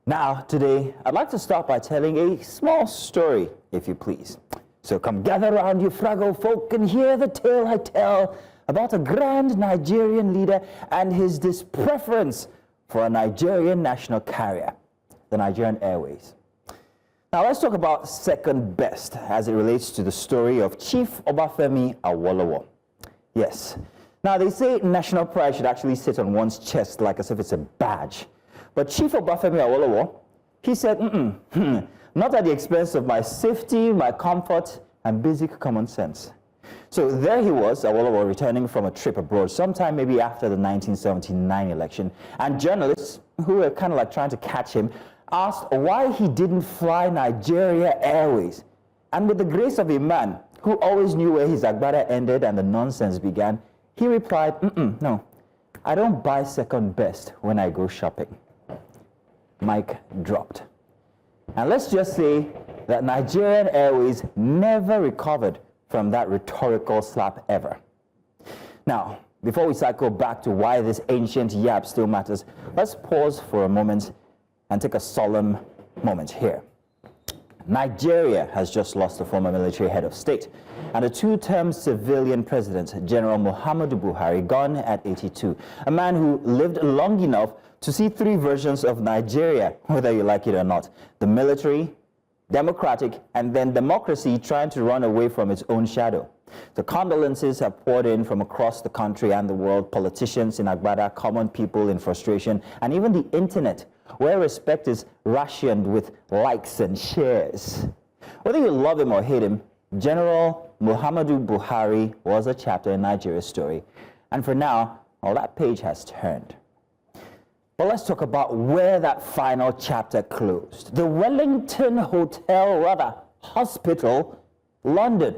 Now, today, I'd like to start by telling a small story, if you please. So come gather around, you Frago folk, and hear the tale I tell about a grand Nigerian leader and his dispreference for a Nigerian national carrier, the Nigerian Airways. Now, let's talk about second best as it relates to the story of Chief Obafemi Awolowo. Yes. Now, they say national pride should actually sit on one's chest like as if it's a badge. But Chief Obafemi Awolowo, he said, not at the expense of my safety, my comfort, and basic common sense. So there he was, Awolowo, returning from a trip abroad, sometime maybe after the 1979 election. And journalists, who were kind of like trying to catch him, asked why he didn't fly Nigeria Airways. And with the grace of a man who always knew where his agbada ended and the nonsense began, he replied, no, I don't buy second best when I go shopping. Mic dropped. And let's just say that Nigerian Airways never recovered from that rhetorical slap ever. Now, before we cycle back to why this ancient yap still matters, let's pause for a moment and take a solemn moment here. Nigeria has just lost a former military head of state and a two-term civilian president, General Muhammadu Buhari, gone at 82, a man who lived long enough to see three versions of Nigeria, whether you like it or not: the military, democratic, and then democracy trying to run away from its own shadow. The condolences have poured in from across the country and the world, politicians in Agbada, common people in frustration, and even the internet, where respect is rationed with likes and shares. Whether you love him or hate him, General Muhammadu Buhari was a chapter in Nigeria's story. And for now, well, that page has turned. But let's talk about where that final chapter closed. The Wellington Hospital, London.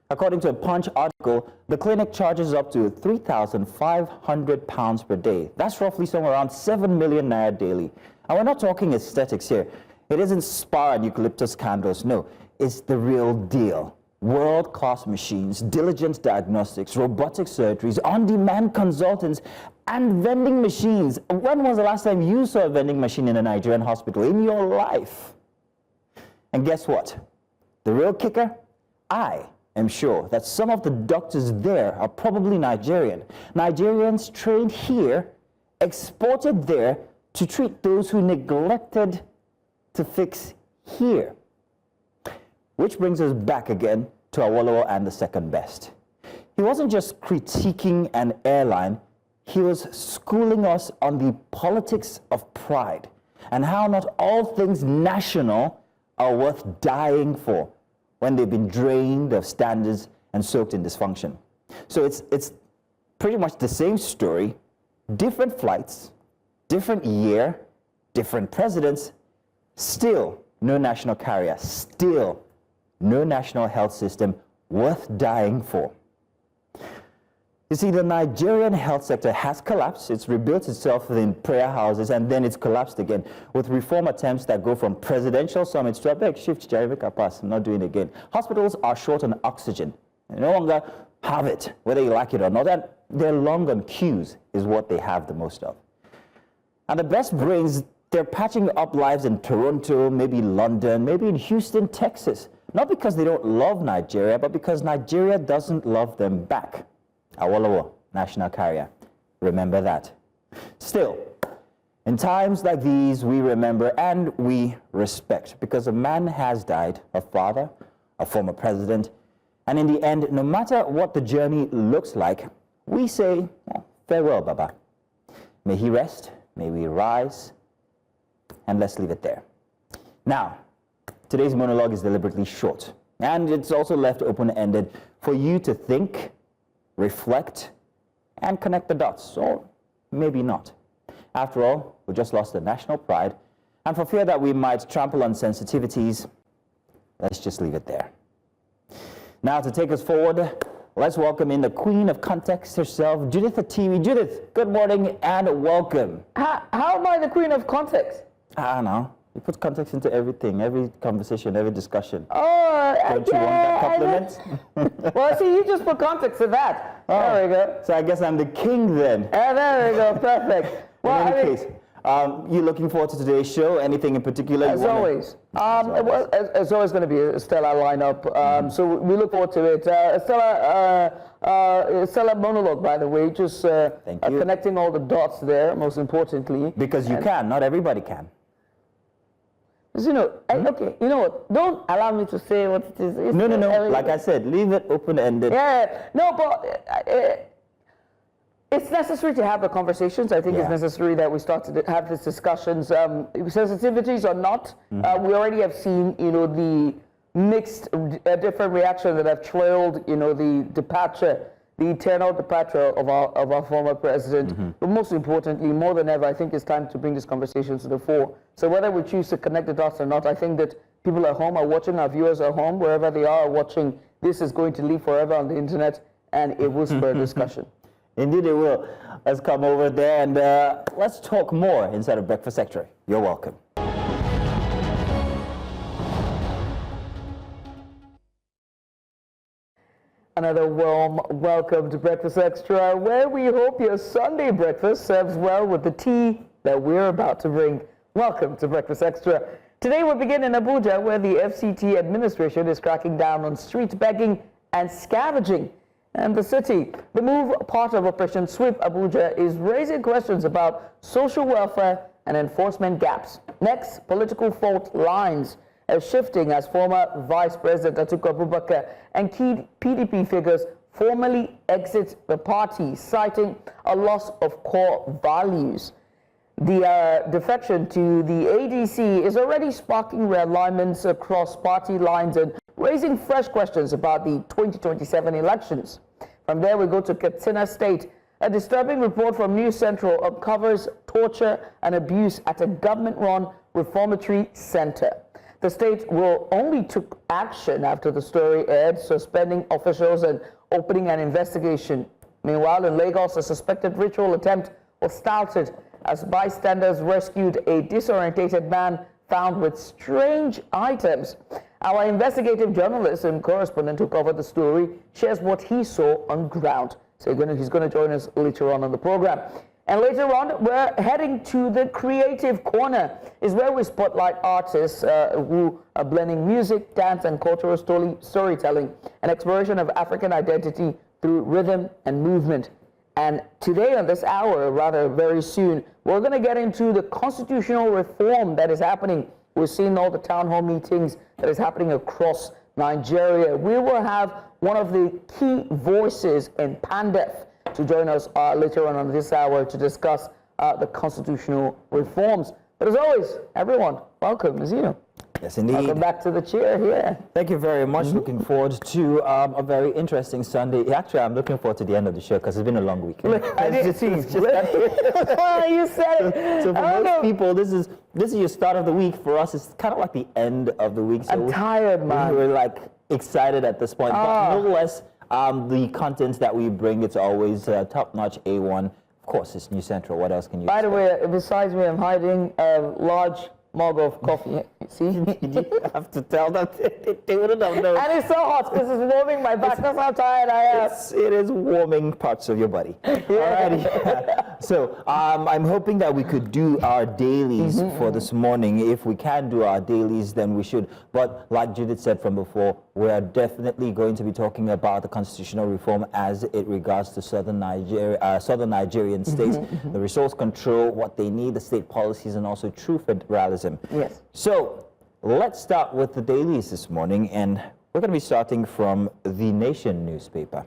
According to a Punch article, the clinic charges up to £3,500 per day. That's roughly somewhere around 7 million naira daily. And we're not talking aesthetics here. It isn't spa and eucalyptus candles. No, it's the real deal. World-class machines, diligent diagnostics, robotic surgeries, on-demand consultants, and vending machines. When was the last time you saw a vending machine in a Nigerian hospital in your life? And guess what? The real kicker? I am sure that some of the doctors there are probably Nigerian. Nigerians trained here, exported there to treat those who neglected to fix here. Which brings us back again to Awolowo and the second best. He wasn't just critiquing an airline, he was schooling us on the politics of pride and how not all things national are worth dying for when they've been drained of standards and soaked in dysfunction. So it's pretty much the same story, different flights, different year, different presidents, still no national carrier, still no national health system worth dying for. You see, the Nigerian health sector has collapsed. It's rebuilt itself in prayer houses, and then it's collapsed again with reform attempts that go from presidential summits to a big shift, Jeremy pass. I'm not doing it again. Hospitals are short on oxygen. They no longer have it, whether you like it or not. And they're long on queues is what they have the most of. And the best brains, they're patching up lives in Toronto, maybe London, maybe in Houston, Texas. Not because they don't love Nigeria, but because Nigeria doesn't love them back. Awolowo, national carrier. Remember that. Still, in times like these, we remember and we respect, because a man has died, a father, a former president, and in the end, no matter what the journey looks like, we say, well, farewell, Baba. May he rest, may we rise, and let's leave it there. Now, today's monologue is deliberately short, and it's also left open-ended for you to think, reflect, and connect the dots, or maybe not. After all, we just lost the national pride, and for fear that we might trample on sensitivities, let's just leave it there. Now, to take us forward, let's welcome in the queen of context herself, Judith Atiwi. Judith, good morning and welcome. How am I the queen of context? I don't know. You put context into everything, every conversation, every discussion. Oh, don't you want that compliment? Well, see, you just put context to that. Oh, there we go. So I guess I'm the king then. There we go, perfect. Well, in any case, You looking forward to today's show? Anything in particular? As always. Well, it's always going to be a stellar lineup. So we look forward to it. A stellar monologue, by the way, just connecting all the dots there, most importantly. Because you can, not everybody can. You know, okay, you know what? Don't allow me to say what it is. No. Like I said, leave it open-ended. Yeah, no, but it's necessary to have the conversations. I think it's necessary that we start to have these discussions. Sensitivities or not, we already have seen, you know, the mixed, different reactions that have trailed, you know, the departure, the eternal departure of our former president. But most importantly, more than ever, I think it's time to bring this conversation to the fore. So whether we choose to connect the dots or not, I think that people at home are watching, our viewers at home, wherever they are watching, this is going to live forever on the internet, and it will spur discussion. Indeed it will. Let's come over there and let's talk more inside of Breakfast Extra. You're welcome. Another warm welcome to Breakfast Extra, where we hope your Sunday breakfast serves well with the tea that we're about to bring. Welcome to Breakfast Extra. Today we begin in Abuja, where the FCTA administration is cracking down on street begging and scavenging. And the city, the move, part of Operation Sweep Abuja, is raising questions about social welfare and enforcement gaps. Next, political fault lines are shifting as former Vice President Atiku Abubakar and key PDP figures formally exit the party, citing a loss of core values. The defection to the ADC is already sparking realignments across party lines and raising fresh questions about the 2027 elections. From there, we go to Katsina State. A disturbing report from News Central uncovers torture and abuse at a government-run reformatory center. The state will only took action after the story aired, suspending officials and opening an investigation. Meanwhile, in Lagos, a suspected ritual attempt was started as bystanders rescued a disorientated man found with strange items. Our investigative journalist and correspondent who covered the story shares what he saw on ground. So he's going to join us later on the program. And later on, we're heading to the Creative Corner, is where we spotlight artists who are blending music, dance, and cultural storytelling, an exploration of African identity through rhythm and movement. And today on this hour, rather very soon, we're going to get into the constitutional reform that is happening. We're seeing all the town hall meetings that is happening across Nigeria. We will have one of the key voices in PANDEF to join us later on this hour to discuss the constitutional reforms. But as always, everyone, welcome, Azino. Yes, indeed. Welcome back to the chair here. Thank you very much. Looking forward to a very interesting Sunday. Actually, I'm looking forward to the end of the show because it's been a long week. I didn't see. You said it. So for most people, this is your start of the week. For us, it's kind of like the end of the week. So I'm tired, man. We're like excited at this point, but no less. The content that we bring, it's always top-notch A1. Of course, it's News Central. What else can you By the way, besides me, I'm hiding a large mug of coffee. See? You have to tell them. They wouldn't have known. And it's so hot because it's warming my back. That's how tired I am. It is warming parts of your body. Alrighty. So I'm hoping that we could do our dailies for this morning. If we can do our dailies, then we should. But like Judith said from before, we are definitely going to be talking about the constitutional reform as it regards to southern Nigerian states, the resource control, what they need, the state policies, and also true federalism. Yes. So let's start with the dailies this morning, and we're going to be starting from the Nation newspaper.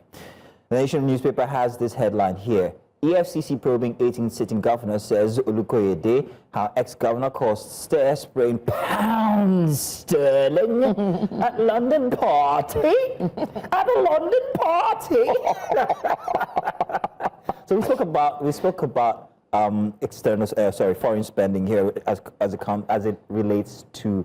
The Nation newspaper has this headline here. EFCC probing 18 sitting governor, says Olukoyede, how ex-governor caused stir-spraying pounds sterling at London party. At a London party. So we spoke about foreign spending here as it relates to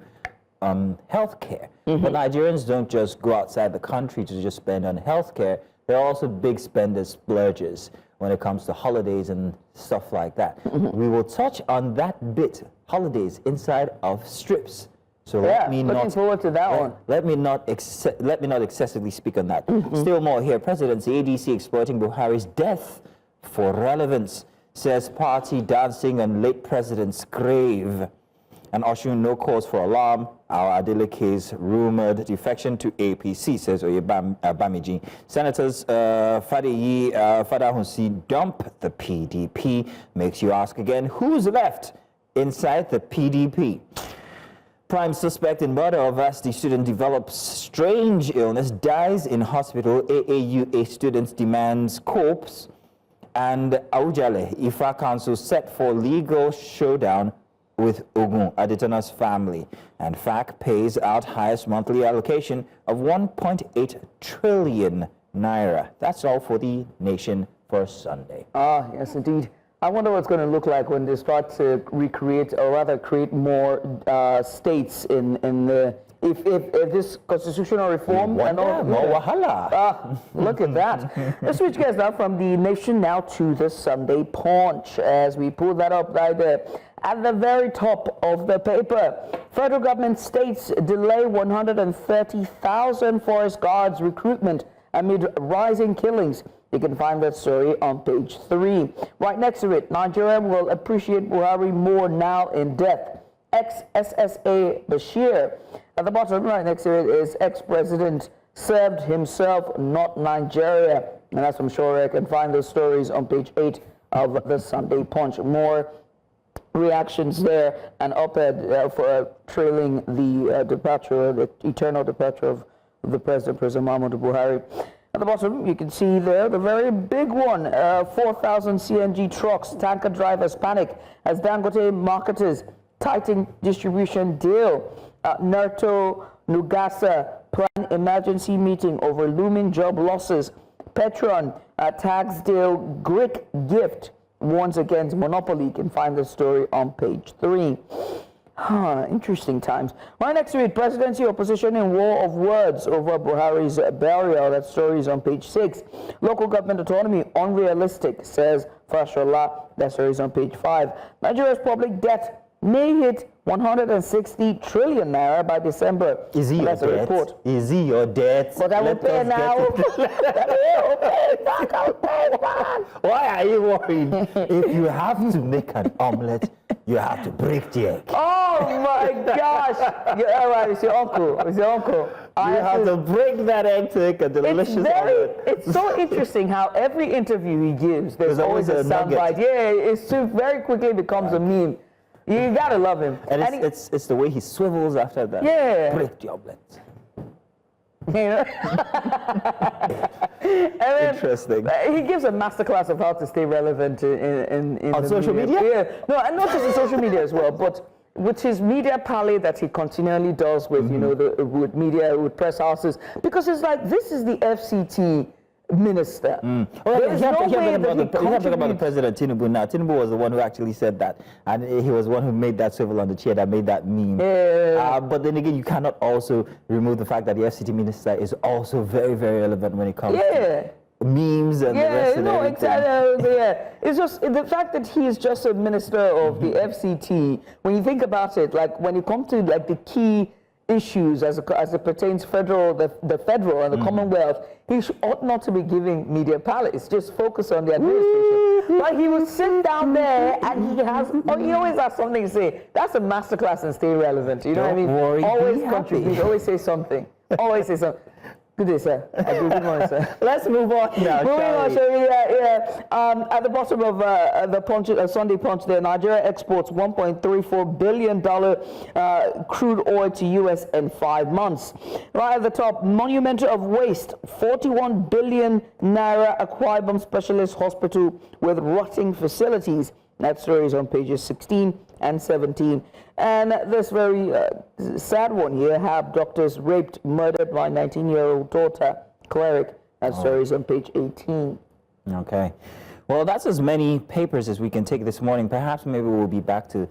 healthcare. But Nigerians don't just go outside the country to just spend on healthcare. They're also big spenders, splurgers, when it comes to holidays and stuff like that. We will touch on that bit, holidays inside of strips. So looking forward to that one. Let me not excessively speak on that. Still more here. Presidency, ADC exploiting Buhari's death for relevance. says party dancing on late president's grave. And Oshun, no cause for alarm. Our Adeleke's rumored defection to APC, says Bamiji. Senators Fadeyi Fadahunsi dump the PDP. Makes you ask again, who's left inside the PDP? Prime suspect in murder of varsity student develops strange illness, dies in hospital. AAUA students demands corpse. And Aujale, Ifa Council set for legal showdown with Ogun Adetona's family. And FAC pays out highest monthly allocation of 1.8 trillion naira. That's all for the nation for Sunday. Ah, yes, indeed. I wonder what's going to look like when they start to recreate, or rather create more states in the... If this constitutional reform and all... More wahala. Look at that. Let's switch gears now from the nation now to the Sunday Punch, as we pull that up right there. At the very top of the paper, federal government states delay 130,000 forest guards recruitment amid rising killings. You can find that story on page 3. Right next to it, Nigeria will appreciate Buhari more now in death. Ex-SSA Bashir. At the bottom right next to it is ex-president served himself, not Nigeria. And that's from Shore. You can find those stories on page 8 of the Sunday Punch. More reactions there, and op-ed for trailing the departure, the eternal departure of the President Muhammadu Buhari. At the bottom, you can see there the very big one, 4,000 CNG trucks, tanker drivers panic as Dangote marketers tighten distribution deal. Nerto Nugasa plan emergency meeting over looming job losses. Petron tax deal Greek gift warns against monopoly. You can find the story on page 3. Interesting times. Right next to it, presidency opposition in war of words over Buhari's burial. That story is on page 6. Local government autonomy unrealistic, says Fashola. That story is on page 5. Nigeria's public debt may hit 160 trillion naira by December. Is he your debt? Report. Is he your debt? But I will pay now. Why are you worried? If you have to make an omelette, you have to break the egg. Oh my gosh! Yeah, all right, it's your uncle. It's your uncle. You have to break that egg to make a delicious omelette. It's so interesting how every interview he gives, there's always a soundbite. Yeah, it's too very quickly becomes a meme. You gotta love him. And it's the way he swivels after that. Yeah. Break the omelette. You know? Interesting. He gives a masterclass of how to stay relevant in on social media? Yeah. No, and not just on social media as well, but with his media palette that he continually does with, you know, with media, with press houses, because it's like, this is the FCT minister. Well, you have to talk about the president, Tinubu, now. Tinubu was the one who actually said that, and he was the one who made that swivel on the chair that made that meme. But then again, you cannot also remove the fact that the FCT minister is also very, very relevant when it comes to memes and the rest of everything. Exactly. It's just the fact that he is just a minister of the FCT. When you think about it, like when you come to like the key issues as it pertains federal, the federal and the Commonwealth, he ought not to be giving media palace. Just focus on the administration. But he would sit down there and he always has something to say. That's a masterclass in staying relevant. You know what I mean? Worry, always contribute. Always say something. Always say something. Good day, sir. Good morning, sir. Let's move on now. Moving on, at the bottom of the punch, Sunday Punch there, Nigeria exports $1.34 billion crude oil to U.S. in 5 months. Right at the top, monument of waste, 41 billion naira Akwa Ibom Specialist Hospital with rotting facilities. That story is on pages 16 and 17. And this very sad one here, have doctors raped, murdered my 19-year-old daughter, cleric. That story is on page 18. Okay. Well, that's as many papers as we can take this morning. Perhaps maybe we'll be back to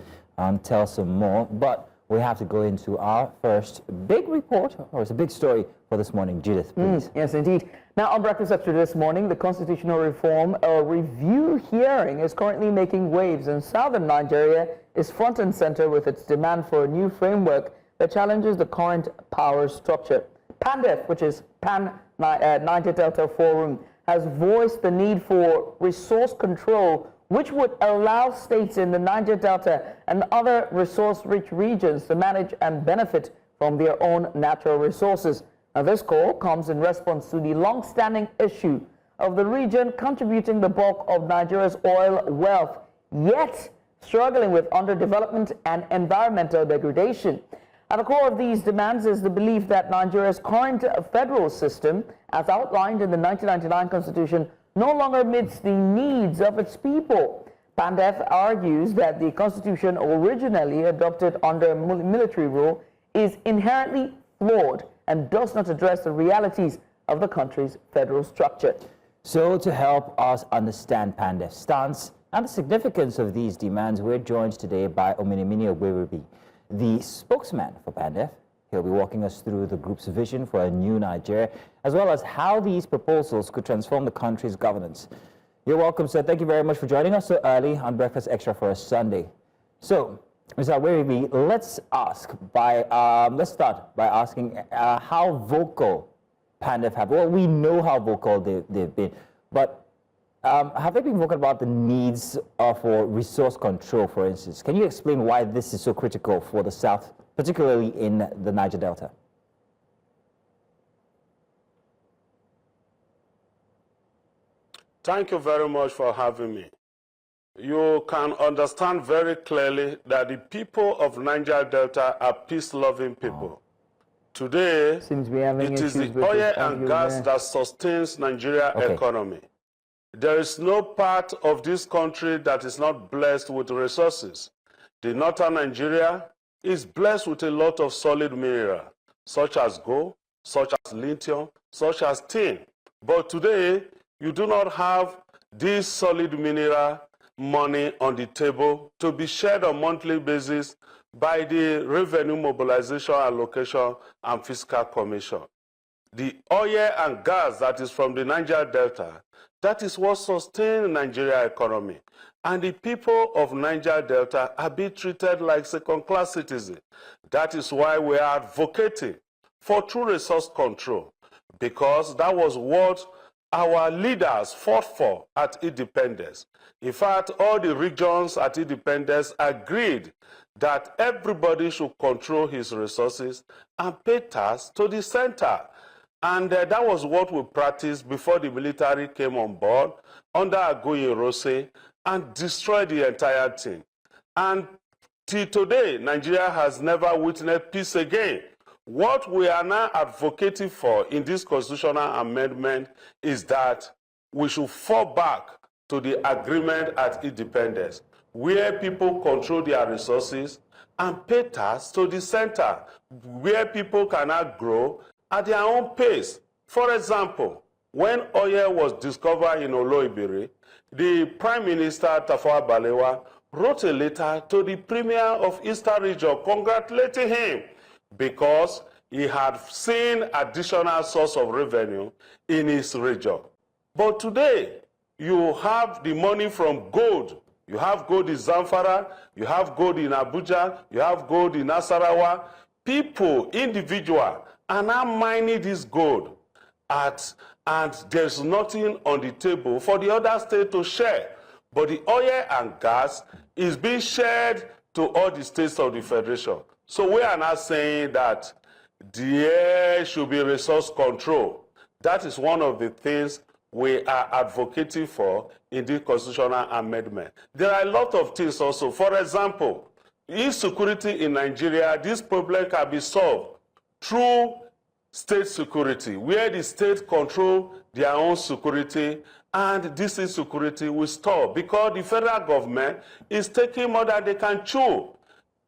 tell some more. But we have to go into our first big report, or it's a big story for this morning. Judith, please. Yes, indeed. Now, on Breakfast Extra this morning, the constitutional reform review hearing is currently making waves, and southern Nigeria is front and center with its demand for a new framework that challenges the current power structure. PANDEF, which is Pan-Niger Delta Forum, has voiced the need for resource control which would allow states in the Niger Delta and other resource-rich regions to manage and benefit from their own natural resources. Now, this call comes in response to the long-standing issue of the region contributing the bulk of Nigeria's oil wealth, yet struggling with underdevelopment and environmental degradation. At the core of these demands is the belief that Nigeria's current federal system, as outlined in the 1999 Constitution, no longer meets the needs of its people. PANDEF argues that the Constitution, originally adopted under military rule, is inherently flawed and does not address the realities of the country's federal structure. So, to help us understand PANDEF's stance and the significance of these demands, we're joined today by Ominimini Ogberubi, the spokesman for PANDEF. He'll be walking us through the group's vision for a new Nigeria, as well as how these proposals could transform the country's governance. You're welcome, sir. Thank you very much for joining us so early on Breakfast Extra for a Sunday. So, Mr. Ogberubi, let's start by asking how vocal PANDEF have. Well, we know how vocal they've been, but have they been vocal about the needs for resource control, for instance? Can you explain why this is so critical for the South, particularly in the Niger Delta? Thank you very much for having me. You can understand very clearly that the people of Niger Delta are peace-loving people. Today, it is the oil and gas that sustains Nigeria's economy. There is no part of this country that is not blessed with resources. The northern Nigeria is blessed with a lot of solid mineral, such as gold, such as lithium, such as tin. But today, you do not have this solid mineral money on the table to be shared on a monthly basis by the Revenue Mobilization Allocation and Fiscal Commission. The oil and gas that is from the Niger Delta, that is what sustains Nigeria's economy. And the people of Niger Delta are being treated like second-class citizens. That is why we are advocating for true resource control, because that was what our leaders fought for at independence. In fact, all the regions at independence agreed that everybody should control his resources and pay tax to the center. And that was what we practiced before the military came on board under Agoye Rose and destroyed the entire thing. And till today, Nigeria has never witnessed peace again. What we are now advocating for in this constitutional amendment is that we should fall back to the agreement at independence, where people control their resources and pay tax to the center, where people cannot grow at their own pace. For example, when oil was discovered in Oloibiri, the Prime Minister Tafawa Balewa wrote a letter to the Premier of Eastern Region congratulating him because he had seen additional source of revenue in his region. But today, you have the money from gold. You have gold in Zamfara, you have gold in Abuja, you have gold in Nasarawa. People, individuals, are now mining this gold and there's nothing on the table for the other state to share. But the oil and gas is being shared to all the states of the Federation. So we are not saying that there should be resource control. That is one of the things we are advocating for in the constitutional amendment. There are a lot of things also. For example, insecurity in Nigeria, this problem can be solved through state security, where the state control their own security, and this insecurity will stop because the federal government is taking more than they can chew.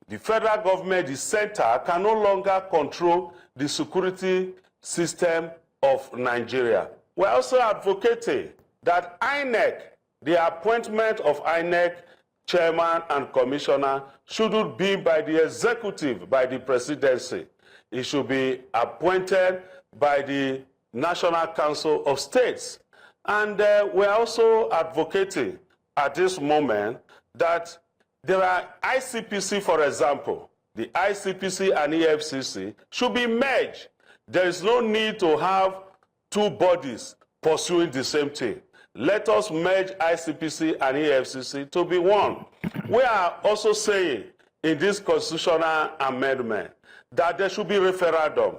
The federal government, the center, can no longer control the security system of Nigeria. We're also advocating that INEC, the appointment of INEC chairman and commissioner, shouldn't be by the executive, by the presidency. It should be appointed by the National Council of States. And we're also advocating at this moment that there are ICPC, for example. The ICPC and EFCC should be merged. There is no need to have two bodies pursuing the same thing. let us merge ICPC and EFCC to be one. We are also saying in this constitutional amendment that there should be referendum.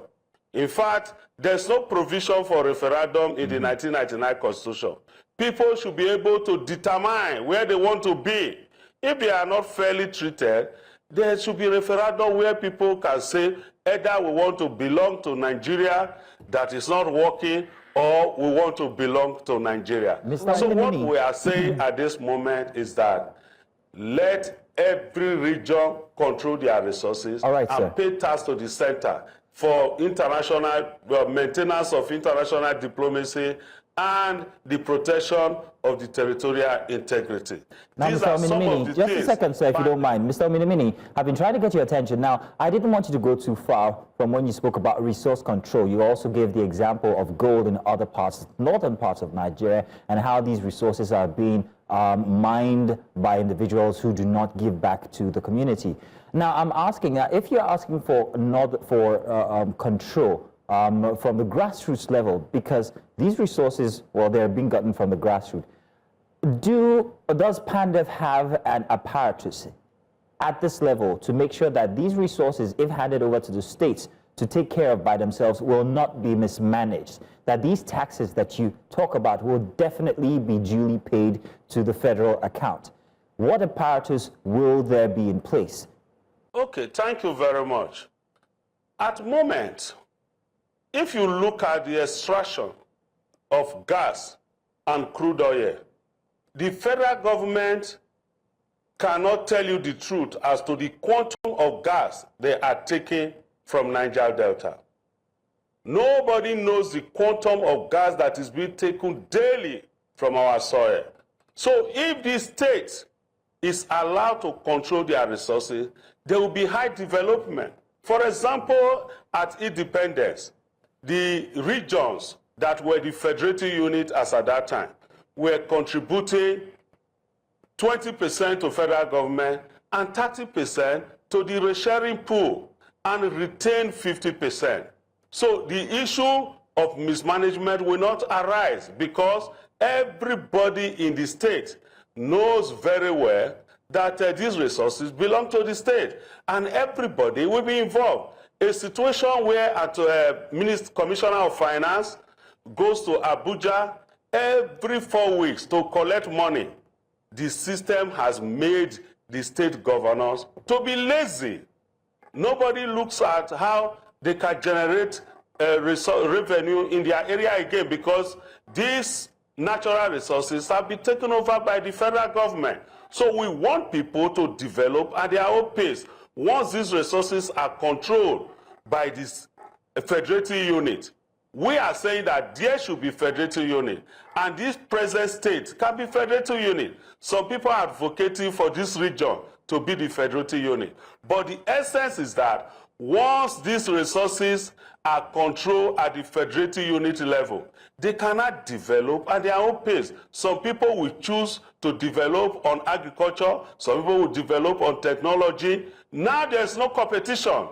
In fact, there's no provision for referendum in the 1999 Constitution. People should be able to determine where they want to be. If they are not fairly treated, there should be referendum where people can say either we want to belong to Nigeria that is not working, or we want to belong to Nigeria. So what we are saying at this moment is that let every region control their resources and pay tax to the center for international maintenance of international diplomacy and the protection of the territorial integrity. Now, Mr. Ominimini, just a second, sir, if you don't mind. Mr. Ominimini, I've been trying to get your attention. Now, I didn't want you to go too far from when you spoke about resource control. You also gave the example of gold in other parts, northern parts of Nigeria, and how these resources are being mined by individuals who do not give back to the community. Now, I'm asking, if you're asking for control from the grassroots level, because these resources, well, they're being gotten from the grassroots, does PANDEF have an apparatus at this level to make sure that these resources, if handed over to the states to take care of by themselves, will not be mismanaged, that these taxes that you talk about will definitely be duly paid to the federal account? What apparatus will there be in place? Okay, thank you very much. At the moment, if you look at the extraction of gas and crude oil, the federal government cannot tell you the truth as to the quantum of gas they are taking from Niger Delta. Nobody knows the quantum of gas that is being taken daily from our soil. So if the state is allowed to control their resources, there will be high development. For example, at independence, the regions that were the federative unit as at that time were contributing 20% to federal government and 30% to the resharing pool and retain 50%. So the issue of mismanagement will not arise because everybody in the state knows very well that these resources belong to the state and everybody will be involved. A situation where Commissioner of Finance goes to Abuja every 4 weeks to collect money, the system has made the state governors to be lazy. Nobody looks at how they can generate revenue in their area again because these natural resources have been taken over by the federal government. So we want people to develop at their own pace. Once these resources are controlled by this federative unit, we are saying that there should be federative unit, and this present state can be federative unit. Some people are advocating for this region to be the federative unit. But the essence is that once these resources are controlled at the federative unit level, they cannot develop at their own pace. Some people will choose to develop on agriculture, some people will develop on technology. Now there's no competition.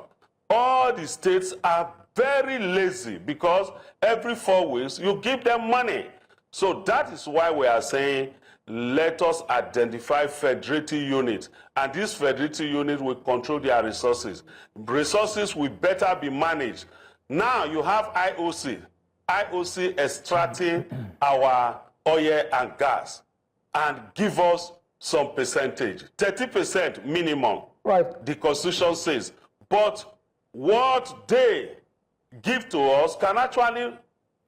All the states are very lazy because every 4 weeks you give them money. So that is why we are saying let us identify federative units, and this federative unit will control their resources. Resources will better be managed. Now you have IOC extracting our oil and gas and give us some percentage, 30% minimum. Right. The Constitution says, but what they give to us can actually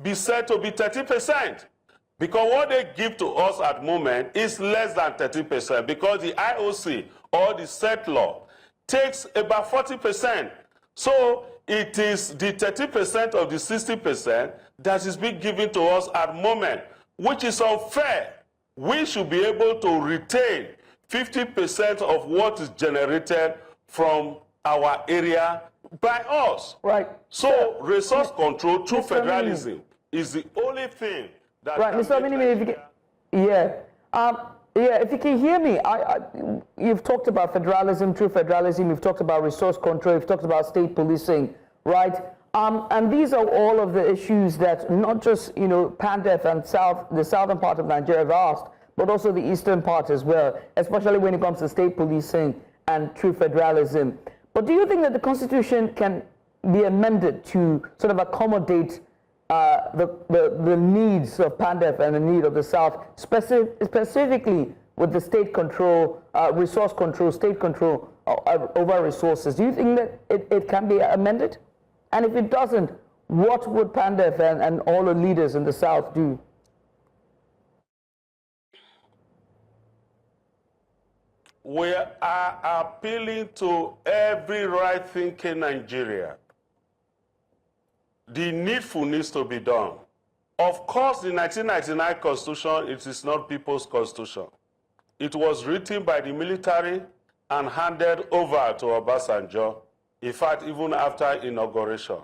be said to be 30%. Because what they give to us at the moment is less than 30%, because the IOC or the settler takes about 40%. So it is the 30% of the 60% that is being given to us at the moment, which is unfair. We should be able to retain 50% of what is generated from our area by us. Right. So resource control through federalism is the only thing that right, Mr. Ominimini, if you can hear me, you've talked about federalism, true federalism, you've talked about resource control, you've talked about state policing, right? And these are all of the issues that not just, PANDEF and the southern part of Nigeria have asked, but also the eastern part as well, especially when it comes to state policing and true federalism. But do you think that the Constitution can be amended to sort of accommodate the needs of PANDEF and the need of the South, specifically with the state control, resource control, state control over resources? Do you think that it can be amended? And if it doesn't, what would PANDEF and all the leaders in the South do? We are appealing to every right-thinking Nigeria. The needful needs to be done. Of course, the 1999 Constitution, it is not people's constitution. It was written by the military and handed over to Obasanjo, in fact, even after inauguration.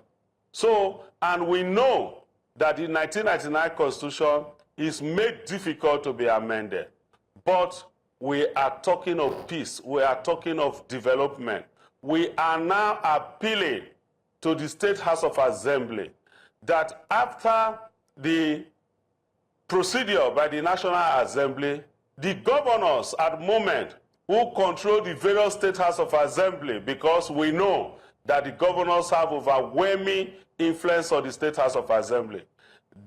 So, and we know that the 1999 Constitution is made difficult to be amended. But we are talking of peace. We are talking of development. We are now appealing to the State House of Assembly that after the procedure by the National Assembly, the governors at the moment who control the various State House of Assembly, because we know that the governors have overwhelming influence on the State House of Assembly,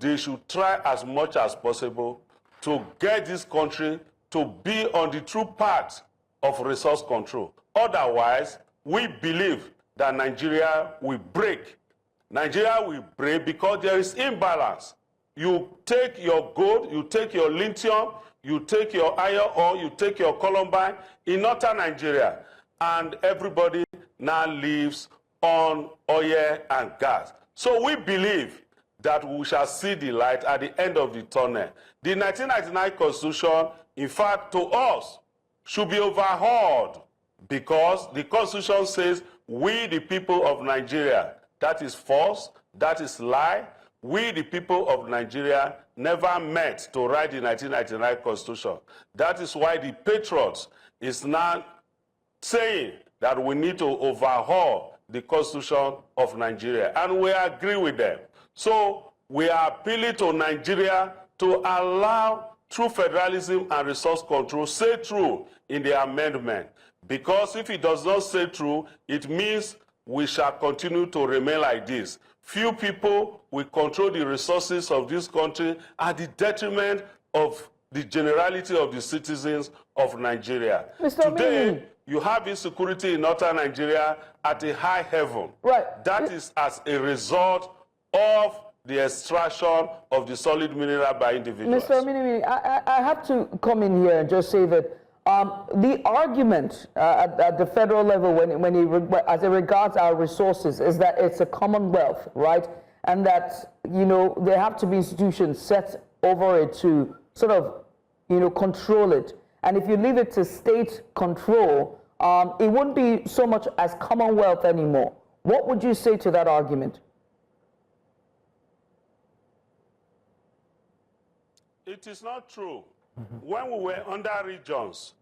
they should try as much as possible to get this country to be on the true path of resource control. Otherwise, we believe that Nigeria will break. Nigeria will break because there is imbalance. You take your gold, you take your lithium, you take your iron ore, you take your columbine in northern Nigeria, and everybody now lives on oil and gas. So we believe that we shall see the light at the end of the tunnel. The 1999 Constitution, in fact, to us, should be overhauled because the Constitution says we, the people of Nigeria, that is false, that is lie. We, the people of Nigeria, never met to write the 1999 Constitution. That is why the Patriots is now saying that we need to overhaul the Constitution of Nigeria, and we agree with them. So we are appealing to Nigeria to allow true federalism and resource control say true in the amendment, because if it does not say true, it means we shall continue to remain like this. Few people will control the resources of this country at the detriment of the generality of the citizens of Nigeria. Today, you have insecurity in northern Nigeria at a high heaven. Right. That is as a result of the extraction of the solid mineral by individuals. Mr. Minimi, I have to come in here and just say that the argument at the federal level as it regards our resources is that it's a commonwealth, right? And that, there have to be institutions set over it to sort of, control it. And if you leave it to state control, it wouldn't be so much as commonwealth anymore. What would you say to that argument? It is not true. When we were under regions,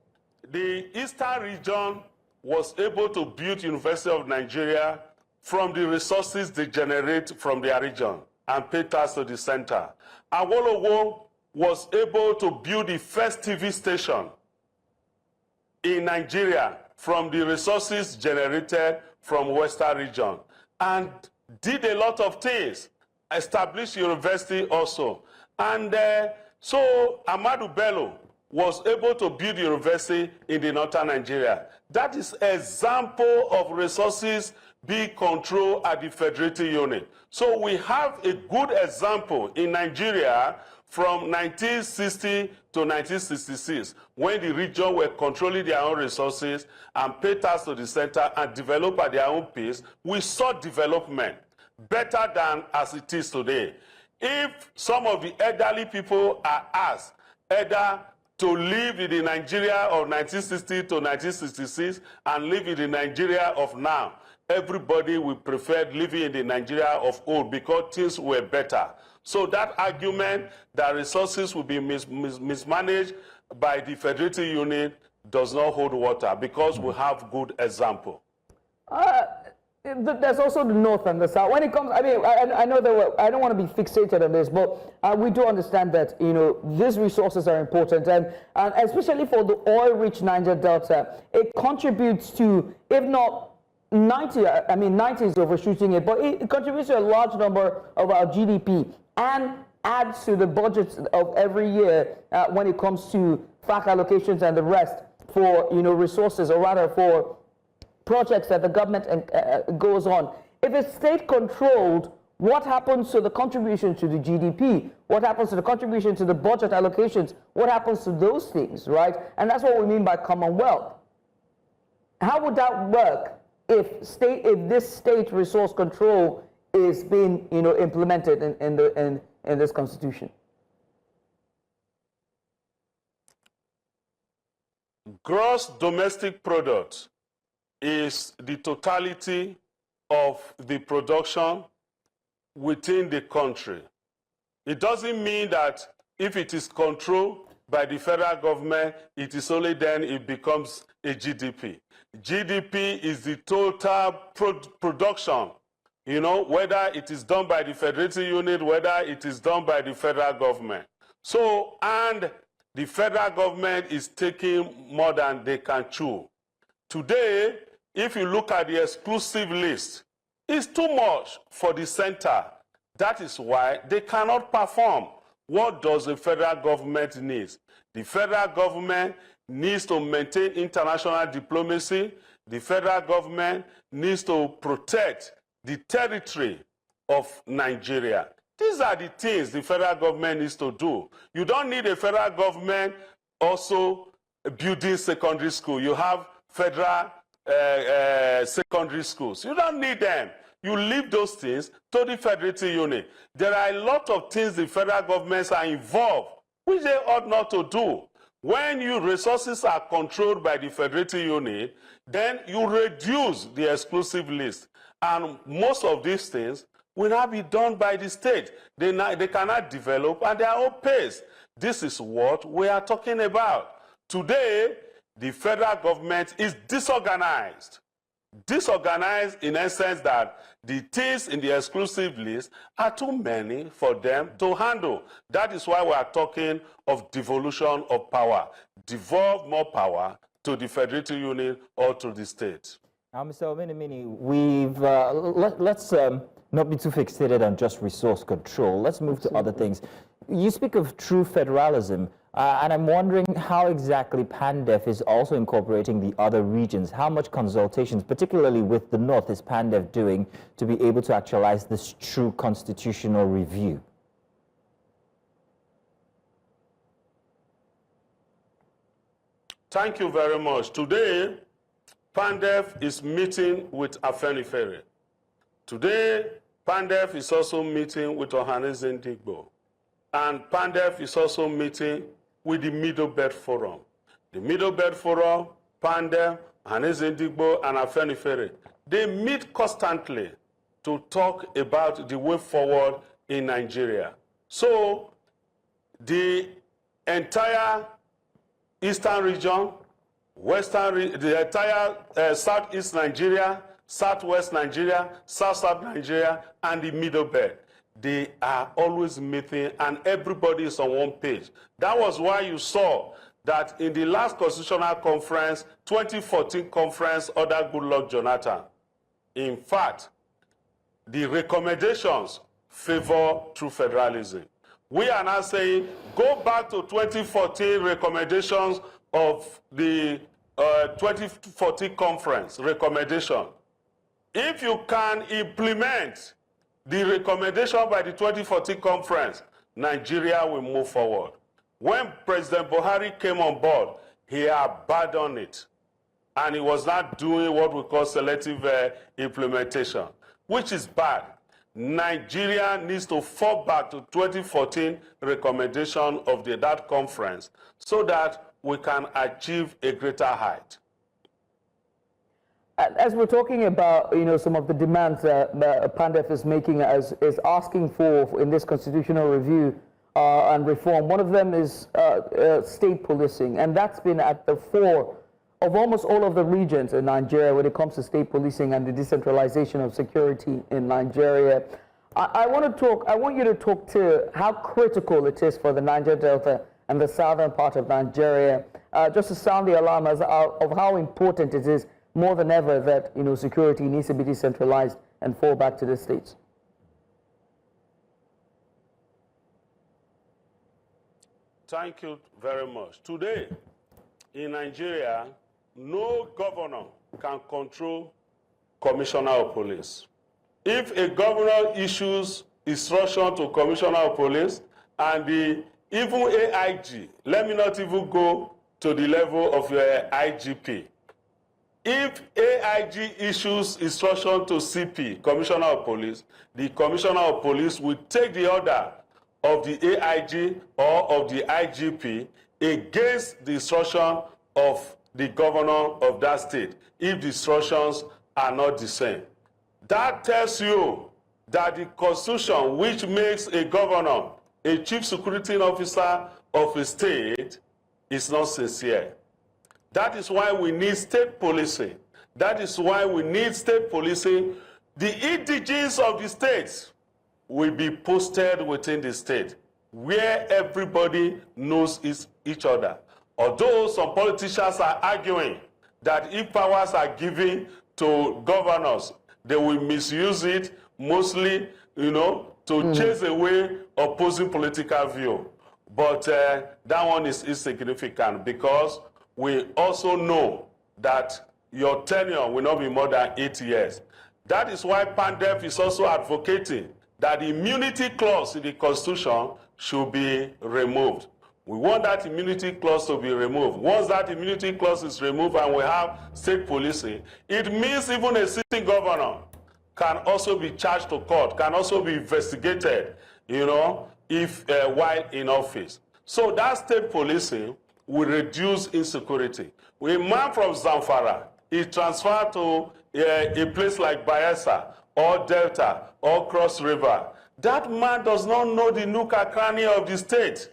the Eastern region was able to build University of Nigeria from the resources they generate from their region and pay tax to the center. Awolowo was able to build the first TV station in Nigeria from the resources generated from Western region and did a lot of things, established university also. And so Ahmadu Bello was able to build university in the northern Nigeria. That is an example of resources being controlled at the federative unit. So we have a good example in Nigeria from 1960 to 1966, when the region were controlling their own resources and paid tax to the center and develop at their own pace. We saw development better than as it is today. If some of the elderly people are asked either to live in the Nigeria of 1960 to 1966 and live in the Nigeria of now, everybody will prefer living in the Nigeria of old because things were better. So that argument that resources will be mismanaged by the federative unit does not hold water because we have good example. there's also the North and the South. When it comes, I mean, I know that I don't want to be fixated on this, but we do understand that, you know, these resources are important, and especially for the oil-rich Niger Delta, it contributes to, if not 90, I mean, 90 is overshooting it, but it contributes to a large number of our GDP and adds to the budgets of every year when it comes to FAC allocations and the rest for, you know, resources, or rather for projects that the government goes on. If it's state-controlled, what happens to the contribution to the GDP? What happens to the contribution to the budget allocations? What happens to those things, right? And that's what we mean by commonwealth. How would that work if this state resource control is being, you know, implemented in this constitution? Gross domestic product is the totality of the production within the country. It doesn't mean that if it is controlled by the federal government, it is only then it becomes a GDP. GDP is the total production, you know, whether it is done by the federative unit, whether it is done by the federal government. So, and the federal government is taking more than they can chew. Today, if you look at the exclusive list, it's too much for the center. That is why they cannot perform. What does the federal government need? The federal government needs to maintain international diplomacy. The federal government needs to protect the territory of Nigeria. These are the things the federal government needs to do. You don't need a federal government also building secondary school. You have federal secondary schools. You don't need them. You leave those things to the federative unit. There are a lot of things the federal governments are involved, which they ought not to do. When your resources are controlled by the federative unit, then you reduce the exclusive list. And most of these things will not be done by the state. They cannot develop at their own pace. This is what we are talking about. Today, the federal government is disorganized. Disorganized in a sense that the things in the exclusive list are too many for them to handle. That is why we are talking of devolution of power. Devolve more power to the federative unit or to the state. Now, Mr. Ominimini, let's not be too fixated on just resource control. Let's move to other things. You speak of true federalism, and I'm wondering how exactly PANDEF is also incorporating the other regions. How much consultations, particularly with the North, is PANDEF doing to be able to actualize this true constitutional review? Thank you very much. Today, PANDEF is meeting with Afenifere. Today, PANDEF is also meeting with Ohaneze Ndigbo. And PANDEF is also meeting with the Middle Belt Forum. The Middle Belt Forum, PANDEF, Ohaneze Ndigbo, and Afenifere, they meet constantly to talk about the way forward in Nigeria. So, the entire Eastern region, the entire Southeast Nigeria, Southwest Nigeria, South Nigeria, and the Middle Belt, they are always meeting and everybody is on one page. That was why you saw that in the last Constitutional Conference, 2014 conference under Goodluck Jonathan, in fact, the recommendations favor true federalism. We are now saying, go back to 2014 recommendations of the 2014 conference recommendation. If you can implement the recommendation by the 2014 conference, Nigeria will move forward. When President Buhari came on board, he abandoned it. And he was not doing what we call selective implementation, which is bad. Nigeria needs to fall back to 2014 recommendation of that conference so that we can achieve a greater height. As we're talking about, you know, some of the demands that PANDEF is making, is asking for in this constitutional review and reform, one of them is state policing, and that's been at the fore of almost all of the regions in Nigeria when it comes to state policing and the decentralization of security in Nigeria. I want you to talk to how critical it is for the Niger Delta and the southern part of Nigeria, just to sound the alarm of how important it is more than ever that security needs to be decentralized and fall back to the states. Thank you very much. Today, in Nigeria, no governor can control commissioner of police. If a governor issues instruction to commissioner of police and even AIG, let me not even go to the level of your IGP. If AIG issues instruction to CP, commissioner of police, the commissioner of police will take the order of the AIG or of the IGP against the instruction of the governor of that state, if the instructions are not the same. That tells you that the Constitution, which makes a governor a chief security officer of a state, is not sincere. That is why we need state policing. That is why we need state policing. The EDGs of the states will be posted within the state, where everybody knows each other. Although some politicians are arguing that if powers are given to governors, they will misuse it mostly, to chase away opposing political view. But that one is insignificant because we also know that your tenure will not be more than 8 years. That is why PANDEF is also advocating that the immunity clause in the Constitution should be removed. We want that immunity clause to be removed. Once that immunity clause is removed and we have state policing, it means even a sitting governor can also be charged to court, can also be investigated, if while in office. So that state policing will reduce insecurity. When a man from Zamfara is transferred to a place like Bayelsa or Delta or Cross River, that man does not know the nook and cranny of the state.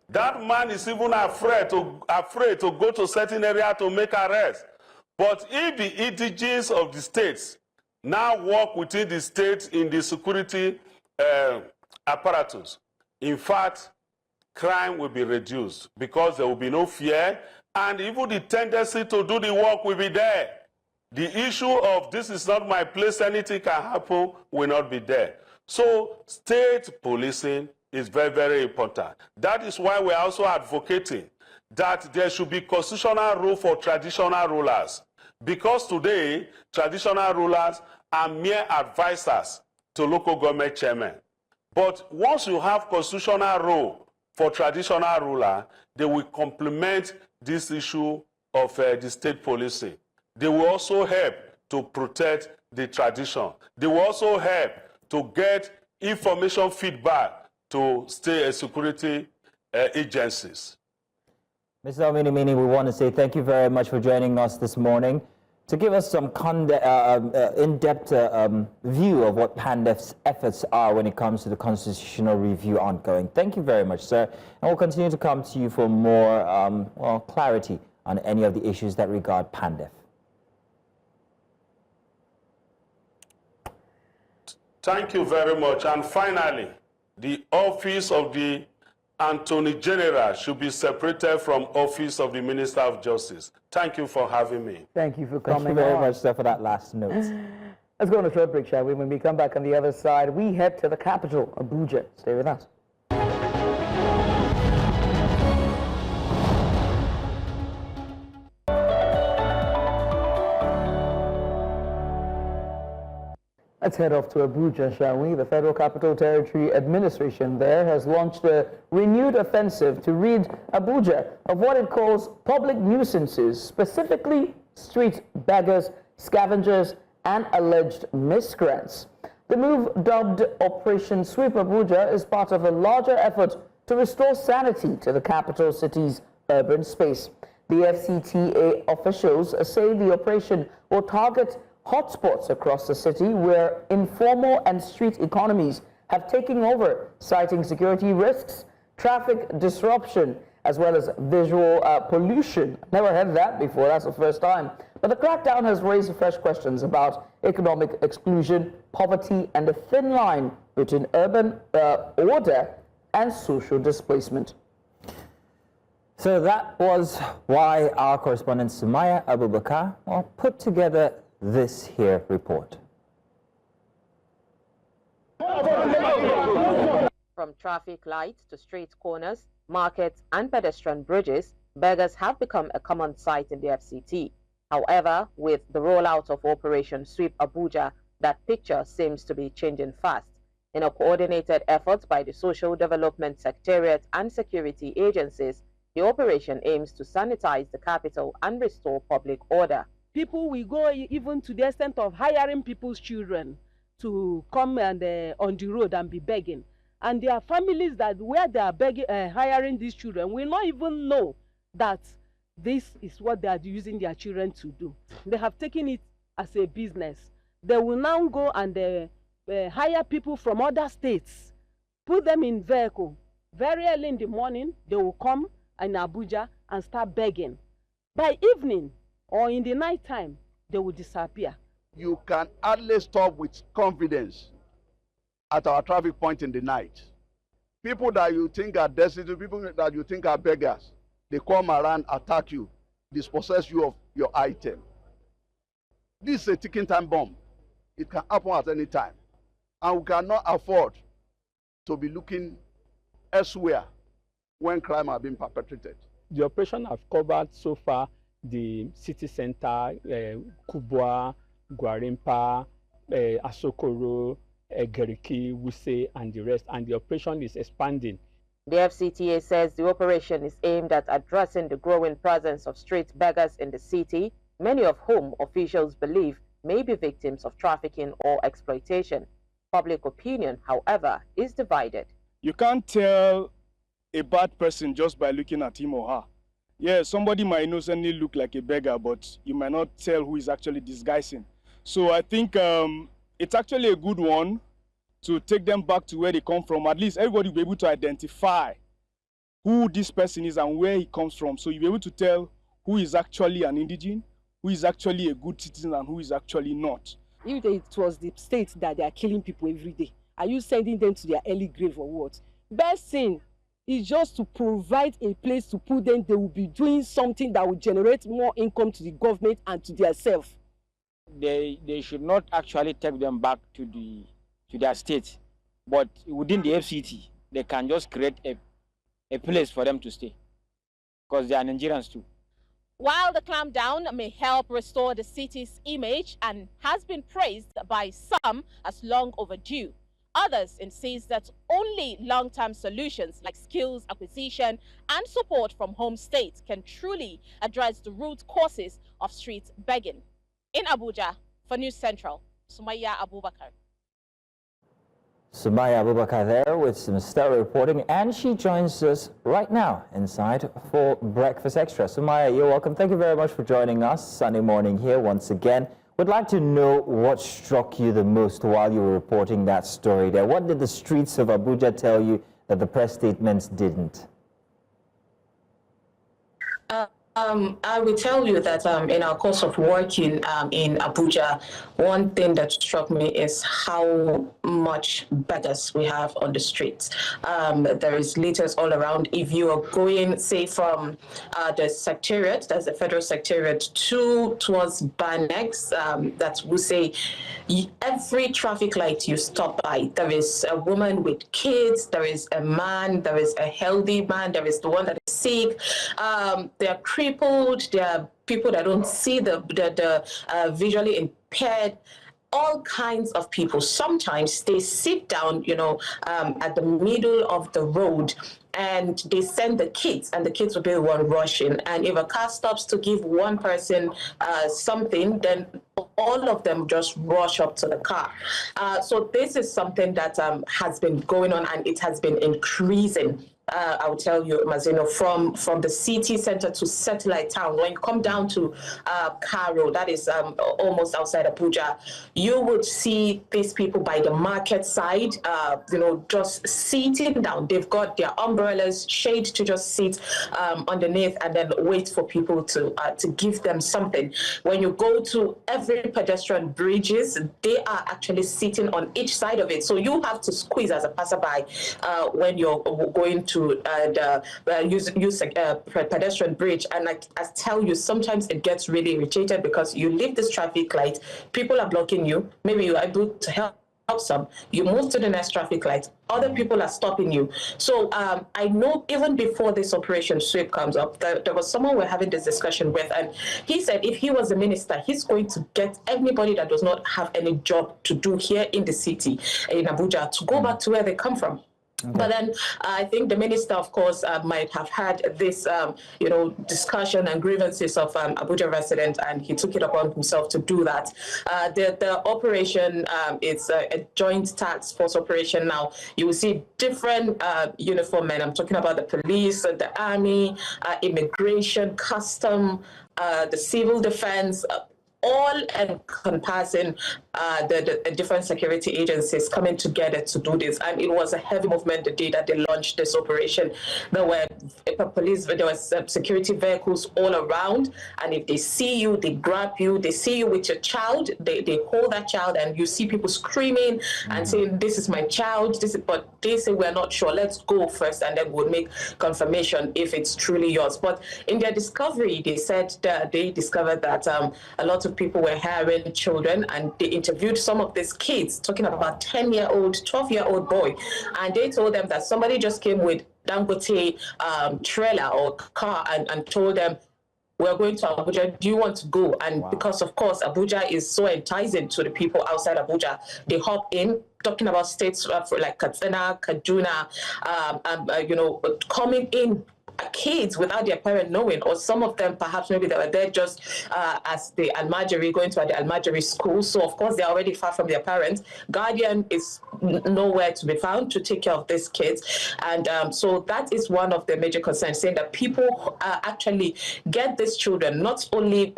That man is even afraid to go to certain area to make arrests. But if the EDGs of the states now work within the state in the security apparatus, in fact, crime will be reduced because there will be no fear, and even the tendency to do the work will be there. The issue of this is not my place, anything can happen, will not be there. So state policing is very, very important. That is why we are also advocating that there should be constitutional rule for traditional rulers. Because today, traditional rulers are mere advisors to local government chairmen. But once you have constitutional rule for traditional ruler, they will complement this issue of the state policing. They will also help to protect the tradition. They will also help to get information feedback to state security agencies. Mr. Omini, we want to say thank you very much for joining us this morning to give us some in-depth view of what PANDEF's efforts are when it comes to the constitutional review ongoing. Thank you very much, sir. And we'll continue to come to you for more clarity on any of the issues that regard PANDEF. Thank you very much. And finally, the office of the Attorney General should be separated from office of the Minister of Justice. Thank you for having me. Thank you for coming. Thank you very much, sir, for that last note. Let's go on a short break, shall we? When we come back on the other side, we head to the capital, Abuja. Stay with us. Let's head off to Abuja, shall we? The Federal Capital Territory Administration there has launched a renewed offensive to rid Abuja of what it calls public nuisances, specifically street beggars, scavengers, and alleged miscreants. The move, dubbed Operation Sweep Abuja, is part of a larger effort to restore sanity to the capital city's urban space. The FCTA officials say the operation will target hotspots across the city where informal and street economies have taken over, citing security risks, traffic disruption, as well as visual pollution. Never heard that before, that's the first time. But the crackdown has raised fresh questions about economic exclusion, poverty, and the thin line between urban order and social displacement. So that was why our correspondent Atiku Abubakar put together this here report. From traffic lights to street corners, markets and pedestrian bridges, beggars have become a common sight in the FCT. However, with the rollout of Operation Sweep Abuja, that picture seems to be changing fast. In a coordinated effort by the Social Development Secretariat and security agencies, the operation aims to sanitize the capital and restore public order. People will go even to the extent of hiring people's children to come and on the road and be begging. And there are families that where they are begging, hiring these children will not even know that this is what they are using their children to do. They have taken it as a business. They will now go and hire people from other states, put them in vehicle. Very early in the morning, they will come in Abuja and start begging. By evening or in the night time, they will disappear. You can hardly stop with confidence at our traffic point in the night. People that you think are destitute, people that you think are beggars, they come around, attack you, dispossess you of your item. This is a ticking time bomb. It can happen at any time. And we cannot afford to be looking elsewhere when crime are being perpetrated. The operation have covered so far the city center, Kubwa, Gwarimpa, Asokoro, Geriki, Wuse, and the rest, and the operation is expanding. The FCTA says the operation is aimed at addressing the growing presence of street beggars in the city, many of whom officials believe may be victims of trafficking or exploitation. Public opinion, however, is divided. You can't tell a bad person just by looking at him or her. Yeah, somebody might innocently look like a beggar, but you might not tell who is actually disguising. So I think it's actually a good one to take them back to where they come from. At least everybody will be able to identify who this person is and where he comes from. So you'll be able to tell who is actually an indigene, who is actually a good citizen, and who is actually not. If it was the state that they are killing people every day, are you sending them to their early grave or what? Best thing is just to provide a place to put them. They will be doing something that will generate more income to the government and to themselves. They should not actually take them back to their state, but within the FCT, they can just create a place for them to stay, because they are Nigerians too. While the clampdown may help restore the city's image and has been praised by some as long overdue, others insist that only long-term solutions like skills acquisition and support from home states can truly address the root causes of street begging. In Abuja, for News Central, Atiku Abubakar. Atiku Abubakar there with some stellar reporting, and she joins us right now inside for Breakfast Extra. Atiku, you're welcome. Thank you very much for joining us Sunday morning here once again. We'd like to know what struck you the most while you were reporting that story there. What did the streets of Abuja tell you that the press statements didn't? I will tell you that in our course of working in Abuja, one thing that struck me is how much beggars we have on the streets. There is litters all around. If you are going, say, from the secretariat, that's the federal secretariat, towards Banex, that will say every traffic light you stop by, there is a woman with kids, there is a man, there is a healthy man, there is the one that is sick. They are crippled, there are people that don't see, the visually impaired, all kinds of people. Sometimes they sit down, at the middle of the road, and they send the kids, and the kids will be the one rushing. And if a car stops to give one person something, then all of them just rush up to the car. So this is something that has been going on, and it has been increasing I will tell you, Mazino, from the city center to satellite town, when you come down to Cairo, that is almost outside Abuja, you would see these people by the market side, just sitting down. They've got their umbrellas, shade to just sit underneath and then wait for people to give them something. When you go to every pedestrian bridges, they are actually sitting on each side of it. So you have to squeeze as a passerby when you're going to use a pedestrian bridge. And I tell you, sometimes it gets really irritated because you leave this traffic light, people are blocking you, maybe you are able to help some, you move to the next traffic light, other people are stopping you. So I know even before this Operation Sweep comes up, there was someone we're having this discussion with, and he said if he was the minister, he's going to get anybody that does not have any job to do here in the city, in Abuja, to go back to where they come from. Okay. But then I think the minister, of course, might have had this, discussion and grievances of Abuja residents, and he took it upon himself to do that. The operation, it's a joint task force operation now. You will see different uniform men. I'm talking about the police, the army, immigration, custom, the civil defense, all encompassing the different security agencies coming together to do this. And it was a heavy movement the day that they launched this operation. There were police, there were security vehicles all around. And if they see you, they grab you. They see you with your child, they hold that child, and you see people screaming and saying, this is my child. But they say, we're not sure. Let's go first, and then we'll make confirmation if it's truly yours. But in their discovery, they said that they discovered that a lot of people were hiring children, and they interviewed some of these kids, talking about 10-year-old, 12-year-old boy, and they told them that somebody just came with Dangote trailer or car and told them, we're going to Abuja, do you want to go? And because, of course, Abuja is so enticing to the people outside Abuja, they hop in, talking about states like Katsina, Kaduna, coming in kids without their parent knowing, or some of them perhaps maybe they were there just as the Almajiri, going to the Almajiri school. So of course they're already far from their parents. Guardian is nowhere to be found to take care of these kids. And so that is one of the major concerns, saying that people actually get these children, not only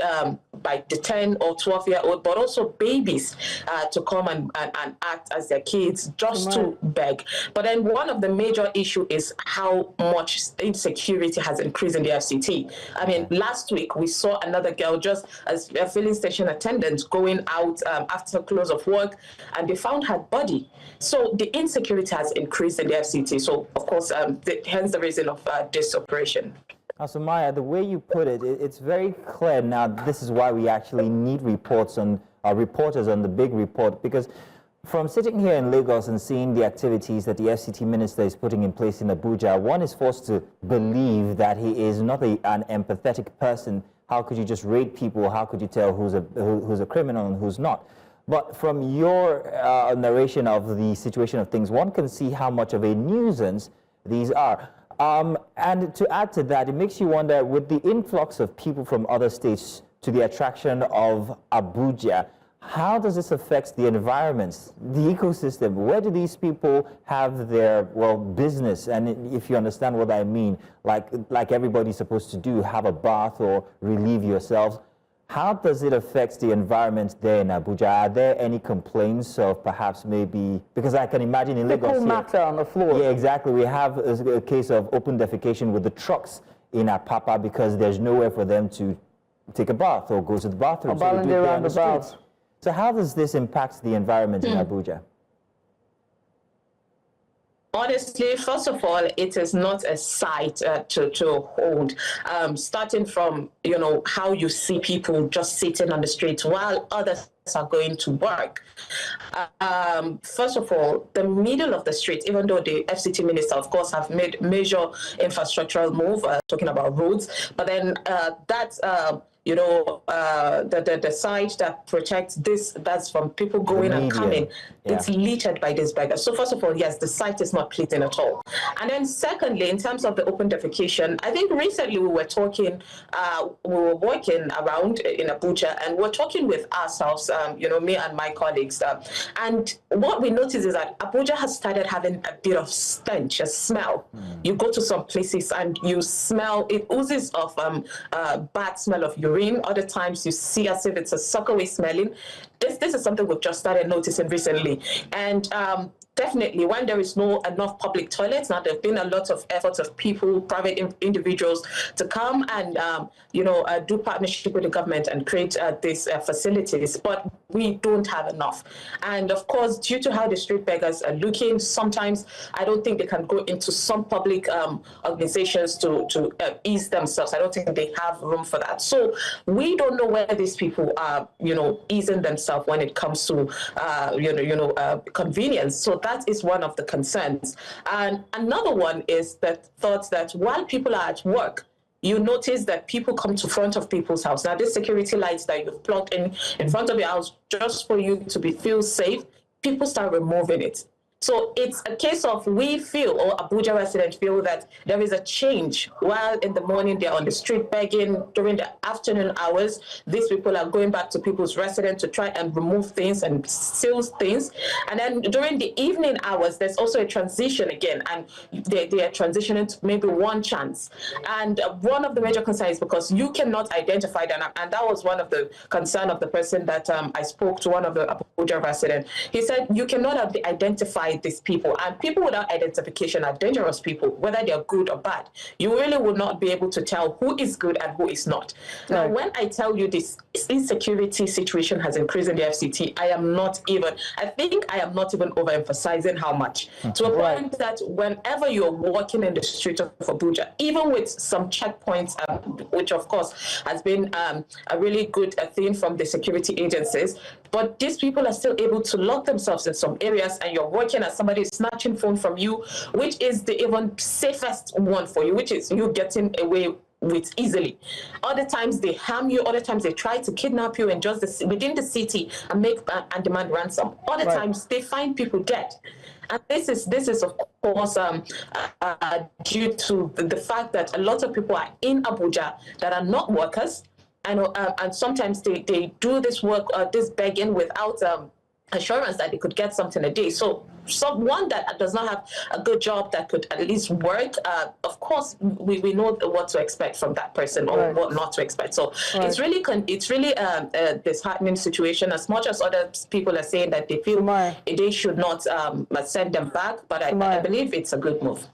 by the 10 or 12-year-old, but also babies to come and act as their kids just to beg. But then one of the major issues is how much insecurity has increased in the FCT. I mean, last week we saw another girl just as a filling station attendant going out after close of work, and they found her body. So the insecurity has increased in the FCT. So of course, hence the reason of this operation. Asumaya, the way you put it, it's very clear now. This is why we actually need reporters on the big report, because from sitting here in Lagos and seeing the activities that the FCT minister is putting in place in Abuja, one is forced to believe that he is not an empathetic person. How could you just rate people? How could you tell who's a criminal and who's not? But from your narration of the situation of things, one can see how much of a nuisance these are. And to add to that, it makes you wonder, with the influx of people from other states to the attraction of Abuja, how does this affect the environments, the ecosystem? Where do these people have their, business? And if you understand what I mean, like everybody's supposed to do, have a bath or relieve yourselves. How does it affect the environment there in Abuja? Are there any complaints of perhaps maybe, because I can imagine in Lagos here, matter on the floor. Yeah, exactly. We have a case of open defecation with the trucks in Apapa because there's nowhere for them to take a bath or go to the bathroom. So they do it around the streets. So how does this impact the environment in Abuja? Honestly, first of all, it is not a sight to hold. Starting from, how you see people just sitting on the street while others are going to work. First of all, the middle of the street, even though the FCT minister, of course, have made major infrastructural move, talking about roads, but then the site that protects that's from people going and coming, it's littered by these beggars. So first of all, yes, the site is not pleasing at all. And then secondly, in terms of the open defecation, I think recently we were talking, we were working around in Abuja, and we're talking with ourselves, me and my colleagues. And what we noticed is that Abuja has started having a bit of stench, a smell. You go to some places and you smell, it oozes of bad smell of urine. Other times you see as if it's a suckaway smelling. This is something we've just started noticing recently. And definitely, when there is no enough public toilets, now there have been a lot of efforts of people, private individuals, to come and do partnership with the government and create these facilities, but we don't have enough. And of course, due to how the street beggars are looking, sometimes I don't think they can go into some public organizations to ease themselves. I don't think they have room for that. So we don't know where these people are, easing themselves when it comes to, convenience. So that is one of the concerns. And another one is the thought that while people are at work, you notice that people come to front of people's house. Now, these security lights that you've plugged in front of your house just for you to feel safe, people start removing it. So it's a case of we feel, or Abuja residents feel, that there is a change. While in the morning they're on the street begging, during the afternoon hours, these people are going back to people's residence to try and remove things and steal things. And then during the evening hours, there's also a transition again, and they are transitioning to maybe one chance. And one of the major concerns is because you cannot identify them, and that was one of the concern of the person that I spoke to, one of the Abuja residents. He said you cannot identify these people, and people without identification are dangerous people, whether they're good or bad. You really will not be able to tell who is good and who is not. Now, when I tell you this insecurity situation has increased in the FCT, I think I am not even overemphasizing how much. To a point that whenever you're walking in the street of Abuja, even with some checkpoints, which of course has been a really good thing from the security agencies, but these people are still able to lock themselves in some areas, and you're working as somebody is snatching phone from you, which is the even safest one for you, which is you getting away with easily. Other times they harm you, other times they try to kidnap you and just within the city and make and demand ransom. Other times they find people dead. And this is of course due to the fact that a lot of people are in Abuja that are not workers, and sometimes they do this work, this begging without assurance that they could get something a day. So someone that does not have a good job that could at least work, of course, we know what to expect from that person or what not to expect. So it's really a disheartening situation. As much as other people are saying that they feel they should not send them back, but I believe it's a good move.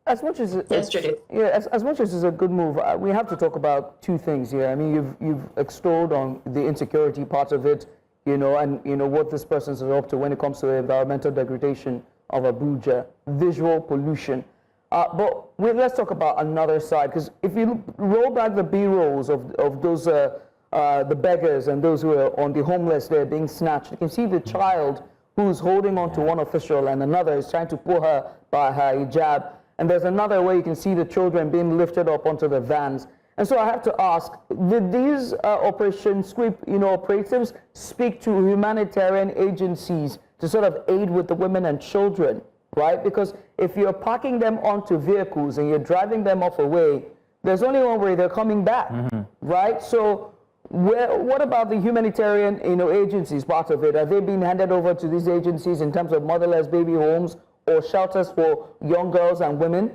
As much as as much as it's a good move, we have to talk about two things here. I mean, you've extolled on the insecurity part of it, and what this person is up to when it comes to the environmental degradation of Abuja, visual pollution. But let's talk about another side, because if you roll back the B-rolls of those the beggars and those who are on the homeless there being snatched, you can see the child who's holding on to one official and another is trying to pull her by her hijab. And there's another where you can see the children being lifted up onto the vans. And so I have to ask, did these Operation Sweep, operatives speak to humanitarian agencies to sort of aid with the women and children, right? Because if you're parking them onto vehicles and you're driving them off away, there's only one way they're coming back, right? So what about the humanitarian, agencies part of it? Are they being handed over to these agencies in terms of motherless baby homes or shelters for young girls and women?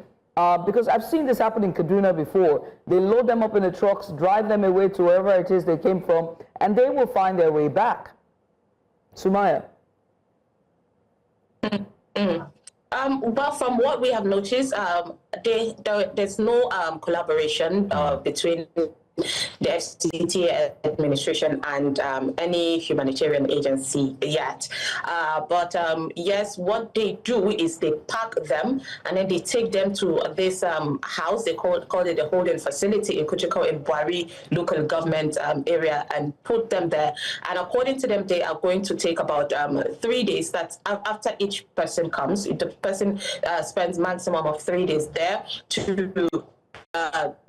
Because I've seen this happen in Kaduna before. They load them up in the trucks, drive them away to wherever it is they came from, and they will find their way back. Sumaya. Well, from what we have noticed, there's no collaboration between the FCTA administration and any humanitarian agency yet. But yes, what they do is they pack them and then they take them to this house. They call it the holding facility in Kuchiko in Buari local government area and put them there. And according to them, they are going to take about 3 days. That's after each person comes. The person spends maximum of 3 days there to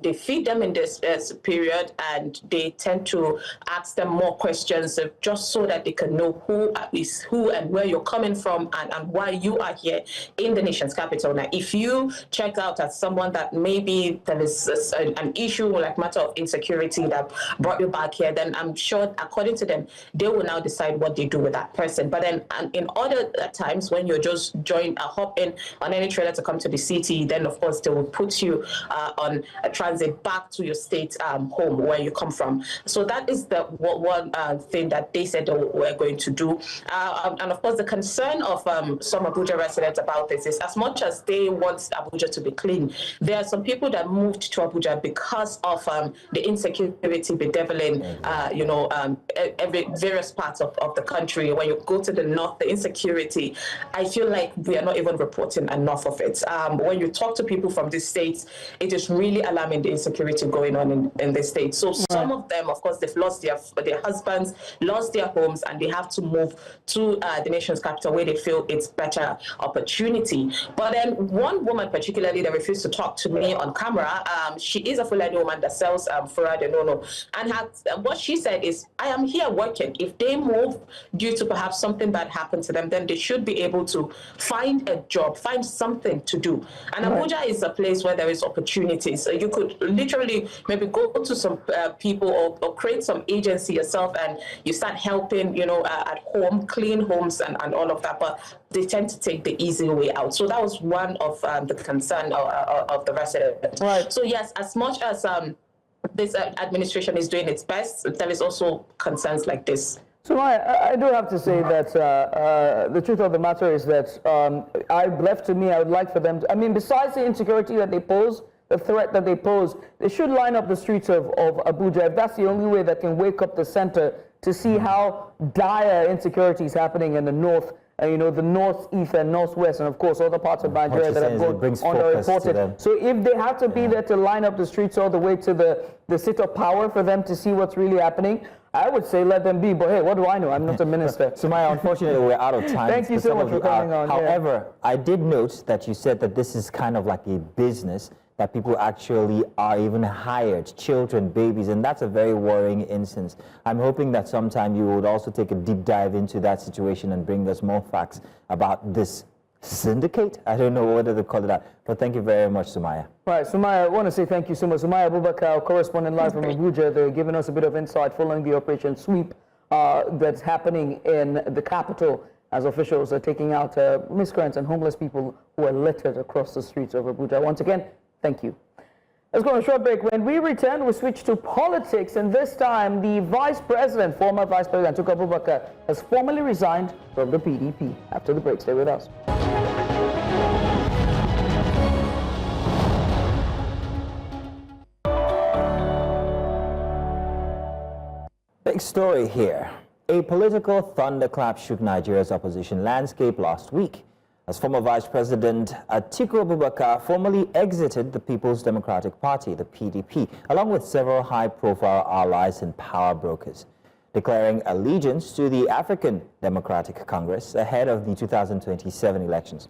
they feed them in this period, and they tend to ask them more questions just so that they can know who is who and where you're coming from and why you are here in the nation's capital. Now, if you check out as someone that maybe there is an issue like matter of insecurity that brought you back here, then I'm sure, according to them, they will now decide what they do with that person. But then in other times, when you're just hop in on any trailer to come to the city, then of course they will put you on a transit back to your state home where you come from. So that is the one thing that they said they were going to do. And of course, the concern of some Abuja residents about this is, as much as they want Abuja to be clean, there are some people that moved to Abuja because of the insecurity bedeviling, every various parts of the country. When you go to the north, the insecurity, I feel like we are not even reporting enough of it. When you talk to people from these states, it is really alarming, the insecurity going on in the state. So some of them, of course, they've lost their husbands, lost their homes, and they have to move to the nation's capital where they feel it's better opportunity. But then one woman particularly that refused to talk to me on camera, she is a Fulani woman that sells fura de nono, and what she said is, I am here working. If they move due to perhaps something bad happened to them, then they should be able to find a job, find something to do. And Abuja is a place where there is opportunities. So you could literally maybe go to some people or create some agency yourself, and you start helping, at home, clean homes and all of that. But they tend to take the easy way out. So that was one of the concern of the residents. Right. So yes, as much as this administration is doing its best, there is also concerns like this. So I do have to say that the truth of the matter is that left to me, I would like for them to, besides the insecurity that they pose, the threat that they pose, they should line up the streets of Abuja. If that's the only way that can wake up the center to see how dire insecurity is happening in the north, the northeast and northwest, and of course other parts of Nigeria that have gone underreported. So if they have to be there to line up the streets all the way to the seat of power for them to see what's really happening, I would say let them be, but hey, what do I know? I'm not a minister. Sumaya, unfortunately, we're out of time. Thank you so much for coming on. However, I did note that you said that this is kind of like a business, that people actually are even hired, children, babies, and that's a very worrying instance. I'm hoping that sometime you would also take a deep dive into that situation and bring us more facts about this syndicate. I don't know whether to call it that, but thank you very much, Sumaya. Right, Sumaya, I want to say thank you so much. Sumaya Abubakar, correspondent live from Abuja. They're giving us a bit of insight following the Operation Sweep that's happening in the capital, as officials are taking out miscreants and homeless people who are littered across the streets of Abuja. Once again, thank you. Let's go on a short break. When we return, we switch to politics, and this time the former Vice President Atiku Abubakar, has formally resigned from the PDP. After the break, stay with us. Big story here. A political thunderclap shook Nigeria's opposition landscape last week, as former Vice President Atiku Abubakar formally exited the People's Democratic Party, the PDP, along with several high-profile allies and power brokers, declaring allegiance to the African Democratic Congress ahead of the 2027 elections.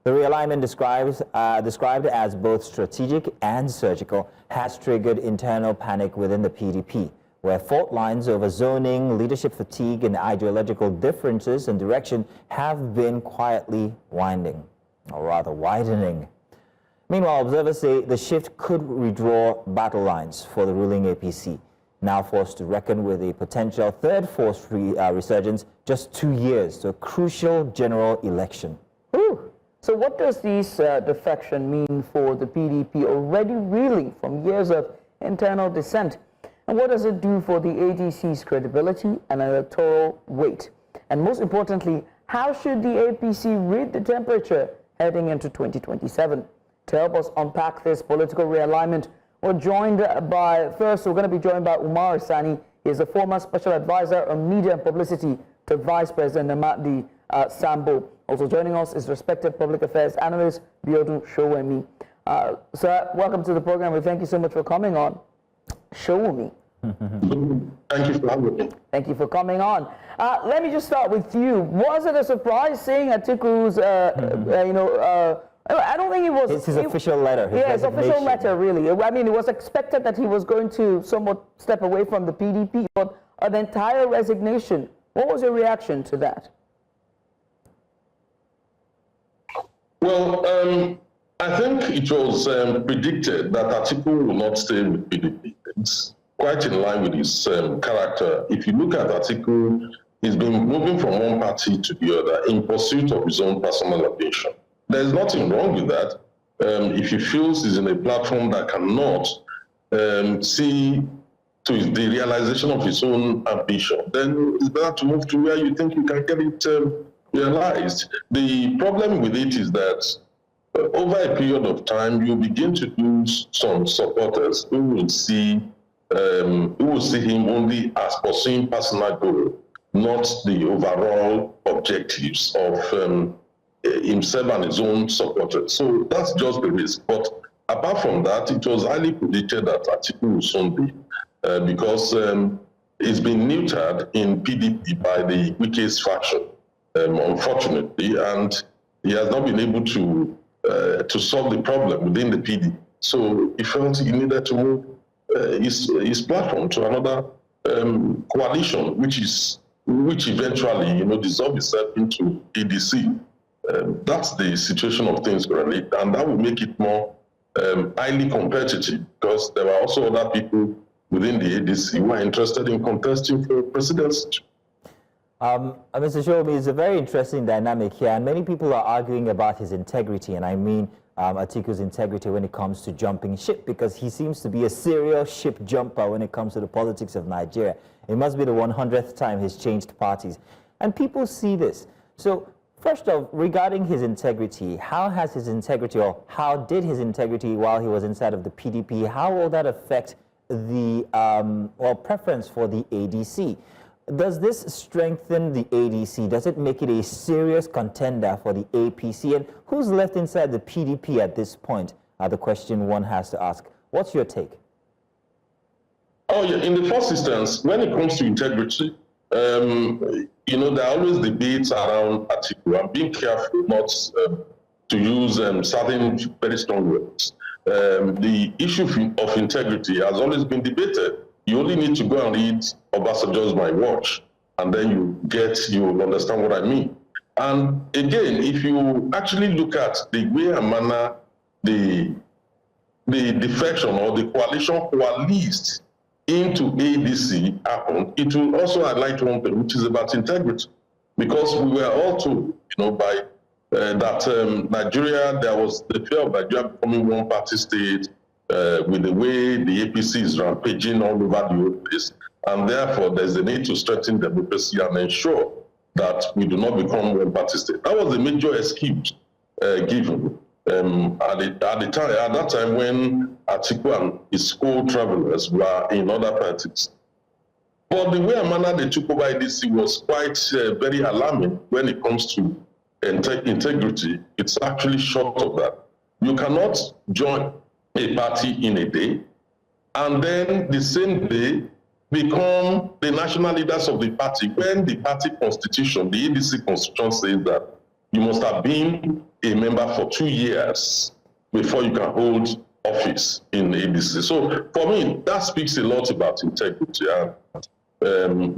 The realignment described as both strategic and surgical has triggered internal panic within the PDP, where fault lines over zoning, leadership fatigue, and ideological differences in direction have been quietly widening. Meanwhile, observers say the shift could redraw battle lines for the ruling APC, now forced to reckon with a potential third forced resurgence just 2 years to a crucial general election. Ooh. So what does this defection mean for the PDP, already reeling from years of internal dissent? And what does it do for the ADC's credibility and electoral weight? And most importantly, how should the APC read the temperature heading into 2027? To help us unpack this political realignment, we're going to be joined by Umar Sani. He is a former special advisor on media and publicity to Vice President Namadi Sambo. Also joining us is respected public affairs analyst Biodun Showemi. Sir, welcome to the program. We thank you so much for coming on. Showemi. Thank you for having me. Thank you for coming on. Let me just start with you. Was it a surprise seeing Atiku's, I don't think it was... It's his official letter. His official letter, really. I mean, it was expected that he was going to somewhat step away from the PDP, but an entire resignation. What was your reaction to that? Well, I think it was predicted that Atiku will not stay with PDP. It's quite in line with his character. If you look at Atiku, he's been moving from one party to the other in pursuit of his own personal ambition. There's nothing wrong with that. If he feels he's in a platform that cannot see to the realization of his own ambition, then it's better to move to where you think you can get it realized. The problem with it is that over a period of time, you begin to lose some supporters who will see him only as pursuing personal goal, not the overall objectives of himself and his own supporters. So that's just the risk. But apart from that, it was highly predicted that Atiku will soon be, because it's been neutered in PDP by the weakest faction, unfortunately, and he has not been able to solve the problem within the PD. So he felt he needed to move his platform to another coalition, which eventually, dissolved itself into ADC. That's the situation of things currently, and that will make it more highly competitive, because there are also other people within the ADC who are interested in contesting for presidency. Mr. Shomi, it's a very interesting dynamic here, and many people are arguing about his integrity, and I mean Atiku's integrity when it comes to jumping ship, because he seems to be a serial ship jumper when it comes to the politics of Nigeria. It must be the 100th time he's changed parties, and people see this. So first off, regarding his integrity, how has his integrity, or how did his integrity while he was inside of the PDP, how will that affect the preference for the ADC? Does this strengthen the ADC? Does it make it a serious contender for the APC? And who's left inside the PDP at this point? The question one has to ask. What's your take? Oh, yeah. In the first instance, when it comes to integrity, there are always debates around Atiku. I'm being careful not to use certain very strong words. The issue of integrity has always been debated. You only need to go and read Obasanjo's My Watch, and then you'll understand what I mean. And again, if you actually look at the way and manner the defection or the coalition coalesced into ADC happened, it will also highlight one thing, which is about integrity. Because we were all told, by that Nigeria, there was the fear of Nigeria becoming one-party state, with the way the APC is rampaging all over the whole place, and therefore there's a need to strengthen democracy and ensure that we do not become one-party state. That was a major excuse given at that time when Atiku and his co-travelers were in other parties. But the way and manner they took over ADC was quite very alarming when it comes to integrity. It's actually short of that. You cannot join a party in a day, and then the same day become the national leaders of the party, when the party constitution, the ADC constitution, says that you must have been a member for 2 years before you can hold office in ADC. So for me, that speaks a lot about integrity, and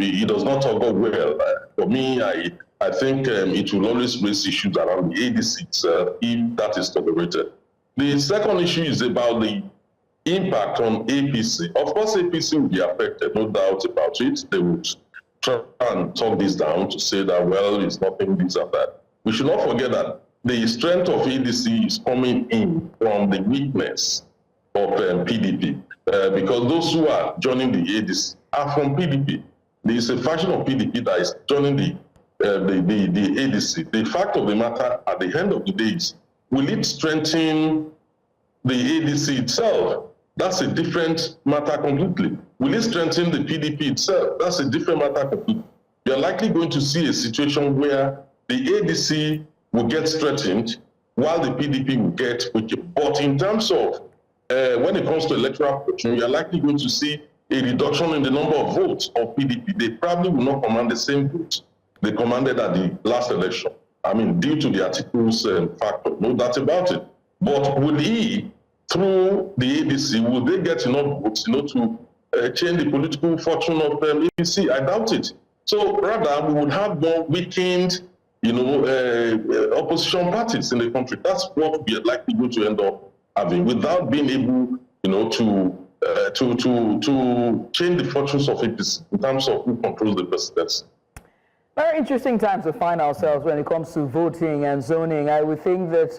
it does not go well. For me, I think it will always raise issues around the ADC itself if that is tolerated. The second issue is about the impact on APC. Of course, APC will be affected, no doubt about it. They would try and talk this down to say that, well, it's nothing, this or that. We should not forget that the strength of ADC is coming in from the weakness of PDP, because those who are joining the ADC are from PDP. There is a faction of PDP that is joining the ADC. The fact of the matter, at the end of the day, is, will it strengthen the ADC itself? That's a different matter completely. Will it strengthen the PDP itself? That's a different matter completely. You're likely going to see a situation where the ADC will get strengthened while the PDP will get weakened. But in terms of when it comes to electoral protection, you're likely going to see a reduction in the number of votes of PDP. They probably will not command the same votes they commanded at the last election. due to the articles factor. No doubt about it. But will he, through the ADC, will they get enough votes, to change the political fortune of ADC? I doubt it. So rather, we would have more weakened, opposition parties in the country. That's what we are likely going to end up having, without being able, to change the fortunes of APC in terms of who controls the presidency. Very interesting times to find ourselves when it comes to voting and zoning. I would think that,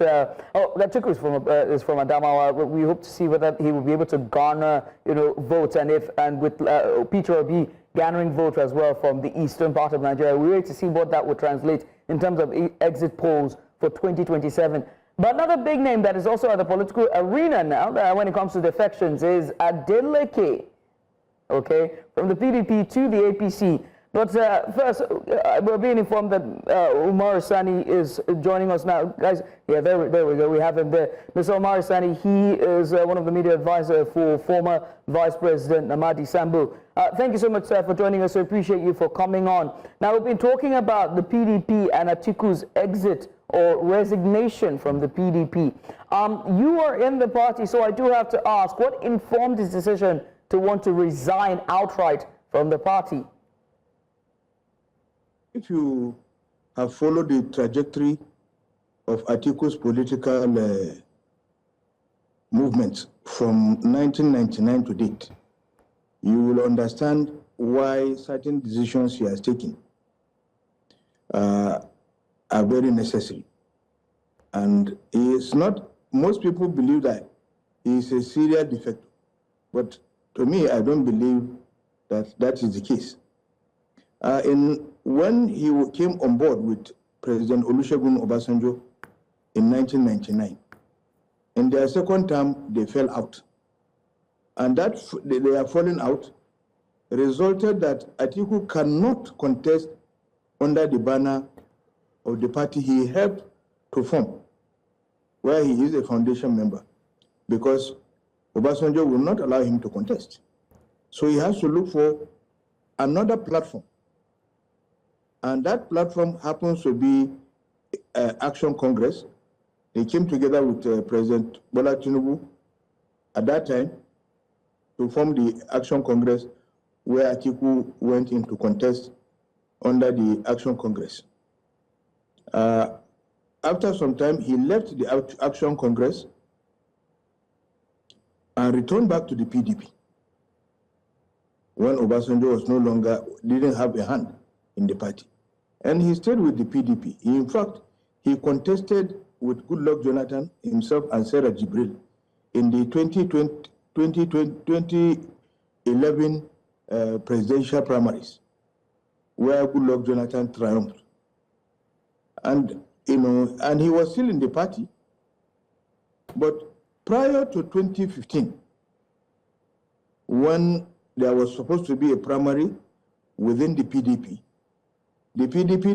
Atiku is from Adamawa. We hope to see whether he will be able to garner, votes, and with Peter Obi garnering votes as well from the eastern part of Nigeria. We wait to see what that would translate in terms of exit polls for 2027. But another big name that is also at the political arena now, when it comes to defections, is Adeleke, from the PDP to the APC. But first, we're being informed that Umar Sani is joining us now. Guys, yeah, there we go. We have him there. Mr. Umar Sani, he is one of the media advisors for former Vice President Namadi Sambu. Thank you so much, sir, for joining us. We appreciate you for coming on. Now, we've been talking about the PDP and Atiku's exit or resignation from the PDP. You are in the party, so I do have to ask, what informed his decision to want to resign outright from the party? If you have followed the trajectory of Atiku's political movements from 1999 to date, you will understand why certain decisions he has taken are very necessary. And he is not, most people believe that he is a serial defector. But to me, I don't believe that that is the case. When he came on board with President Olusegun Obasanjo in 1999, in their second term, they fell out. And that they are falling out resulted that Atiku cannot contest under the banner of the party he helped to form, where he is a foundation member, because Obasanjo will not allow him to contest. So he has to look for another platform. And that platform happens to be Action Congress. They came together with President Bola Tinubu at that time to form the Action Congress, where Atiku went in to contest under the Action Congress. After some time, he left the Action Congress and returned back to the PDP when Obasanjo was no longer, didn't have a hand in the party. And he stayed with the PDP. In fact, he contested with Goodluck Jonathan himself and Sarah Jibril in the 2011 presidential primaries, where Goodluck Jonathan triumphed. And, and he was still in the party. But prior to 2015, when there was supposed to be a primary within the PDP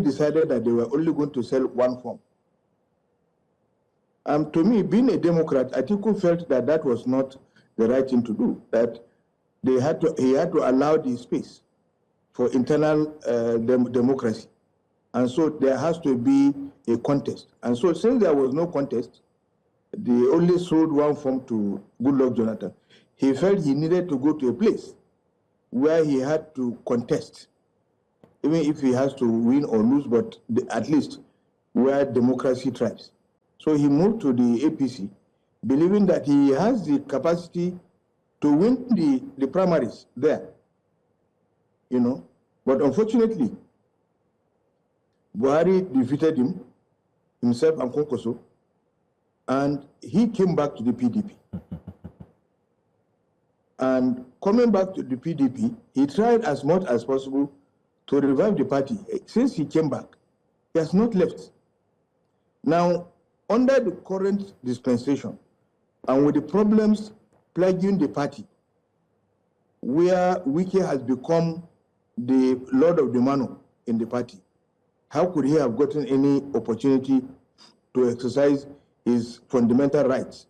decided that they were only going to sell one form. To me, being a Democrat, Atiku felt that that was not the right thing to do, that he had to allow the space for internal democracy. And so there has to be a contest. And so since there was no contest, they only sold one form to Goodluck Jonathan. He felt he needed to go to a place where he had to contest, even if he has to win or lose, but at least where democracy thrives. So he moved to the APC, believing that he has the capacity to win the primaries there, But unfortunately, Buhari defeated himself and Konkoso, and he came back to the PDP. And coming back to the PDP, he tried as much as possible to revive the party. Since he came back, he has not left. Now, under the current dispensation, and with the problems plaguing the party, where Wike has become the Lord of the Manor in the party, how could he have gotten any opportunity to exercise his fundamental rights,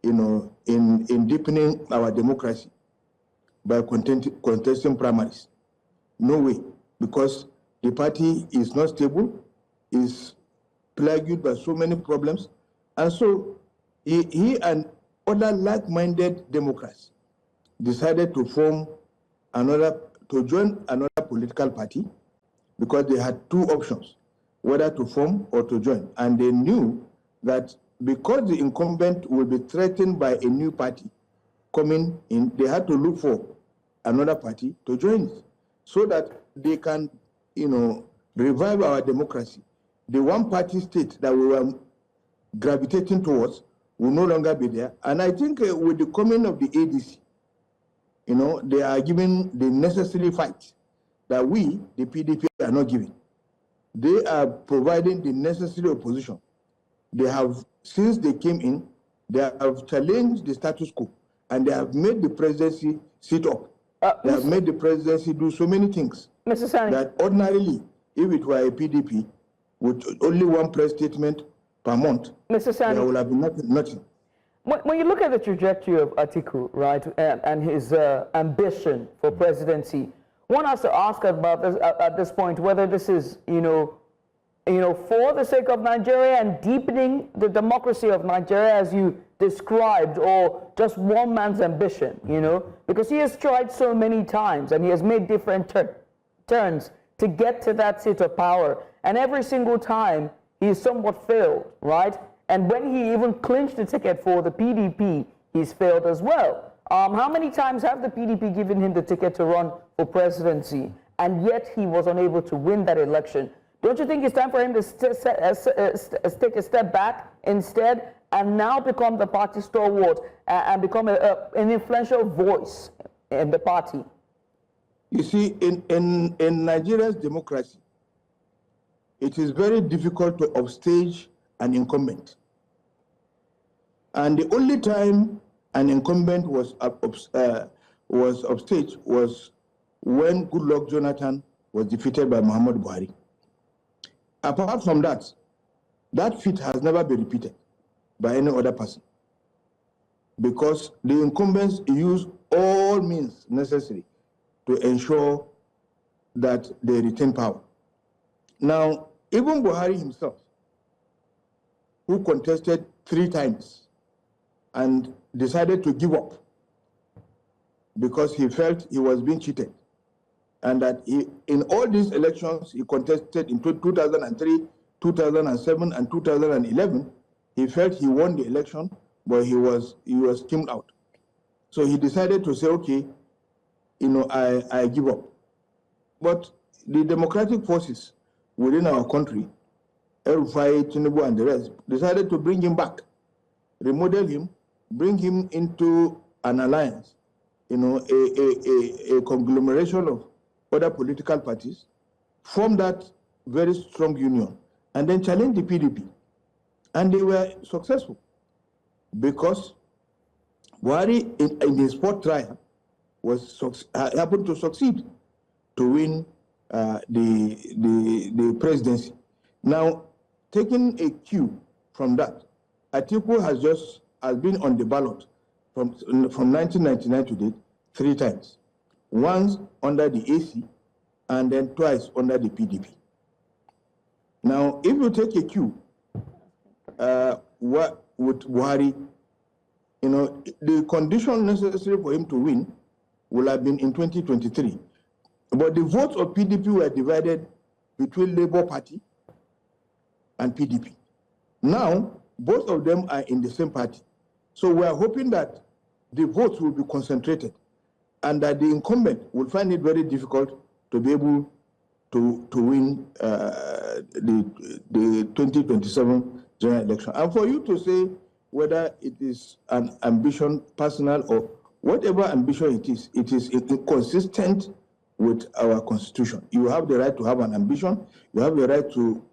in deepening our democracy by contesting primaries? No way, because the party is not stable, is plagued by so many problems. And so he and other like-minded Democrats decided to join another political party, because they had two options, whether to form or to join. And they knew that because the incumbent will be threatened by a new party coming in, they had to look for another party to join it, so that they can, revive our democracy. The one-party state that we were gravitating towards will no longer be there. And I think with the coming of the ADC, they are giving the necessary fight that we, the PDP, are not giving. They are providing the necessary opposition. They have, since they came in, they have challenged the status quo, and they have made the presidency sit up. They have made the presidency do so many things that ordinarily, if it were a PDP, with only one press statement per month, there will have been nothing. When you look at the trajectory of Atiku, right, and his ambition for presidency, one has to ask about this, at this point, whether this is, for the sake of Nigeria and deepening the democracy of Nigeria as you described, or just one man's ambition, because he has tried so many times and he has made different turns to get to that seat of power. And every single time he's somewhat failed, right? And when he even clinched the ticket for the PDP, he's failed as well. How many times have the PDP given him the ticket to run for presidency, and yet he was unable to win that election? Don't you think it's time for him to take a step back instead and now become the party stalwart and become an influential voice in the party? You see, in Nigeria's democracy, it is very difficult to upstage an incumbent. And the only time an incumbent was upstaged was when Goodluck Jonathan was defeated by Muhammadu Buhari. Apart from that, that feat has never been repeated by any other person, because the incumbents use all means necessary to ensure that they retain power. Now, even Buhari himself, who contested 3 times and decided to give up because he felt he was being cheated, and that in all these elections he contested in 2003, 2007, and 2011, he felt he won the election, but he was skimmed out. So he decided to say, okay, I give up. But the democratic forces within our country, El-Rufai, Tinubu, and the rest, decided to bring him back, remodel him, bring him into an alliance, a conglomeration of other political parties, form that very strong union, and then challenge the PDP. And they were successful, because Buhari, in his 4th trial, happened to succeed to win the presidency. Now, taking a cue from that, Atiku has been on the ballot from 1999 to date 3 times. Once under the AC, and then twice under the PDP. Now, if you take a cue, with Buhari, the condition necessary for him to win will have been in 2023. But the votes of PDP were divided between Labour Party and PDP. Now, both of them are in the same party. So we are hoping that the votes will be concentrated, and that the incumbent will find it very difficult to be able to win the 2027 general election. And for you to say whether it is an ambition, personal, or whatever ambition it is consistent with our constitution. You have the right to have an ambition. You have the right to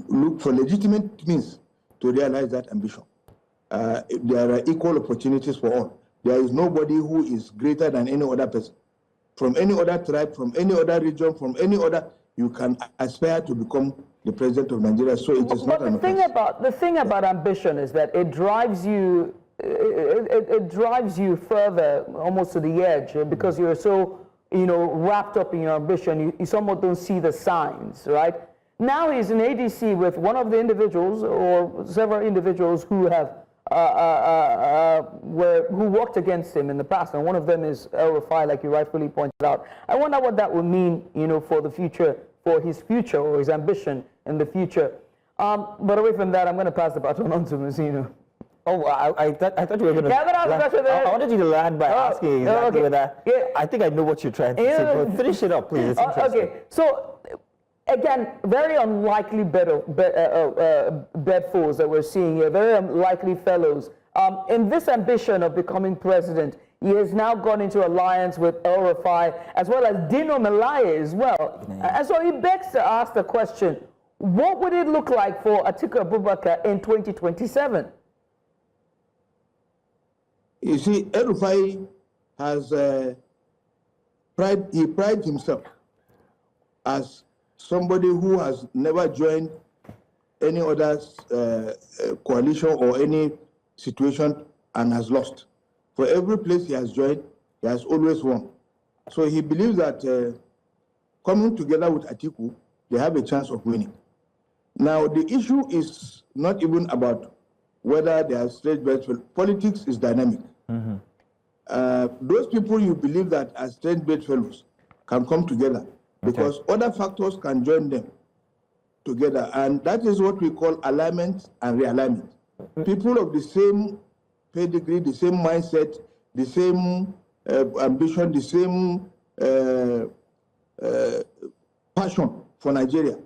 look for legitimate means to realize that ambition. There are equal opportunities for all. There is nobody who is greater than any other person. From any other tribe, from any other region, from any other, you can aspire to become the president of Nigeria. So it is not an offense. The thing about ambition is that it drives you. It drives you further, almost to the edge, because you're so, wrapped up in your ambition. You somewhat don't see the signs, right? Now he's in ADC with one of the individuals or several individuals who have who worked against him in the past, and one of them is El-Rufai, like you rightfully pointed out. I wonder what that would mean, for the future, for his future or his ambition in the future. But away from that, I'm going to pass the baton on to Messina. Oh, I thought you were going to. I wanted you to land by asking exactly with that. Yeah. I think I know what you're trying to say, but finish it up, please. It's interesting. Okay, so again, very unlikely bedfellows that we're seeing here, very unlikely fellows. In this ambition of becoming president, he has now gone into alliance with El-Rufai as well as Dino Melaye as well. And so he begs to ask the question, what would it look like for Atiku Abubakar in 2027? You see, El-Rufai has prides himself as somebody who has never joined any other coalition or any situation and has lost. For every place he has joined, he has always won. So he believes that coming together with Atiku, they have a chance of winning. Now, the issue is not even about whether they are straight-based. Politics is dynamic. Mm-hmm. Those people you believe that are straight-based fellows can come together because other factors can join them together, and that is what we call alignment and realignment. People of the same pedigree, the same mindset, the same ambition, the same passion for Nigeria,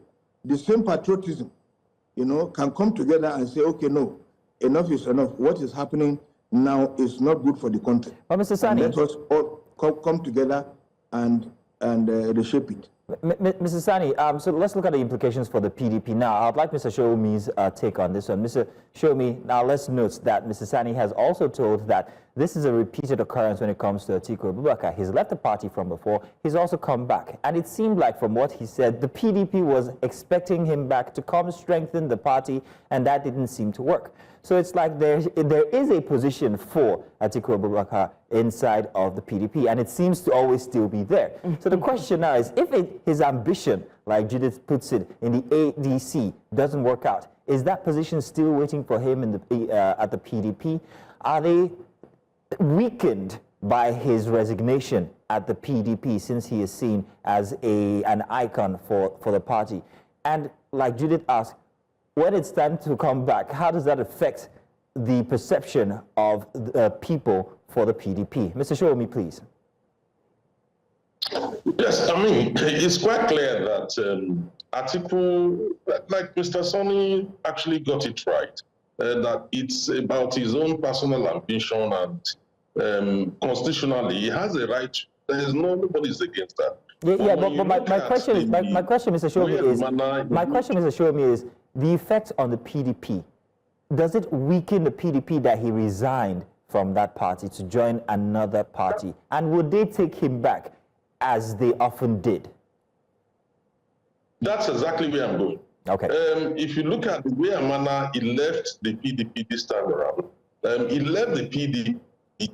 the same patriotism, can come together and say, okay, no, enough is enough. What is happening now is not good for the country. But Mr. Sani, let us all come together and reshape it. Mr. Sani, so let's look at the implications for the PDP now. I'd like Mr. Shomi's take on this one. Mr. Shomi, now let's note that Mr. Sani has also told that this is a repeated occurrence when it comes to Atiku Abubakar. He's left the party from before. He's also come back. And it seemed like from what he said, the PDP was expecting him back to come strengthen the party, and that didn't seem to work. So it's like there is a position for Atiku Abubakar inside of the PDP, and it seems to always still be there. So the question now is, if his ambition, like Judith puts it, in the ADC doesn't work out, is that position still waiting for him in the, at the PDP? Are they weakened by his resignation at the PDP since he is seen as an icon for the party? And like Judith asked, when it's time to come back, how does that affect the perception of the people for the PDP? Mr. Shomi, please. Yes, I mean, it's quite clear that Atiku, like Mr. Sonny actually got it right, that it's about his own personal ambition, and constitutionally, he has a right. There is nobody's against that. Yeah, but my question, Mr. Shomi, is the effect on the PDP. Does it weaken the PDP that he resigned from that party to join another party? And would they take him back as they often did? That's exactly where I'm going. Okay. If you look at the way Amana, he left the PDP this time around, he left the PDP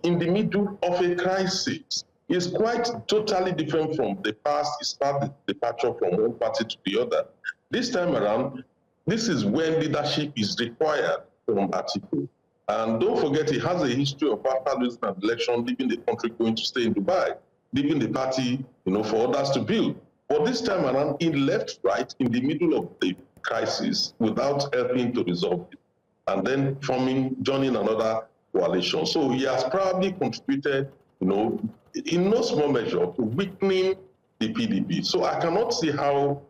in the middle of a crisis. It's quite totally different from the past. He started the departure from one party to the other. This time around, this is when leadership is required from Atiku. And don't forget, he has a history of after losing an election, leaving the country, going to stay in Dubai, leaving the party, for others to build. But this time around, he left right in the middle of the crisis without helping to resolve it, and then joining another coalition. So he has probably contributed, in no small measure, to weakening the PDP. So I cannot see how,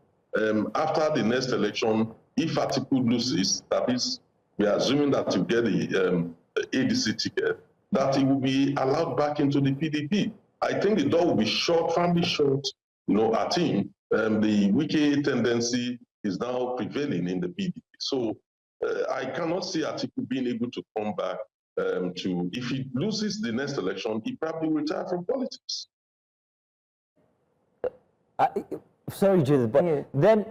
after the next election, if Atiku loses, that is, we are assuming that you get the ADC ticket, that he will be allowed back into the PDP. I think the door will be shut, firmly shut, at him. The wicked tendency is now prevailing in the PDP. So I cannot see Atiku being able to come back if he loses the next election, he probably will retire from politics. Sorry, Judith, but then,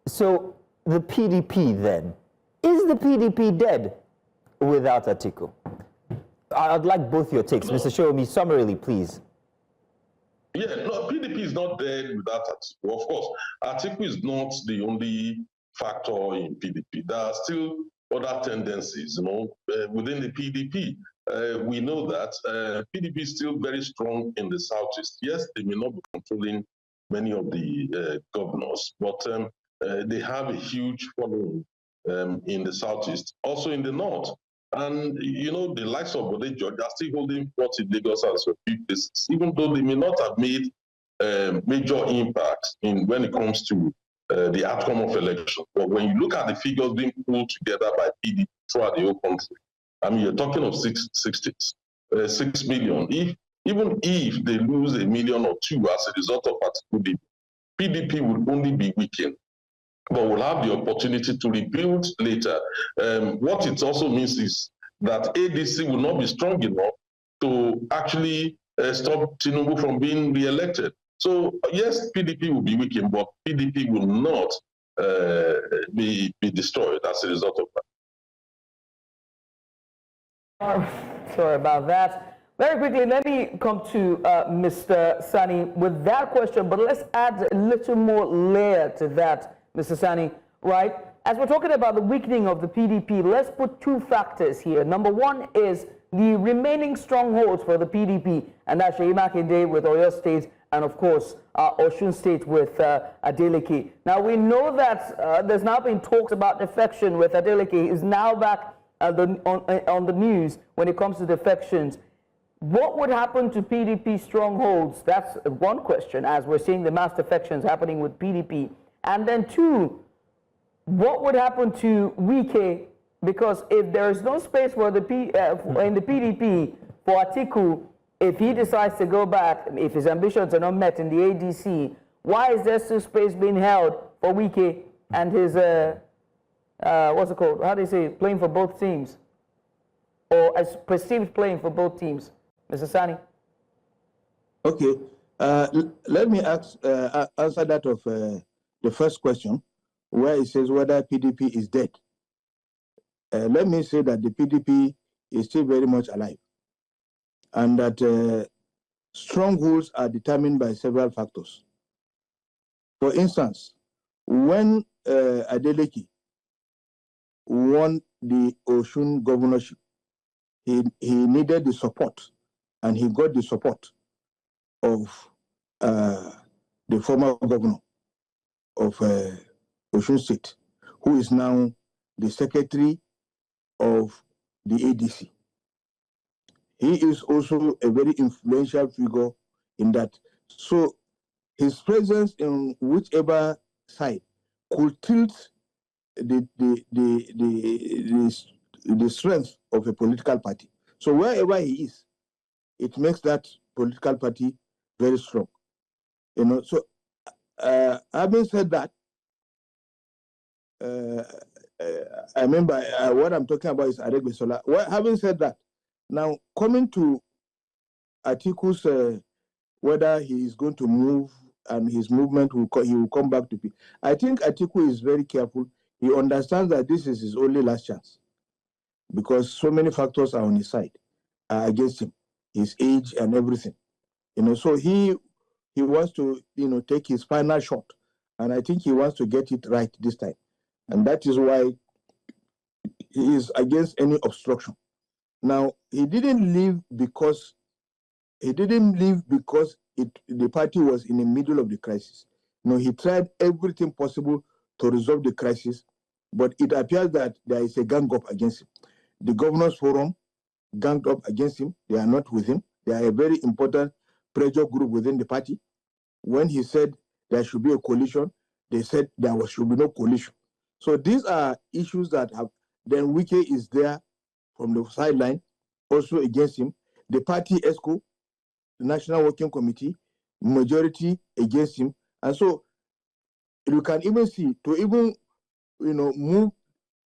so the PDP then, is the PDP dead without Atiku? I'd like both your takes. Mr. Shomi, summarily, please. Yeah, no, PDP is not dead without Atiku. Of course, Atiku is not the only factor in PDP. There are still other tendencies, within the PDP. We know that PDP is still very strong in the Southeast. Yes, they may not be controlling many of the governors, but they have a huge following in the Southeast, also in the North. And, the likes of Bode George are still holding forth in Lagos as a few places, even though they may not have made major impacts when it comes to the outcome of election. But when you look at the figures being pulled together by PDP throughout the whole country, I mean, you're talking of 6 million. Even if they lose 1 million or 2 as a result of Atiku, PDP will only be weakened, but will have the opportunity to rebuild later. What it also means is that ADC will not be strong enough to actually stop Tinubu from being re-elected. So yes, PDP will be weakened, but PDP will not be destroyed as a result of that. Sorry about that. Very quickly, let me come to Mr. Sani with that question, but let's add a little more layer to that, Mr. Sani, right? As we're talking about the weakening of the PDP, let's put 2 factors here. Number 1 is the remaining strongholds for the PDP, and that's Seyi Makinde with Oyo State, and of course, Osun State with Adeleke. Now, we know that there's now been talks about defection with Adeleke. He's now back on the news when it comes to defections. What would happen to PDP strongholds? That's one question, as we're seeing the mass defections happening with PDP. And then 2, what would happen to Wike? Because if there is no space for in the PDP for Atiku, if he decides to go back, if his ambitions are not met in the ADC, why is there still space being held for Wike and his, what's it called? How do you say, playing for both teams? Or as perceived playing for both teams? Mr. Sani? Okay. Let me answer that of the first question, where it says whether PDP is dead. Let me say that the PDP is still very much alive, and that strongholds are determined by several factors. For instance, when Adeleke won the Osun governorship, he needed the support, and he got the support of the former governor of Osun State, who is now the secretary of the ADC. He is also a very influential figure in that. So his presence in whichever side could tilt the strength of a political party. So wherever he is, it makes that political party very strong. So having said that, I remember what I'm talking about is Aregbesola. Having said that, now coming to Atiku's whether he is going to move and his movement he will come back to people. I think Atiku is very careful. He understands that this is his only last chance because so many factors are on his side, against him, his age and everything. So he wants to take his final shot, and I think he wants to get it right this time. And that is why he is against any obstruction. Now, he didn't leave because the party was in the middle of the crisis. He tried everything possible to resolve the crisis, but it appears that there is a gang up against him. The Governors Forum ganged up against him. They are not with him. They are a very important pressure group within the party. When he said there should be a coalition, they said there should be no coalition. So these are issues that have, then Wike is there from the sideline, also against him. The party ESCO, the National Working Committee, majority against him. And so you can even see, to even, move,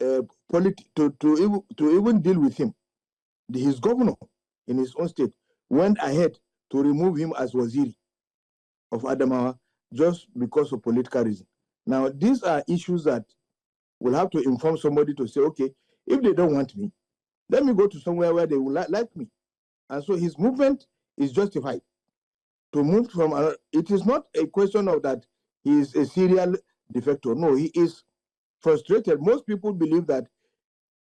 to even deal with him, his governor in his own state went ahead to remove him as Waziri of Adamawa just because of political reason. Now, these are issues that will have to inform somebody to say, okay, if they don't want me, let me go to somewhere where they will like me. And so his movement is justified. to move from another. It is not a question of that he is a serial defector. No, he is frustrated. Most people believe that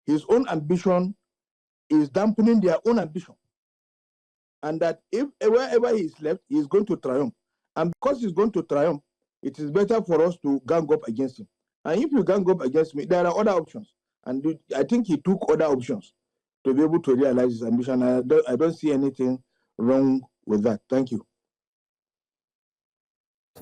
his own ambition is dampening their own ambition. And that if wherever he is left, he is going to triumph. And because he's going to triumph, it is better for us to gang up against him. And if you gang up against me, there are other options. And I think he took other options to be able to realize his ambition. I don't see anything wrong with that. Thank you.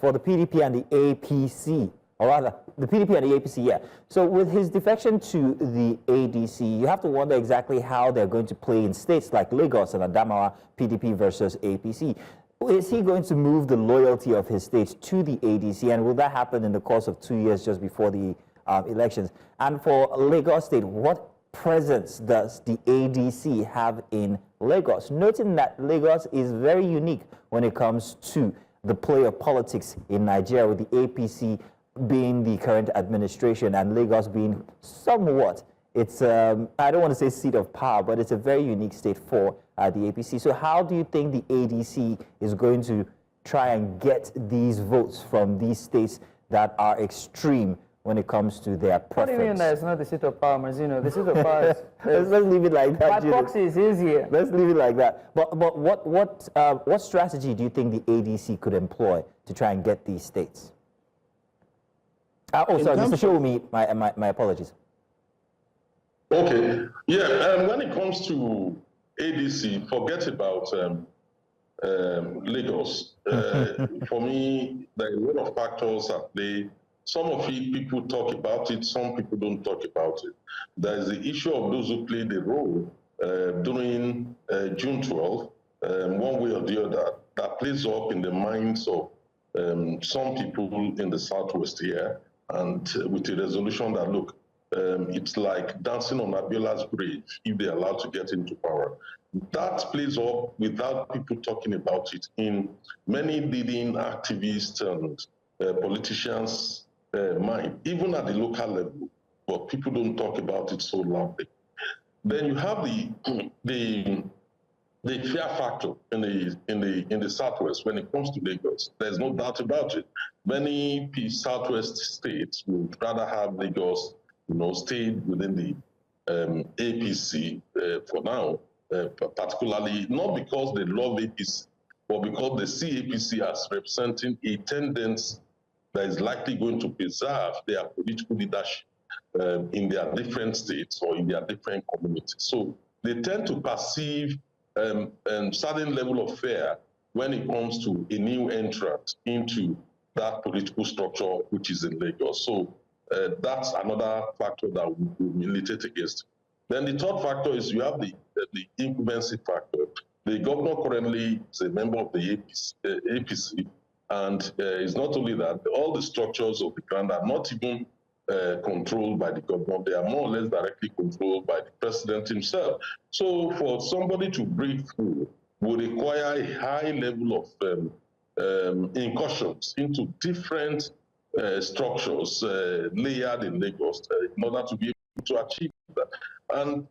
For the PDP and the APC, or rather, the PDP and the APC, yeah. So with his defection to the ADC, you have to wonder exactly how they're going to play in states like Lagos and Adamawa, PDP versus APC. Is he going to move the loyalty of his states to the ADC, and will that happen in the course of 2 years just before the elections? And for Lagos State, what presence does the ADC have in Lagos? Noting that Lagos is very unique when it comes to the play of politics in Nigeria, with the APC being the current administration and Lagos being somewhat, it's, I don't want to say seat of power, but it's a very unique state for the APC. So how do you think the ADC is going to try and get these votes from these states that are extreme when it comes to their preference? What do you mean that it's not the seat of power, Mazino? The seat of power is... Let's leave it like that. By proxy is easier. Let's leave it like that. But what strategy do you think the ADC could employ to try and get these states? Oh, sorry, Mr. Showme, my apologies. Okay. Yeah, when it comes to ADC, forget about Lagos. For me, there are a lot of factors at play. Some of it, people talk about it, some people don't talk about it. There is the issue of those who played a role during June 12th, one way or the other, that plays up in the minds of some people in the Southwest here, and with a resolution that, look, it's like dancing on Abiola's grave if they're allowed to get into power. That plays up without people talking about it in many leading activists and politicians' mind, even at the local level, but people don't talk about it so loudly. Then you have the fear factor in the Southwest when it comes to Lagos. There's no doubt about it. Many Southwest states would rather have Lagos, stay within the APC for now, particularly not because they love APC, but because they see APC as representing a tendency that is likely going to preserve their political leadership in their different states or in their different communities. So they tend to perceive a certain level of fear when it comes to a new entrant into that political structure which is in Lagos. So that's another factor that we militate against. Then the third factor is you have the incumbency factor. The governor currently is a member of the APC, and it's not only that, all the structures of the ground are not even controlled by the governor. They are more or less directly controlled by the president himself. So for somebody to break through would require a high level of incursions into different structures layered in Lagos in order to be able to achieve that. And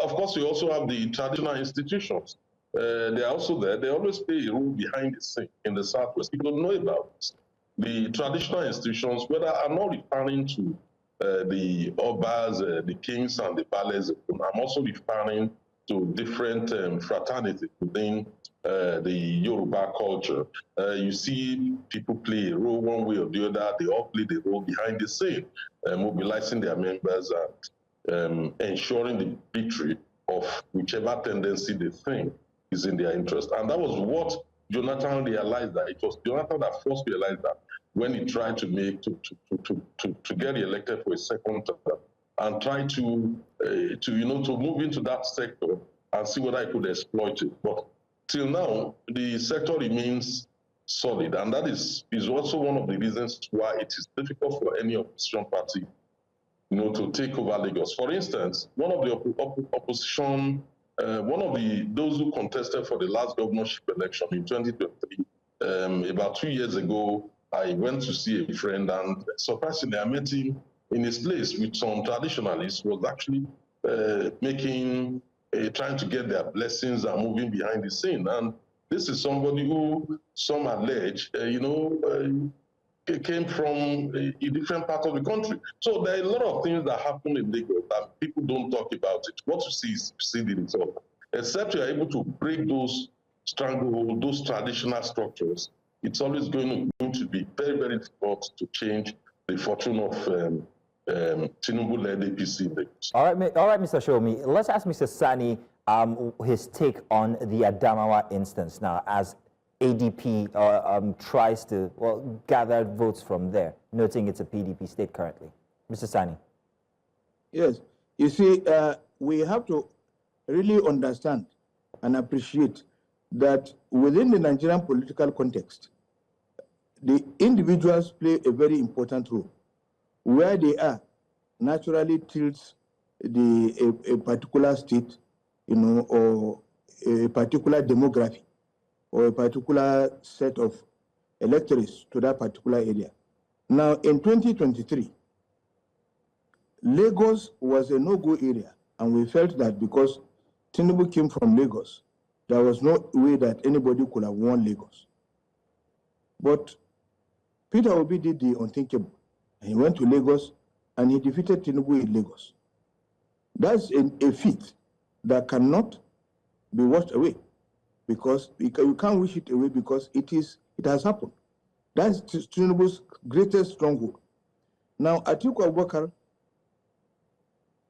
of course, we also have the traditional institutions. They are also there. They always play a role behind the scene in the Southwest. People don't know about this. The traditional institutions, whether I'm not referring to the Obas, the kings and the palaces, I'm also referring to different fraternities within the Yoruba culture. You see people play a role one way or the other. They all play the role behind the scene, mobilizing their members and ensuring the victory of whichever tendency they think is in their interest. And that was what Jonathan realized, that it was Jonathan that first realized that when he tried to get elected for a second term and try to move into that sector and see whether I could exploit it. But till now, the sector remains solid, and that is also one of the reasons why it is difficult for any opposition party, to take over Lagos. For instance, one of the opposition, those who contested for the last governorship election in 2023, about 2 years ago, I went to see a friend, and surprisingly, I met him in his place with some traditionalists who was actually trying to get their blessings and moving behind the scene. And This is somebody who some allege, came from a different part of the country. So there are a lot of things that happen in Lagos that people don't talk about it. What you see is the result. Except you are able to break those strangleholds, those traditional structures, it's always going to be very, very difficult to change the fortune of Tinubu-led APC in Lagos. All right, Mr. Shomi, let's ask Mr. Sani his take on the Adamawa instance now as ADP tries to, gather votes from there, noting it's a PDP state currently. Mr. Sani. Yes, you see, we have to really understand and appreciate that within the Nigerian political context, the individuals play a very important role. Where they are naturally tilts a particular state, or a particular demography, or a particular set of electorates to that particular area. Now, in 2023, Lagos was a no-go area, and we felt that because Tinubu came from Lagos, there was no way that anybody could have won Lagos. But Peter Obi did the unthinkable. He went to Lagos, and he defeated Tinubu in Lagos. That's a feat that cannot be washed away, because you can't wish it away because it has happened. That's Tinubu's greatest stronghold. Now, Atiku Abubakar,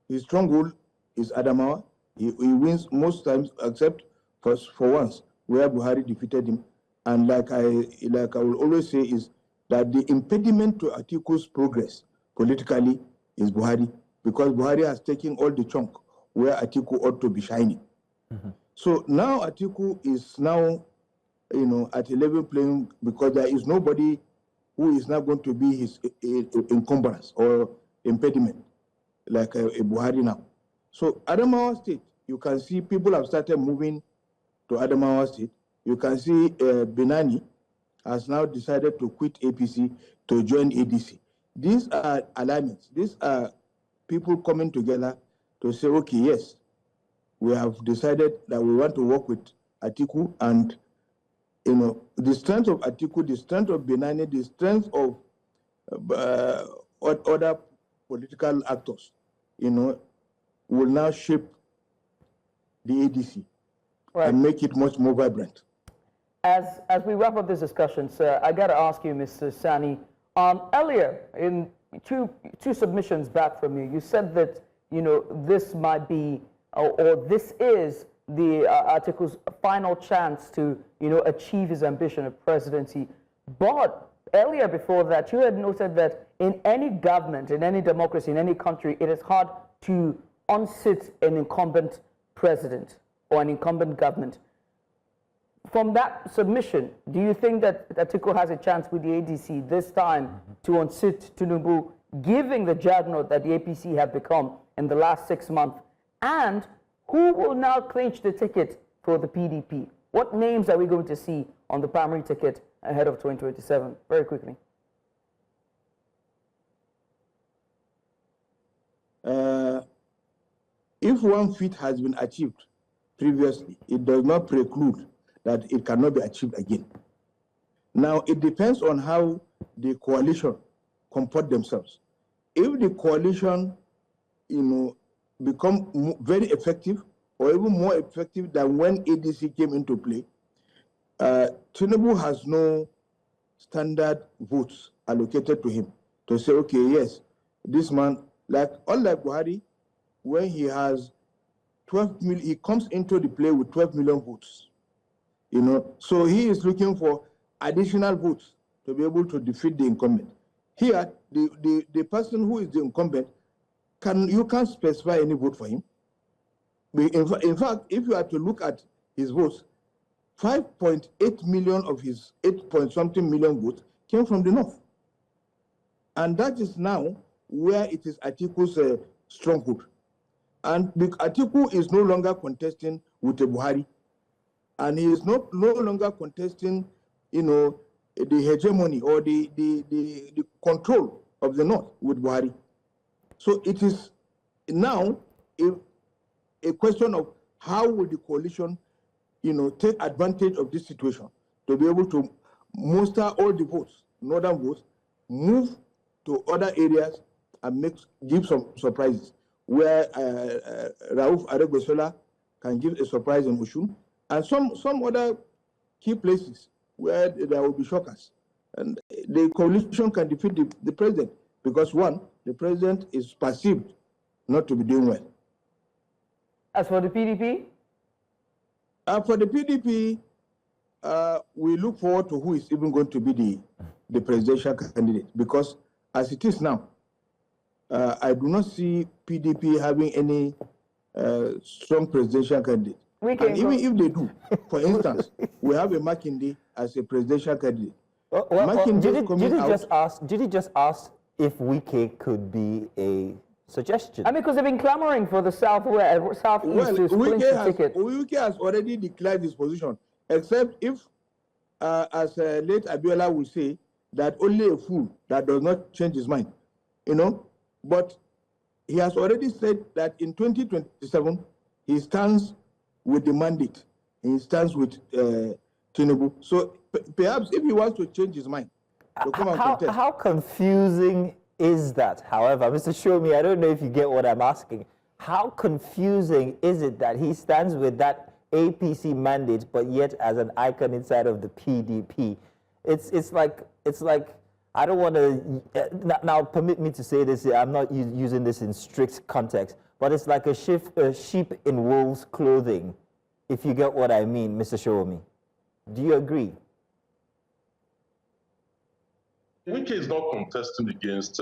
his stronghold is Adamawa. He wins most times, except for once, where Buhari defeated him. And like I will always say, is that the impediment to Atiku's progress politically is Buhari, because Buhari has taken all the chunk where Atiku ought to be shining. Mm-hmm. So now Atiku is now, at a level playing, because there is nobody who is not going to be his encumbrance or impediment, like a Buhari now. So Adamawa State, you can see people have started moving to Adamawa State. You can see Benani has now decided to quit APC to join ADC. These are alignments. These are people coming together to say, okay, yes, we have decided that we want to work with Atiku, and the strength of Atiku, the strength of Benani, the strength of other political actors, will now shape the ADC and make it much more vibrant. As we wrap up this discussion, sir, I got to ask you, Mr. Sani, earlier in two submissions back from you, you said that this might be or this is the Atiku's final chance to achieve his ambition of presidency. But earlier before that, you had noted that in any government, in any democracy, in any country, it is hard to unseat an incumbent president or an incumbent government. From that submission, do you think that Atiku has a chance with the ADC this time to unseat Tinubu, given the juggernaut that the APC have become in the last 6 months? And who will now clinch the ticket for the PDP? What names are we going to see on the primary ticket ahead of 2027? Very quickly. If one feat has been achieved previously, it does not preclude that it cannot be achieved again. Now, it depends on how the coalition comport themselves. If the coalition, become very effective or even more effective than when ADC came into play, Tinubu has no standard votes allocated to him to say, okay, yes, this man, unlike Buhari, when he has 12 million, he comes into the play with 12 million votes. So he is looking for additional votes to be able to defeat the incumbent. Here, the person who is the incumbent, you can't specify any vote for him. In fact, if you are to look at his votes, 5.8 million of his 8-point-something million votes came from the north. And that is now where it is Atiku's stronghold. And Atiku is no longer contesting with the Buhari. And he is no longer contesting, the hegemony or the control of the north with Buhari. So it is now a question of how will the coalition, take advantage of this situation to be able to muster all the votes, northern votes, move to other areas and give some surprises, where Rauf Aregbesola can give a surprise in Oshun, and some other key places where there will be shockers. And the coalition can defeat the president because, one, the president is perceived not to be doing well. As for the PDP? For the PDP, we look forward to who is even going to be the presidential candidate, because as it is now, I do not see PDP having any strong presidential candidate. And even if they do, for instance, we have a Makinde as a presidential candidate. Did he just ask if Wike could be a suggestion? I mean, because they've been clamoring for the southeast to split the ticket. Wike has already declared his position, except if, as late Abiola will say, that only a fool that does not change his mind, But he has already said that in 2027, he stands with the mandate. He stands with Tinubu. So perhaps if he wants to change his mind, to come and contest. How confusing is that? However, Mr. Shomi, I don't know if you get what I'm asking. How confusing is it that he stands with that APC mandate, but yet as an icon inside of the PDP? It's like I don't want to now permit me to say this. I'm not using this in strict context, but it's like a sheep in wolf's clothing, if you get what I mean, Mr. Shomi. Do you agree? Wike is not contesting against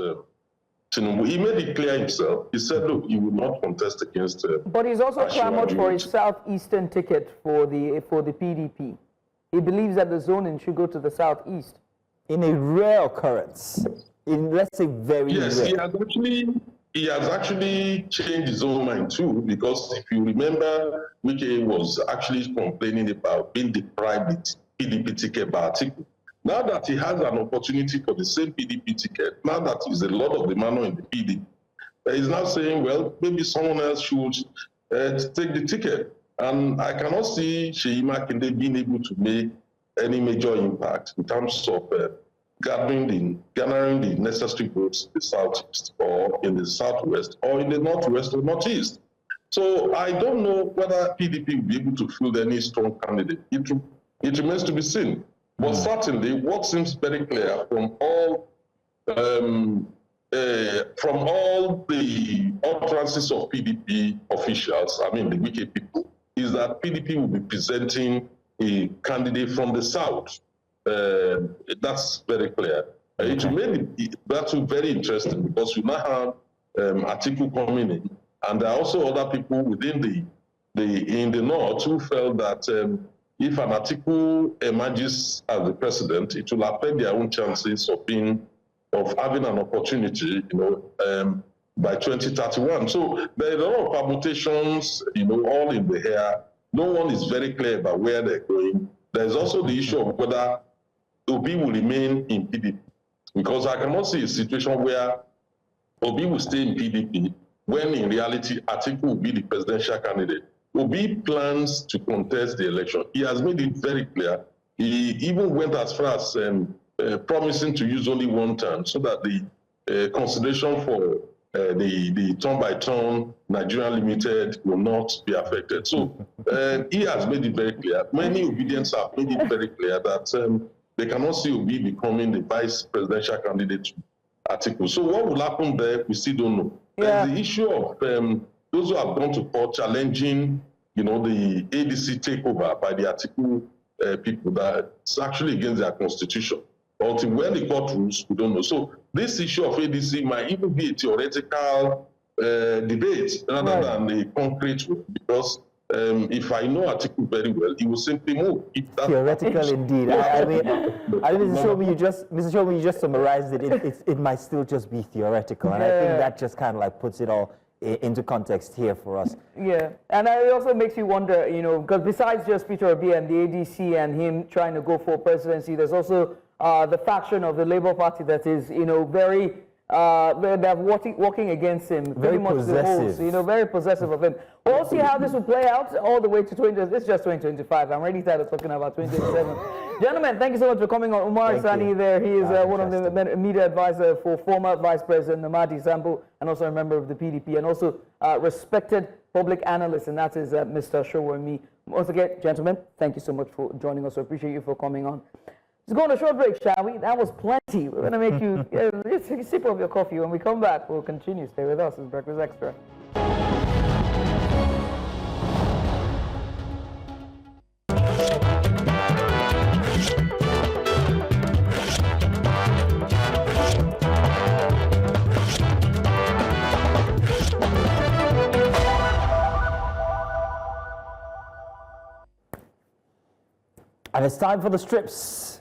Tinubu. He made it clear himself. He said, look, he will not contest against But he's also clamored for his southeastern ticket for the PDP. He believes that the zoning should go to the southeast. In a rare occurrence, in let's say very rare. Yes, he has actually changed his own mind too, because if you remember, Wike was actually complaining about being deprived PDP ticket by Atiku. Now that he has an opportunity for the same PDP ticket, now that he's a lot of the manner in the PDP, he's now saying, well, maybe someone else should take the ticket. And I cannot see Sheyi Makinde being able to make any major impact in terms of garnering the necessary votes in the southeast or in the southwest or in the northwest or northeast. So I don't know whether PDP will be able to field any strong candidate. It remains to be seen. But certainly, what seems very clear from all the utterances of PDP officials, I mean the Wike people, is that PDP will be presenting a candidate from the south. That's very clear. It made that very interesting because you now have Atiku coming in, and there are also other people within in the north who felt that if an Atiku emerges as the president, it will affect their own chances of having an opportunity, by 2031. So there are a lot of permutations, all in the air. No one is very clear about where they're going. There's also the issue of whether Obi will remain in PDP, because I cannot see a situation where Obi will stay in PDP when in reality Atiku will be the presidential candidate. Obi plans to contest the election. He has made it very clear. He even went as far as promising to use only one term so that the consideration for the turn-by-turn Nigerian Limited will not be affected. So he has made it very clear. Many Obedients have made it very clear that they cannot see Obi becoming the vice presidential candidate to Atiku. So what will happen there, we still don't know. There's the issue of those who have gone to court challenging, the ADC takeover by the Atiku people that's actually against their constitution. Until when the court rules, we don't know. So this issue of ADC might even be a theoretical debate rather than a concrete one, because if I know Atiku very well, he will simply move. Theoretical indeed. I mean, Mr. Shomi, you just summarized it. It might still just be theoretical, and I think that just kind of like puts it all into context here for us. Yeah, and it also makes you wonder, because besides just Peter Obi and the ADC and him trying to go for presidency, there's also the faction of the Labour Party that is, very they're working against him. Very pretty much possessive. the whole, very possessive of him. We'll see how this will play out all the way to 20. It's just 2025. I'm already tired of talking about 2027. Gentlemen, thank you so much for coming on. Umar Sani there. He is one of the media advisor for former Vice President Namadi Sambu, and also a member of the PDP, and also respected public analyst, and that is Mr. Showemi. Once again, gentlemen, thank you so much for joining us. I appreciate you for coming on. Let's go on a short break, shall we? That was plenty. We're going to make you just take a sip of your coffee. When we come back, we'll continue. Stay with us. It's Breakfast Extra. And it's time for the strips.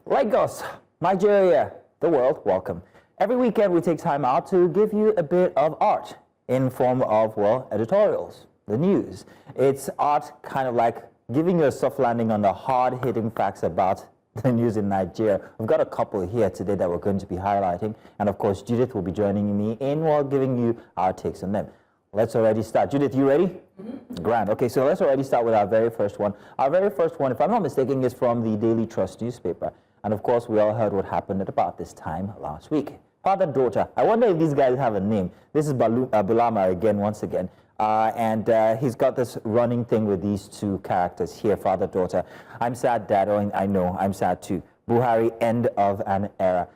Lagos, Nigeria, the world, welcome. Every weekend we take time out to give you a bit of art in form of, well, editorials, the news. It's art kind of like giving you a soft landing on the hard-hitting facts about the news in Nigeria. We've got a couple here today that we're going to be highlighting. And of course, Judith will be joining me in while giving you our takes on them. Let's already start. Judith, you ready? Mm-hmm. Grand. Okay, so let's already start with our very first one. Our very first one, if I'm not mistaken, is from the Daily Trust newspaper. And of course, we all heard what happened at about this time last week. Father-daughter. I wonder if these guys have a name. This is Bulama again, once again. And he's got this running thing with these two characters here, father-daughter. I'm sad, Dad. Oh, I know, I'm sad too. Buhari, end of an era.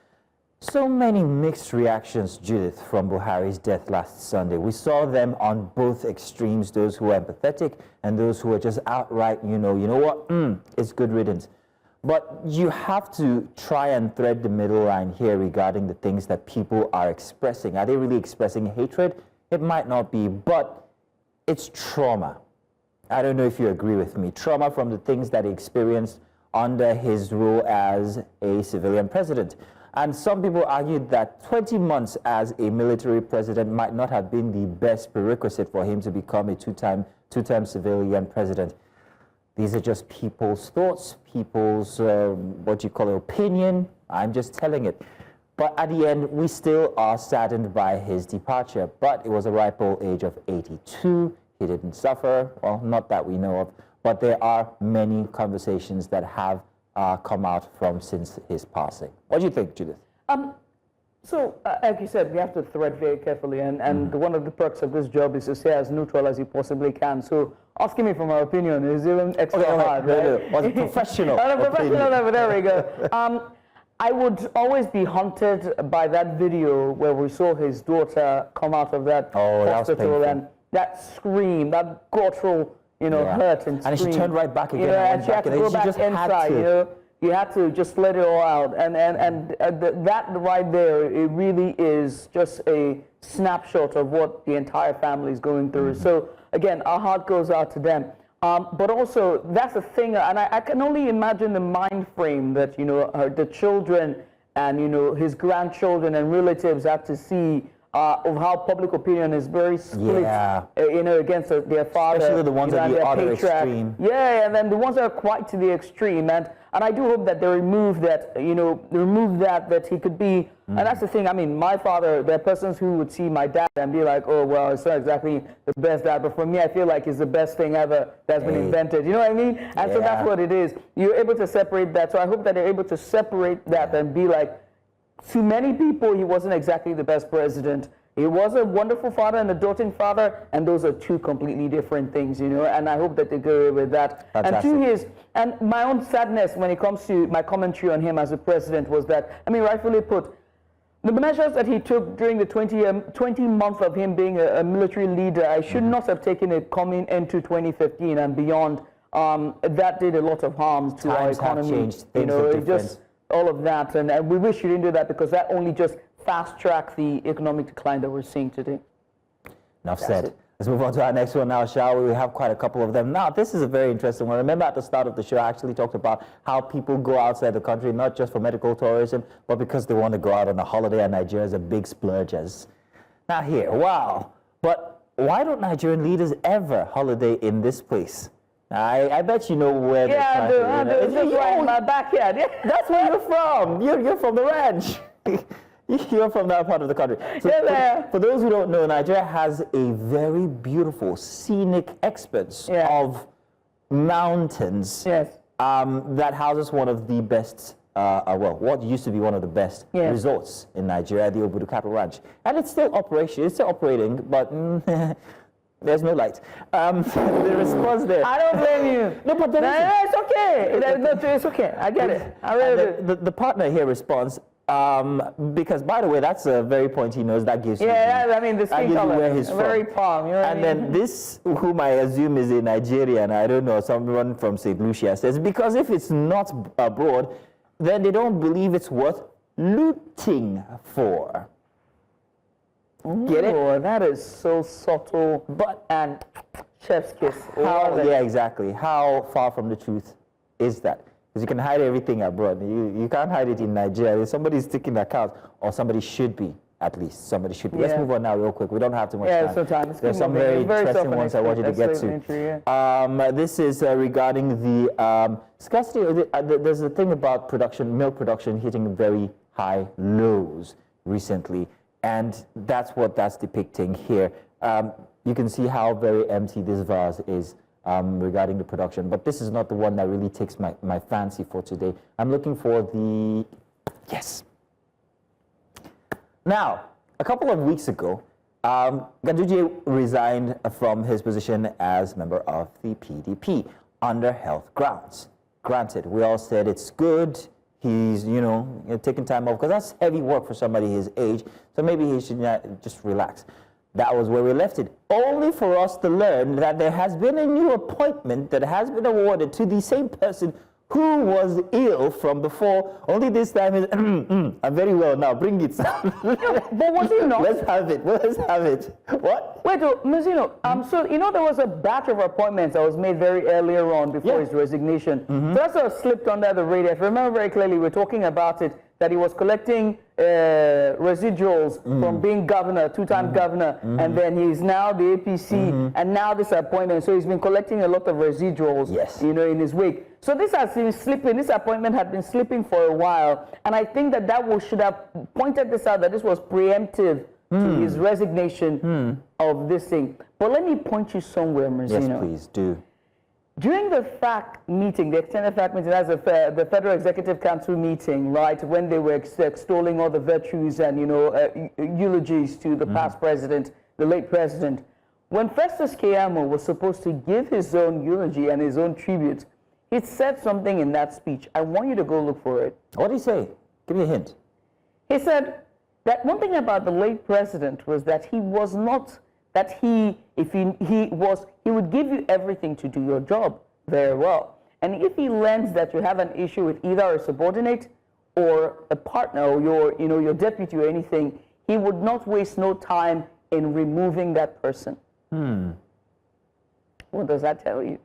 So many mixed reactions, Judith, from Buhari's death last Sunday. We saw them on both extremes, those who were empathetic and those who were just outright, you know what, it's good riddance. But you have to try and thread the middle line here regarding the things that people are expressing. Are they really expressing hatred? It might not be, but it's trauma. I don't know if you agree with me. Trauma from the things that he experienced under his rule as a civilian president. And some people argued that 20 months as a military president might not have been the best prerequisite for him to become a two-term civilian president. These are just people's thoughts, people's, opinion. I'm just telling it. But at the end, we still are saddened by his departure. But it was a ripe old age of 82. He didn't suffer, well, not that we know of. But there are many conversations that have come out from since his passing. What do you think, Judith? Like you said, we have to thread very carefully, and one of the perks of this job is to stay as neutral as you possibly can. So asking me for my opinion is even extra hard, right? Was a professional professional level, there we go. I would always be haunted by that video where we saw his daughter come out of that hospital, and that scream, that guttural, hurt and scream. And she turned right back again. And she had to go back inside, You had to just let it all out. And that right there, it really is just a snapshot of what the entire family is going through. So again, our heart goes out to them. But also, that's the thing, and I can only imagine the mind frame that, the children and, his grandchildren and relatives have to see of how public opinion is very split, against their father. Especially the ones at the other extreme. Yeah, and then the ones that are quite to the extreme. And I do hope that they remove that, that he could be, and that's the thing, I mean, my father, there are persons who would see my dad and be like, oh, well, it's not exactly the best dad, but for me, I feel like it's the best thing ever that's been invented, you know what I mean? And so that's what it is. You're able to separate that, so I hope that they're able to separate that and be like, to many people, he wasn't exactly the best president. He was a wonderful father and a doting father, and those are two completely different things, and I hope that they go away with that. Fantastic. And my own sadness when it comes to my commentary on him as a president was that, I mean, rightfully put, the measures that he took during the 20 months of him being a military leader, I should not have taken it coming into 2015 and beyond. That did a lot of harm to our economy. Times have changed, just all of that, and we wish you didn't do that, because that only just fast-track the economic decline that we're seeing today. Enough said. Let's move on to our next one now, shall we? We have quite a couple of them. Now, this is a very interesting one. Remember at the start of the show, I actually talked about how people go outside the country, not just for medical tourism, but because they want to go out on a holiday, and Nigeria is a big splurgers. Now here, wow. But why don't Nigerian leaders ever holiday in this place? I bet you know where they're trying to. It's just right in my backyard. That's where you're from. You're from the ranch. You're from that part of the country. So for those who don't know, Nigeria has a very beautiful, scenic expanse of mountains that houses one of the best, what used to be one of the best resorts in Nigeria, the Obudu Cattle Ranch. And it's still operating, but there's no light. The response there. I don't blame you. No, but it's okay. It's okay. I get it. I really do. The partner here responds, because, by the way, that's a very pointy nose. That gives you I mean, the skin color, where he's very from. palm. You know and then this, whom I assume is a Nigerian, I don't know, someone from St. Lucia says, because if it's not abroad, then they don't believe it's worth looting for. Get it? Oh, that is so subtle, and chef's kiss. Yeah, exactly. How far from the truth is that? Because you can hide everything abroad. You can't hide it in Nigeria. Somebody's taking account, or somebody should be, at least. Somebody should be. Let's move on now real quick. We don't have too much time. Sometimes. There's some very interesting ones I want you to get to. This is regarding the scarcity. There's a thing about production, milk production hitting very high lows recently. And that's what that's depicting here. You can see how very empty this vase is regarding the production. But this is not the one that really takes my fancy for today. I'm looking for the... Yes. Now, a couple of weeks ago, Ganduje resigned from his position as member of the PDP under health grounds. Granted, we all said it's good. He's, taking time off because that's heavy work for somebody his age. So maybe he should just relax. That was where we left it. Only for us to learn that there has been a new appointment that has been awarded to the same person who was ill from before. Only this time is, I'm very well now. Bring it. But was he not? Let's have it. Let's have it. What? Wait, Mazino, so, there was a batch of appointments that was made very earlier on before his resignation. So that sort of slipped under the radar. If I remember very clearly, we were talking about it, that he was collecting residuals from being governor, two-time governor, and then he's now the APC, and now this appointment. So he's been collecting a lot of residuals, in his wake. So this has been slipping. This appointment had been slipping for a while, and I think that should have pointed this out, that this was preemptive to his resignation of this thing. But let me point you somewhere, Marzino. Yes, please do. During the FAC meeting, the extended FAC meeting, that's the Federal Executive Council meeting, right, when they were extolling all the virtues and, eulogies to the past president, the late president, when Festus Keyamo was supposed to give his own eulogy and his own tribute, he said something in that speech. I want you to go look for it. What did he say? Give me a hint. He said that one thing about the late president was that he was not... that he would give you everything to do your job very well. And if he learns that you have an issue with either a subordinate or a partner or your deputy or anything, he would not waste no time in removing that person. What does that tell you?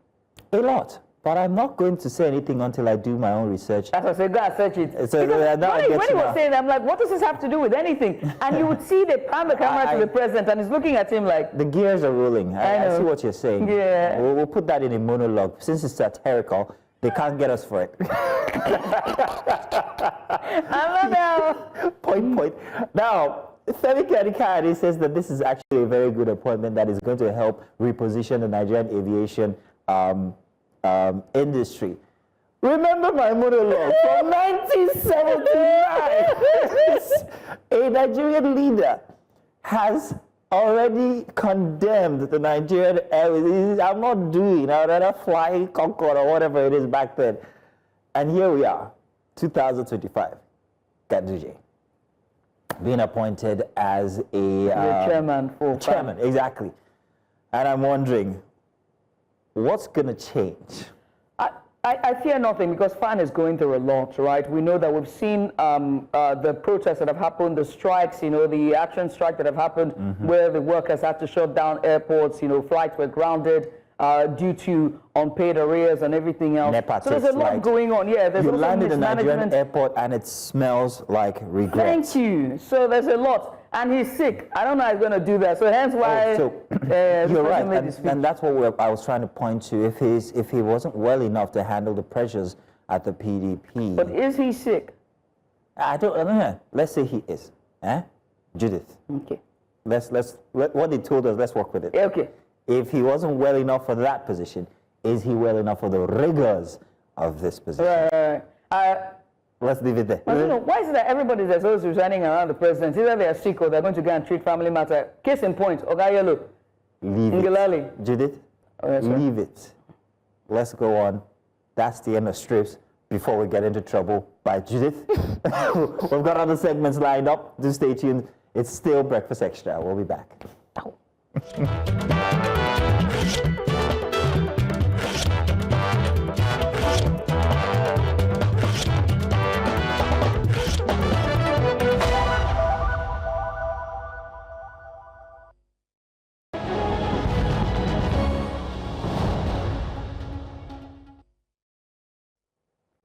A lot. But I'm not going to say anything until I do my own research. That's what I said, go and search it. So when he was saying that, I'm like, what does this have to do with anything? And you would see they pan the camera to the president and he's looking at him like... The gears are rolling. I see what you're saying. Yeah. We'll put that in a monologue. Since it's satirical, they can't get us for it. I'm not Point. Now, Femi Kadikari says that this is actually a very good appointment that is going to help reposition the Nigerian aviation industry. Remember my monologue from 1979. A Nigerian leader has already condemned the Nigerian Airways. I'm not doing, I'd rather fly Concorde or whatever it is back then. And here we are, 2025. Ganduje being appointed as the chairman for chairman, exactly. And I'm wondering, what's going to change? I fear nothing, because FAN is going through a lot, right? We know that we've seen the protests that have happened, the strikes, the action strike that have happened, where the workers had to shut down airports, flights were grounded due to unpaid arrears and everything else. So there's a lot going on. Yeah, there's also landed in a Nigerian airport and it smells like regret. Thank you. So there's a lot. And he's sick. I don't know how he's going to do that. So hence why... you're right. And that's what I was trying to point to. If he wasn't well enough to handle the pressures at the PDP... But is he sick? I don't know. Let's say he is. Judith. Okay. What they told us, let's work with it. Okay. If he wasn't well enough for that position, is he well enough for the rigors of this position? Let's leave it there. Why is it that everybody that's always resigning around the president, either they are sick or they're going to go and treat family matter? Case in point, Ogayelo. Leave it. Judith, leave it. Let's go on. That's the end of strips before we get into trouble by Judith. We've got other segments lined up. Do stay tuned. It's still Breakfast Extra. We'll be back.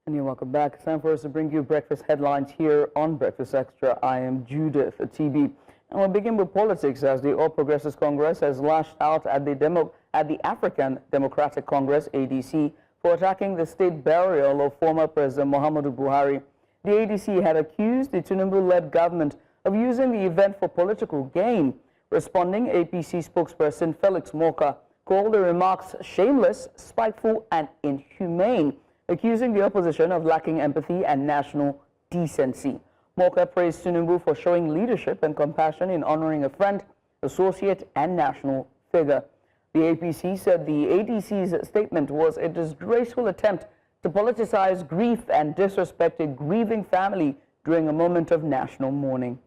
And you're welcome back. It's time for us to bring you breakfast headlines here on Breakfast Extra. I am Judith, TB. And we'll begin with politics as the All Progressives Congress has lashed out at the African Democratic Congress, ADC, for attacking the state burial of former President Muhammadu Buhari. The ADC had accused the Tinubu-led government of using the event for political gain. Responding, APC spokesperson Felix Moka called the remarks shameless, spiteful, and inhumane, accusing the opposition of lacking empathy and national decency. Moka praised Tinubu for showing leadership and compassion in honoring a friend, associate, and national figure. The APC said the ADC's statement was a disgraceful attempt to politicize grief and disrespect a grieving family during a moment of national mourning.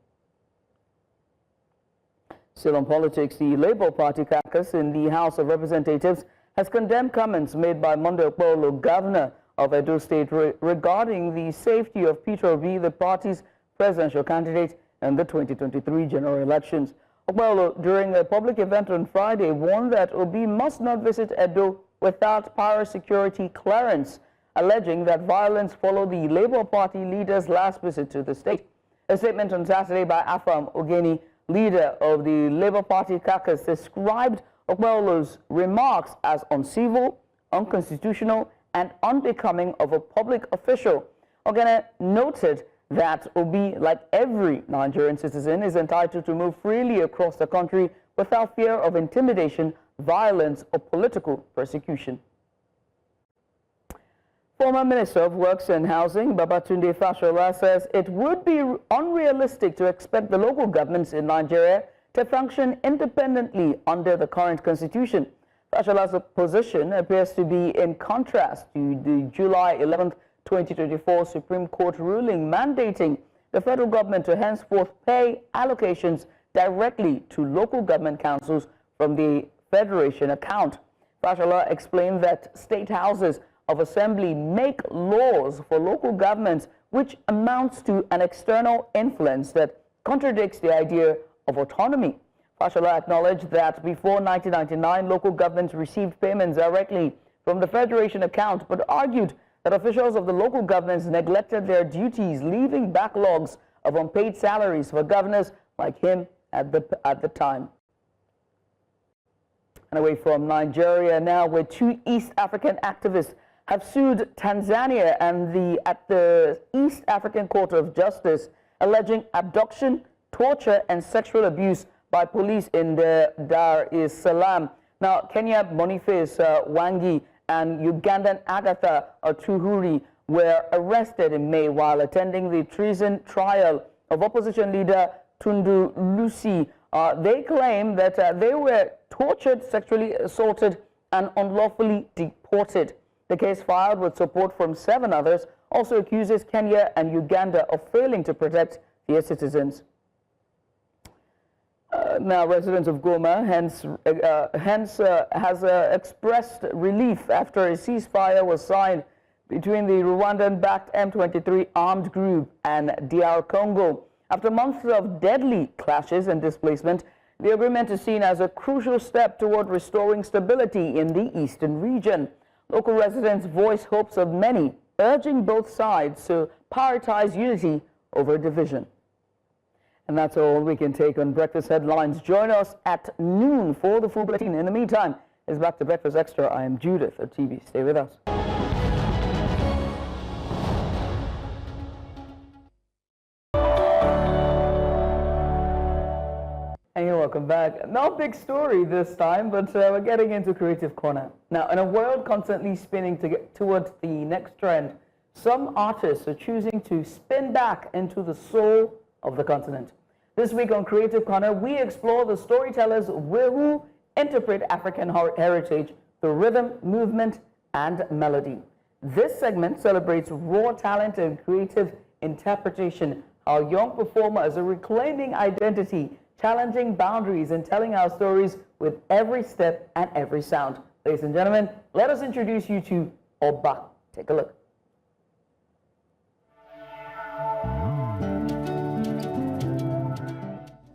Still on politics, the Labour Party caucus in the House of Representatives has condemned comments made by Monday Okpolo, governor of Edo State, regarding the safety of Peter Obi, the party's presidential candidate in the 2023 general elections. Okpolo, during a public event on Friday, warned that Obi must not visit Edo without prior security clearance, alleging that violence followed the Labour Party leader's last visit to the state. A statement on Saturday by Afam Ogeni, leader of the Labour Party caucus, described Okpolo's remarks as uncivil, unconstitutional, and unbecoming of a public official. Ogene noted that Obi, like every Nigerian citizen, is entitled to move freely across the country without fear of intimidation, violence, or political persecution. Former Minister of Works and Housing, Babatunde Fashola, says it would be unrealistic to expect the local governments in Nigeria to function independently under the current constitution. Fashola's position appears to be in contrast to the July 11, 2024 Supreme Court ruling mandating the federal government to henceforth pay allocations directly to local government councils from the Federation account. Fashola explained that state houses of assembly make laws for local governments, which amounts to an external influence that contradicts the idea of autonomy. Fashola acknowledged that before 1999, local governments received payments directly from the Federation account, but argued that officials of the local governments neglected their duties, leaving backlogs of unpaid salaries for governors like him at the time. And away from Nigeria now, where two East African activists have sued Tanzania and at the East African Court of Justice, alleging abduction, torture, and sexual abuse by police in Dar es Salaam. Now, Kenya Boniface Wangi and Ugandan Agatha Atuhuri were arrested in May while attending the treason trial of opposition leader Tundu Lusi. They claim that they were tortured, sexually assaulted, and unlawfully deported. The case, filed with support from 7 others, also accuses Kenya and Uganda of failing to protect their citizens. Now, residents of Goma has expressed relief after a ceasefire was signed between the Rwandan-backed M23 armed group and DR Congo. After months of deadly clashes and displacement, the agreement is seen as a crucial step toward restoring stability in the eastern region. Local residents voice hopes of many, urging both sides to prioritize unity over division. And that's all we can take on Breakfast Headlines. Join us at noon for the full bulletin. In the meantime, it's back to Breakfast Extra. I am Judith at TV. Stay with us. welcome back. Not big story this time, but we're getting into Creative Corner. Now, in a world constantly spinning to get towards the next trend, some artists are choosing to spin back into the soul of the continent. This week on Creative Corner, we explore the storytellers who interpret African heritage through rhythm, movement, and melody. This segment celebrates raw talent and creative interpretation, how young performers are reclaiming identity, challenging boundaries, and telling our stories with every step and every sound. Ladies and gentlemen, let us introduce you to Oba. Take a look.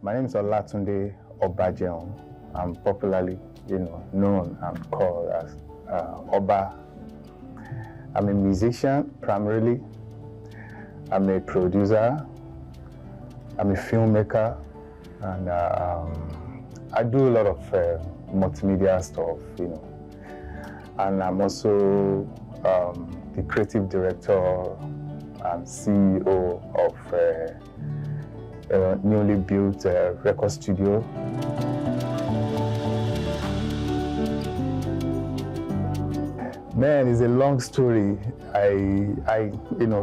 My name is Olatunde Obajeon. I'm popularly, known and called as Oba. I'm a musician primarily. I'm a producer. I'm a filmmaker, and I do a lot of multimedia stuff, And I'm also the creative director and CEO of a newly built record studio. Man, it's a long story. I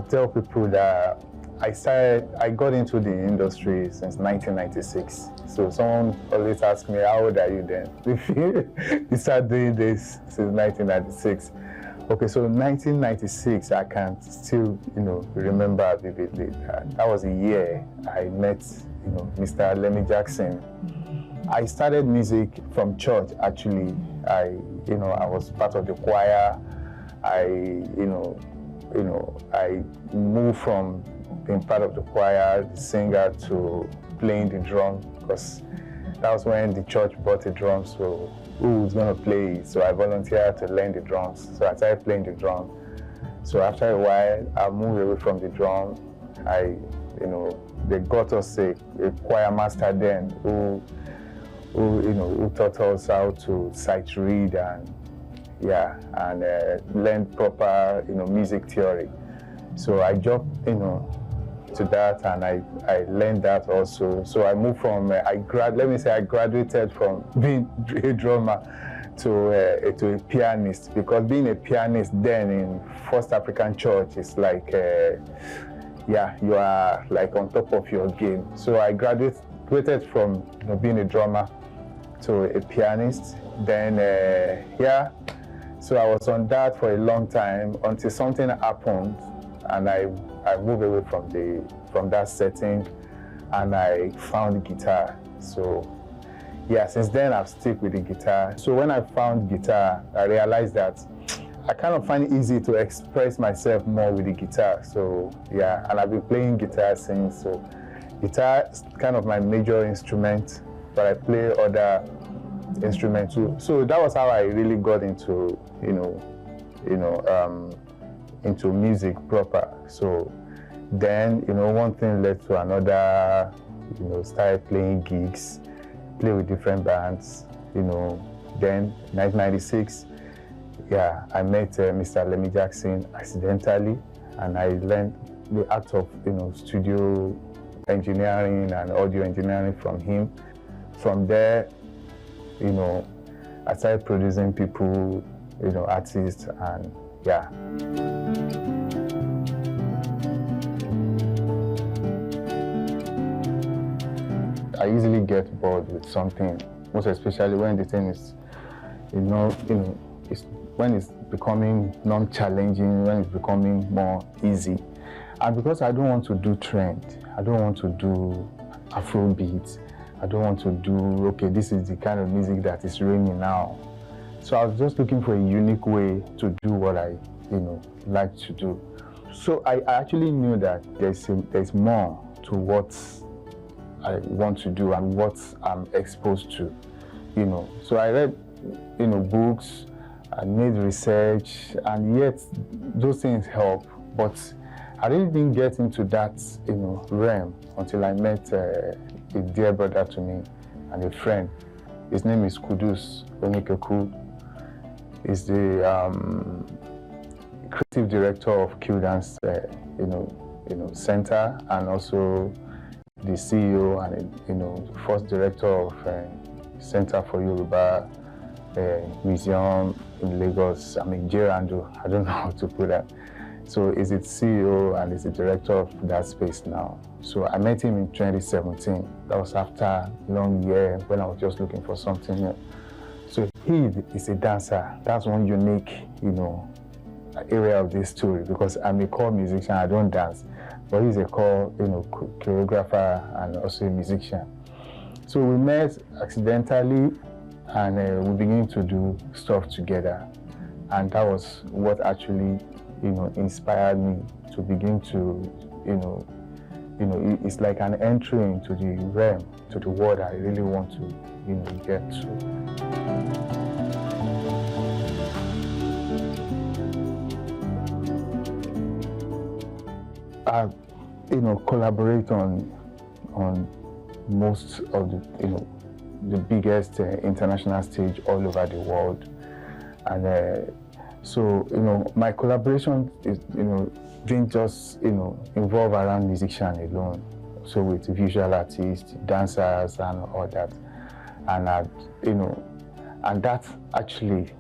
tell people that I got into the industry since 1996. So someone always asks me, how old are you then? You started doing this since 1996. Okay, so 1996, I can still, remember vividly that was a year I met, Mr. Lemmy Jackson. I started music from church, actually. I was part of the choir. I moved from being part of the choir, the singer, to playing the drum, because that was when the church bought the drums, so who was going to play it? So I volunteered to learn the drums. So I started playing the drum. So after a while, I moved away from the drum. They got us a choir master then who taught us how to sight read and learn proper, music theory. So I jumped, to that, and I learned that also. So I moved from, I graduated from being a drummer to a pianist, because being a pianist then in First African Church is like, you are like on top of your game. So I graduated from being a drummer to a pianist. Then, so I was on that for a long time until something happened, and I moved away from that setting, and I found guitar. So since then I've stuck with the guitar. So when I found guitar, I realized that I kind of find it easy to express myself more with the guitar. So and I've been playing guitar since. So guitar is kind of my major instrument, but I play other instruments too. So that was how I really got into into music proper. So then, one thing led to another, started playing gigs, play with different bands, Then 1996, I met Mr. Lemmy Jackson accidentally, and I learned the art of, studio engineering and audio engineering from him. From there, I started producing people, artists, and I easily get bored with something, most especially when the thing is, when it's becoming non-challenging, when it's becoming more easy. And because I don't want to do trend, I don't want to do Afrobeat, I don't want to do, okay, this is the kind of music that is reigning now. So I was just looking for a unique way to do what I, like to do. So I actually knew that there's more to what I want to do and what I'm exposed to, So I read, books, I made research, and yet those things help. But I really didn't get into that, realm until I met a dear brother to me and a friend. His name is Kudus Onikeku. He's the creative director of Q Dance, Center, and also the CEO and first director of Center for Yoruba Museum in Lagos. I mean, Gerando, I don't know how to put that. So he's the CEO and he's the director of that space now. So I met him in 2017. That was after a long year when I was just looking for something new. So he is a dancer. That's one unique, area of this story, because I'm a core musician, I don't dance. But he's a core, choreographer and also a musician. So we met accidentally and we began to do stuff together. And that was what actually, inspired me to begin to, it's like an entry into the realm, to the world I really want to, get to. I, collaborate on most of the biggest international stage all over the world, and so my collaboration is didn't just involve around musician alone. So with visual artists, dancers, and all that, and and that actually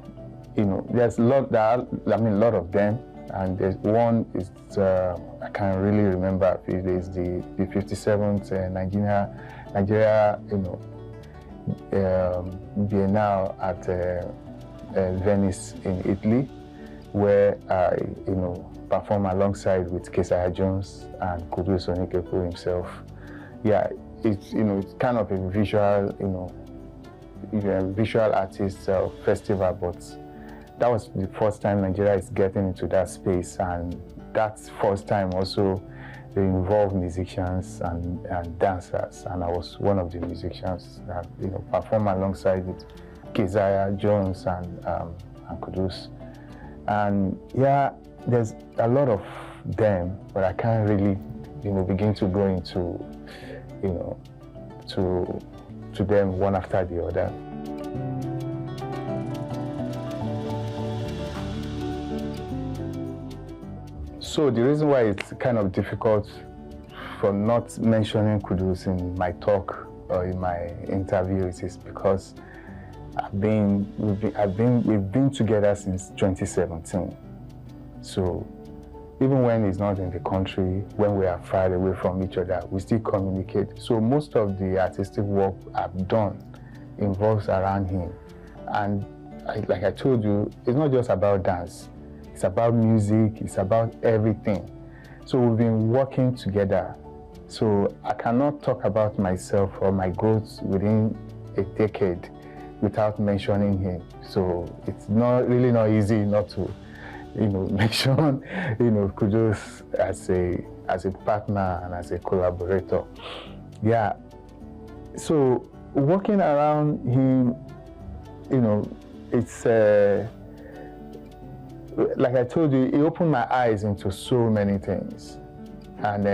there's a lot a lot of them. And there's one is I can't really remember. It is the 57th Nigeria Biennale at Venice in Italy, where I perform alongside with Keziah Jones and Kudus Onikepo himself. Yeah, it's it's kind of a visual visual artist festival, but that was the first time Nigeria is getting into that space, and that's first time also they involved musicians and dancers, and I was one of the musicians that performed alongside with Keziah Jones and Kudus. And yeah, there's a lot of them, but I can't really begin to go into to them one after the other. So the reason why it's kind of difficult for not mentioning Kudus in my talk or in my interviews is because we've been together since 2017. So even when he's not in the country, when we are far away from each other, we still communicate. So most of the artistic work I've done involves around him. And like I told you, it's not just about dance. It's about music, it's about everything. So we've been working together. So I cannot talk about myself or my growth within a decade without mentioning him. So it's really not easy not to, mention, Kudus as a partner and as a collaborator. Yeah. So working around him, it's like I told you, it opened my eyes into so many things. And,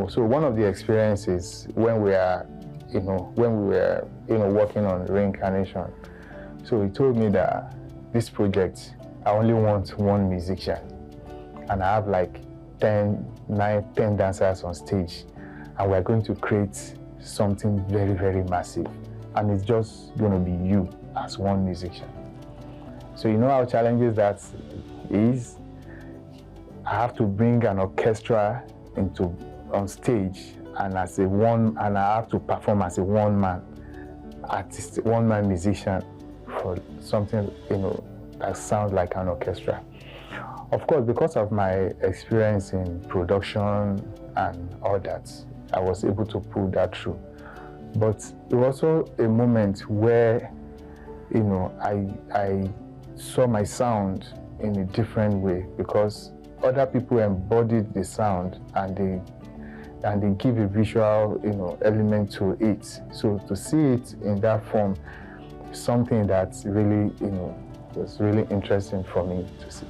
so one of the experiences when we were working on reincarnation, so he told me that this project, I only want one musician. And I have like 10 dancers on stage. And we're going to create something very, very massive. And it's just going to be you as one musician. So you know how challenging that is? I have to bring an orchestra on stage, and I have to perform as a one-man artist, one-man musician for something that sounds like an orchestra. Of course, because of my experience in production and all that, I was able to pull that through. But it was also a moment where I saw my sound in a different way, because other people embodied the sound and they give a visual element to it. So to see it in that form, something that's really was really interesting for me to see.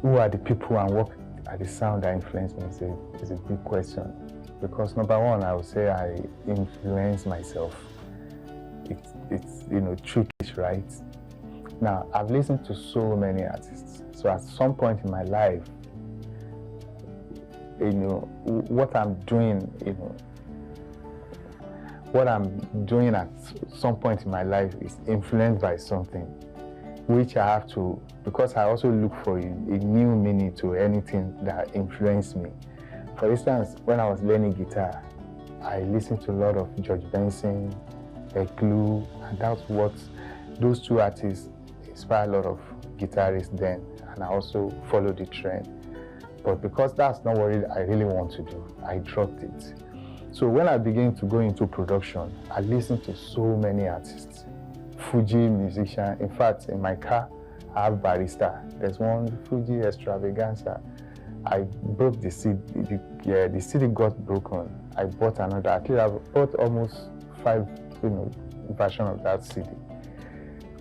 Who are the people and what are the sound that influence me is a big question. Because number one, I would say I influence myself. It's tricky, right? Now, I've listened to so many artists, So at some point in my life, what I'm doing, what I'm doing at some point in my life is influenced by something, which I have to, because I also look for a new meaning to anything that influenced me. For instance, when I was learning guitar, I listened to a lot of George Benson, Glue, and that's what those two artists inspired a lot of guitarists then, and I also followed the trend. But because that's not what I really want to do, I dropped it. So when I began to go into production, I listened to so many artists, Fuji musician. In fact, in my car, I have Barista. There's one Fuji Extravaganza. I broke the CD. The CD got broken. I bought another. At least I bought almost 5, versions of that CD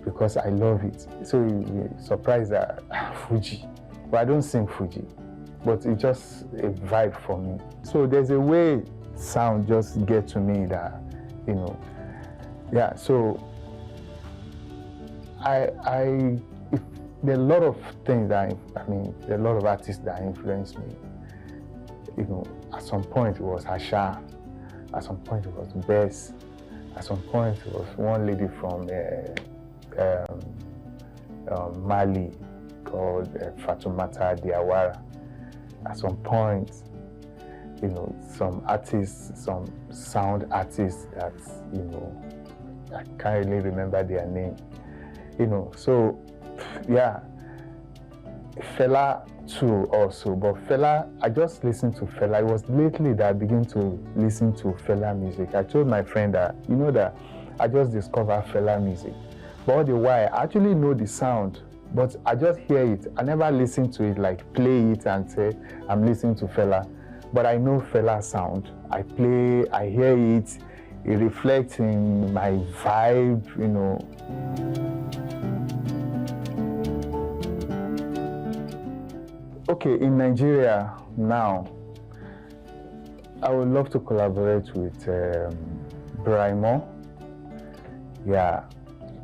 because I love it. So you're surprised that Fuji. But I don't sing Fuji, but it's just a vibe for me. So there's a way sound just get to me that, yeah. So there are a lot of things that, there are a lot of artists that influenced me. At some point it was Asha, at some point it was Bess, at some point it was one lady from Mali called Fatoumata Diawara. At some point, some artists, some sound artists that, I can't really remember their name. So yeah, Fela too also, but Fela, I just listened to Fela. It was lately that I began to listen to Fela music. I told my friend that, that I just discovered Fela music. But all the while, I actually know the sound, but I just hear it. I never listen to it, like play it and say, I'm listening to Fela. But I know Fela sound. I play, I hear it, it reflects in my vibe, Okay, in Nigeria now, I would love to collaborate with Braimo, yeah,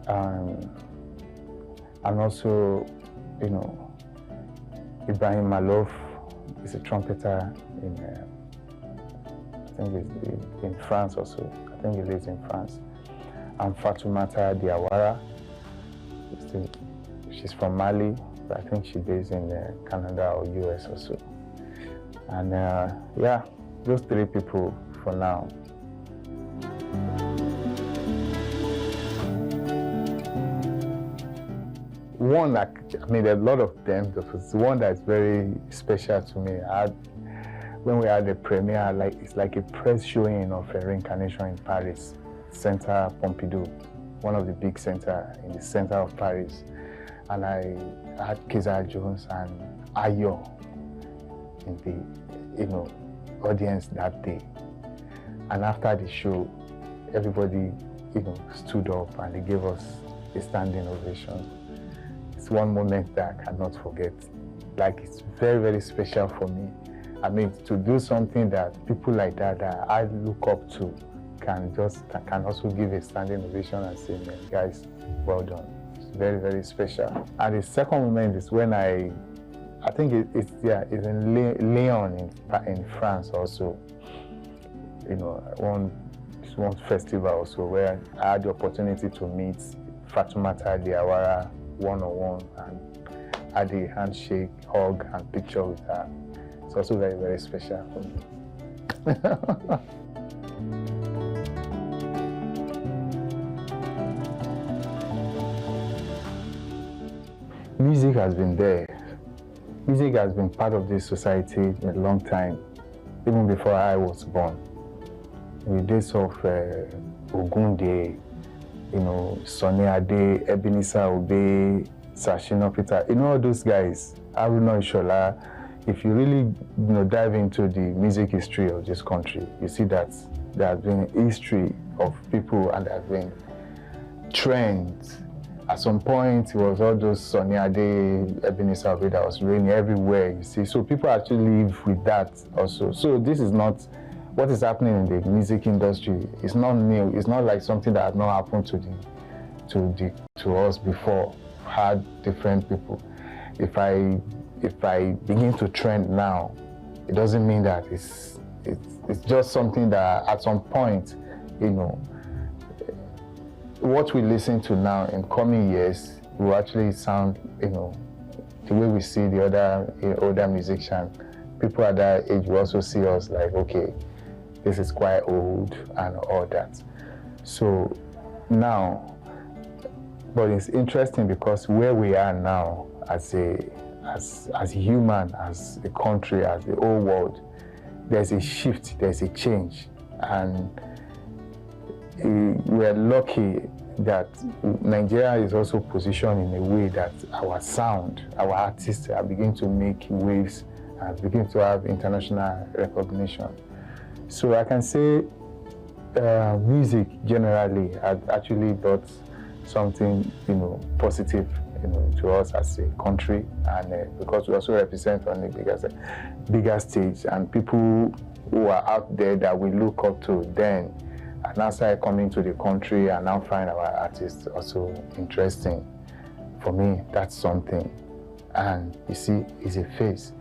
and also, Ibrahim Malouf is a trumpeter in, I think he's in France also. I think he lives in France. And Fatoumata Diawara, she's from Mali. I think she's based in Canada or US or so. And yeah, those 3 people for now. One, there are a lot of them. There's one that's very special to me. When we had the premiere, it's like a press showing of a reincarnation in Paris, Centre Pompidou, one of the big centers in the center of Paris. And I had Kizar Jones and Ayo in the audience that day. And after the show, everybody stood up and they gave us a standing ovation. It's one moment that I cannot forget. It's very, very special for me. To do something that people like that I look up to can also give a standing ovation and say, man, guys, well done. Very, very special. And the second moment is when I think it's in Lyon in France also. One festival also where I had the opportunity to meet Fatoumata Diawara one-on-one and had a handshake, hug, and picture with her. It's also very, very special for me. Music has been there. Music has been part of this society in a long time, even before I was born. In the days of Ogunde, Sonny Ade, Ebenezer Obey, Sashina Peter, all those guys, Aruna Ishola. If you really dive into the music history of this country, you see that there has been a history of people and there have been trends. At some point, it was all those Sonny Ade, Ebenezer Obey that was reigning everywhere, you see. So people actually live with that also. So this is not what is happening in the music industry. It's not new. It's not like something that had not happened to us before. Had different people. if I begin to trend now, it doesn't mean that it's just something that at some point, you know, what we listen to now in coming years will actually sound, you know, the way we see the other older musicians. People at that age will also see us like, okay, this is quite old and all that. So now, but it's interesting because where we are now as human, as a country, as the whole world, there's a shift, there's a change, and we're lucky that Nigeria is also positioned in a way that our sound, our artists are beginning to make waves and begin to have international recognition. So I can say music generally has actually brought something, you know, positive, you know, to us as a country, and because we also represent on the bigger stage, and people who are out there that we look up to then and now start coming to the country and now find our artists also interesting. For me, that's something. And you see, it's a phase.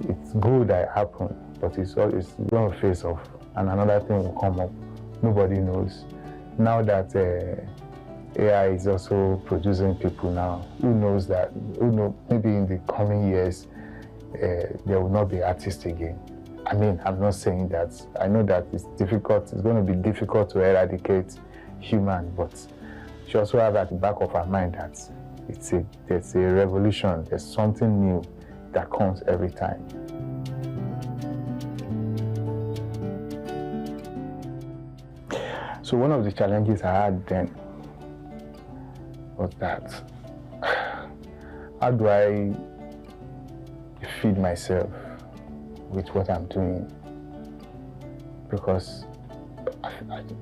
It's good that it happened, but it's going to face off, and another thing will come up. Nobody knows. Now that AI is also producing people now, who knows that, maybe in the coming years, there will not be artists again. I mean, I'm not saying that. I know that it's difficult, it's going to be difficult to eradicate human, but she also have at the back of her mind that there's a revolution, there's something new that comes every time. So one of the challenges I had then was that, how do I feed myself with what I'm doing? Because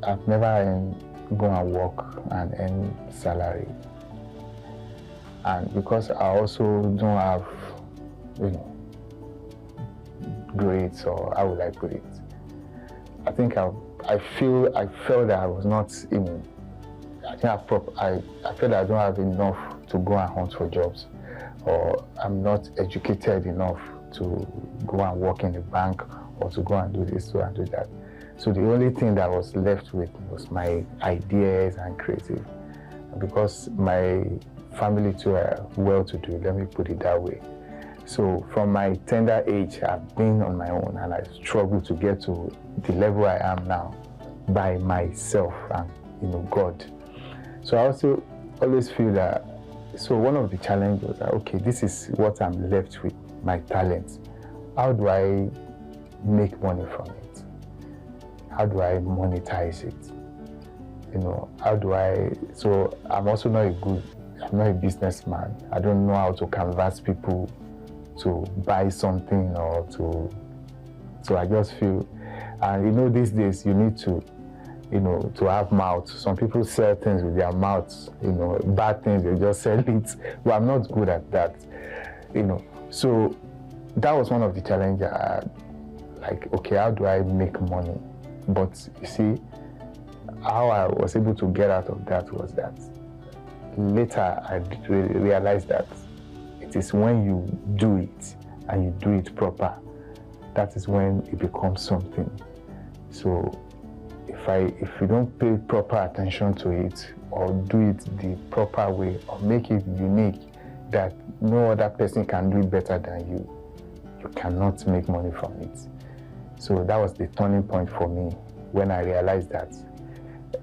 I've never gone and work and earn salary. And because I also don't have, you know, grades, or how would I put it? I think I felt that I was not in. I felt that I don't have enough to go and hunt for jobs, or I'm not educated enough to go and work in the bank, or to go and do this and do that. So the only thing that was left with was my ideas and creative. Because my family too are well-to-do, let me put it that way. So from my tender age, I've been on my own, and I struggled to get to the level I am now by myself and, you know, God. So I also always feel that, so one of the challenges was that, okay, this is what I'm left with, my talent. How do I make money from it? How do I monetize it? You know, how do I, so I'm also I'm not a businessman. I don't know how to canvas people to buy something, or so I just feel, and you know, these days you need to, you know, to have mouth. Some people sell things with their mouths, you know, bad things, they just sell it. Well, I'm not good at that, you know. So that was one of the challenges I had. Like, okay, how do I make money? But you see, how I was able to get out of that was that later I realized that it is when you do it and you do it proper, that is when it becomes something. So if you don't pay proper attention to it, or do it the proper way, or make it unique, that no other person can do it better than you, you cannot make money from it. So that was the turning point for me, when I realized that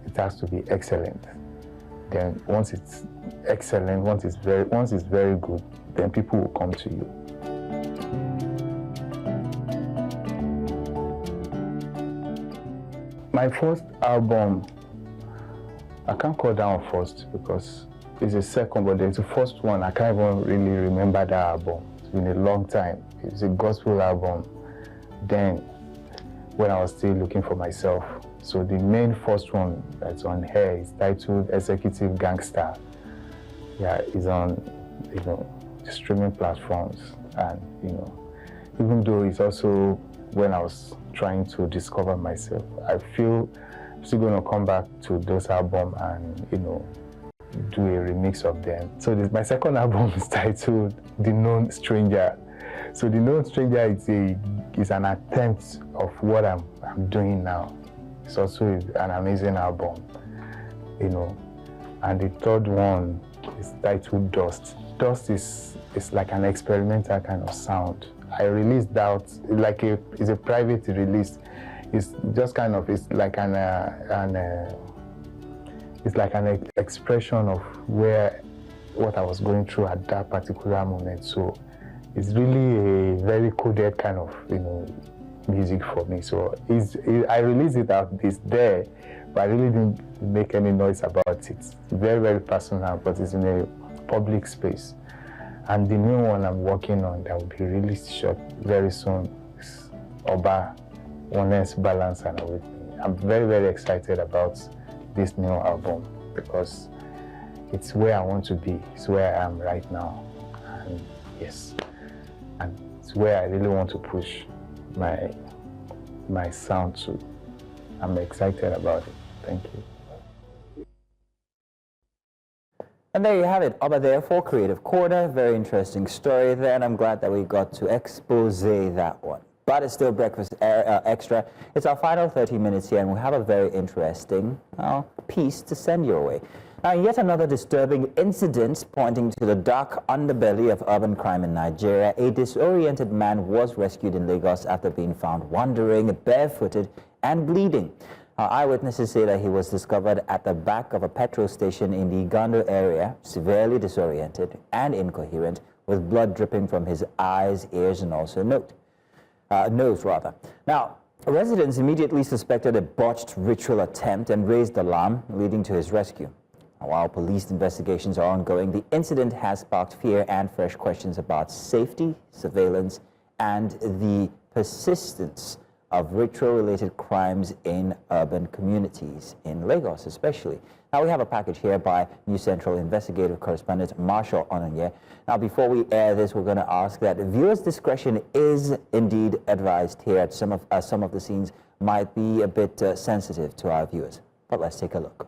it has to be excellent. Then once it's excellent, once it's very good, then people will come to you. My first album, I can't call that one first because it's the second, but it's the first one. I can't even really remember that album. It's been a long time. It's a gospel album. Then, when I was still looking for myself. So the main first one that's on here is titled Executive Gangster. Yeah, it's on, you know, streaming platforms, and, you know, even though it's also when I was trying to discover myself, I feel I'm still going to come back to those albums and, you know, do a remix of them. So my second album is titled The Known Stranger. So The Known Stranger is an attempt of what I'm doing now. It's also an amazing album, you know. And the third one is titled Dust. Dust is like an experimental kind of sound. I released that it's a private release. It's just kind of it's like an expression of what I was going through at that particular moment. So it's really a very coded kind of music for me. So I released it out. It's there, but I really didn't make any noise about it. It's very, very personal, but it's in a public space. And the new one I'm working on that will be released very soon is Oba, Honest, Balance, and Everything. I'm very, very excited about this new album because it's where I want to be. It's where I am right now. And yes, and it's where I really want to push my sound to. I'm excited about it. Thank you. And there you have it, Oba there for Creative Corner. Very interesting story there, and I'm glad that we got to expose that one. But it's still Breakfast Extra. It's our final 30 minutes here, and we have a very interesting piece to send your way. Now, yet another disturbing incident pointing to the dark underbelly of urban crime in Nigeria. A disoriented man was rescued in Lagos after being found wandering, barefooted, and bleeding. Eyewitnesses say that he was discovered at the back of a petrol station in the Igando area, severely disoriented and incoherent, with blood dripping from his eyes, ears, and also nose. Now, residents immediately suspected a botched ritual attempt and raised alarm, leading to his rescue. While police investigations are ongoing, the incident has sparked fear and fresh questions about safety, surveillance, and the persistence of ritual-related crimes in urban communities, in Lagos especially. Now, we have a package here by New Central investigative correspondent Marshall Ononye. Now, before we air this, we're going to ask that viewers' discretion is indeed advised here. Some of the scenes might be a bit sensitive to our viewers, but let's take a look.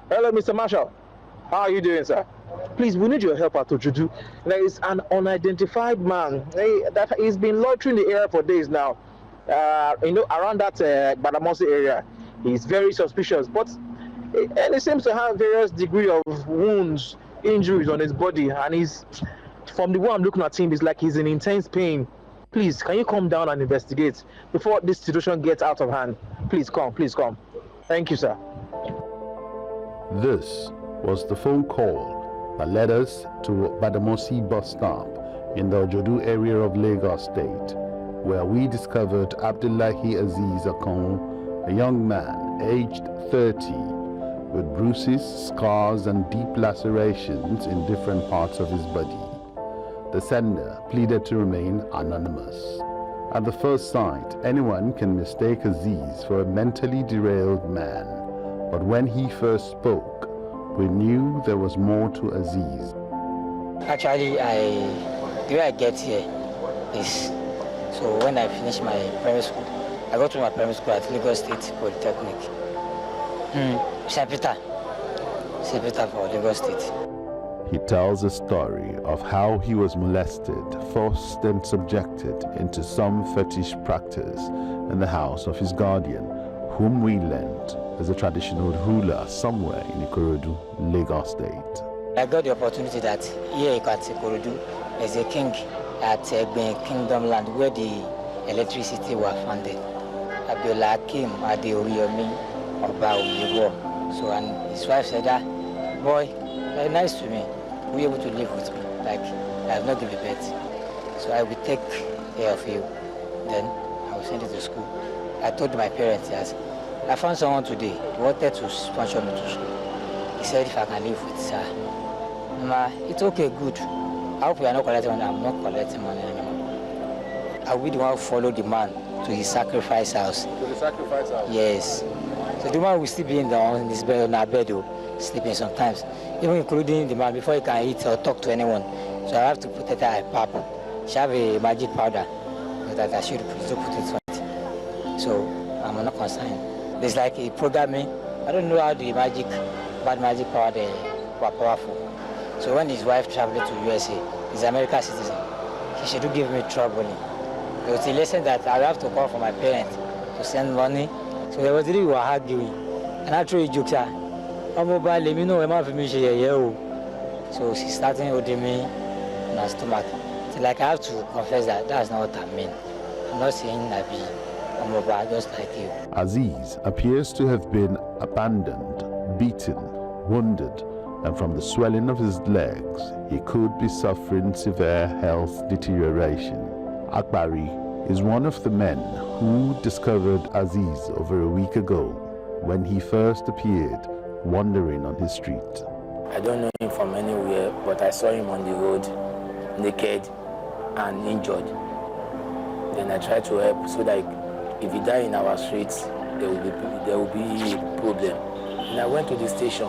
Hello, Mr. Marshall. How are you doing, sir? Please, we need your help at Ojudu. There is an unidentified man that he's been loitering the area for days now. Around that Badamosi area. He's very suspicious, and he seems to have various degree of wounds, injuries on his body, and he's, from the way I'm looking at him, it's like he's in intense pain. Please, can you come down and investigate before this situation gets out of hand? Please come. Thank you, sir. This was the phone call that led us to Badamosi bus stop in the Ojodu area of Lagos State, where we discovered Abdullahi Aziz Akon, a young man aged 30, with bruises, scars, and deep lacerations in different parts of his body. The sender pleaded to remain anonymous. At the first sight, anyone can mistake Aziz for a mentally derailed man, but when he first spoke, we knew there was more to Aziz. Actually, the way I get here is, so when I finish my primary school, I go to my primary school at Lagos State Polytechnic. St. Peter for Lagos State. He tells a story of how he was molested, forced and subjected into some fetish practice in the house of his guardian, whom we learned as a traditional ruler somewhere in Ikorodu, Lagos State. I got the opportunity that here at Ikorodu is a king at Egben Kingdom land where the electricity was founded. Abiola Akim Adeoriyomi Oba Oyewo. So, and his wife said that, boy, very nice to me. Will you able to live with me? Like, I have not given birth. So I will take care of you. Then I will send you to school. I told my parents, yes, I found someone today who wanted to sponsor me to school. He said if I can live with her. Mama, it's okay, good. I hope you are not collecting money. I'm not collecting money anymore. I will be the one who follow the man to his sacrifice house. To the sacrifice house? Yes. So the man will still be in his bed, on our bed, sleeping sometimes, even including the man before he can eat or talk to anyone. So I have to put it at a pap. She have a magic powder that I should put it on it. So I'm not concerned. There's like a programming. I don't know how the bad magic power they were powerful. So when his wife traveled to USA, he's an American citizen, he should give me trouble. There was a lesson that I have to call for my parents to send money. So there was really arguing. And I threw a joke, I'm mobile, let me know when my family is. So she started holding me in her stomach. So like I have to confess that that's not what I mean. I'm not saying I be a mobile just like you. Aziz appears to have been abandoned, beaten, wounded, and from the swelling of his legs, he could be suffering severe health deterioration. Akbari is one of the men who discovered Aziz over a week ago when he first appeared wandering on his street. I don't know him from anywhere, but I saw him on the road, naked and injured. Then I tried to help so that if he died in our streets, there will be a problem. And I went to the station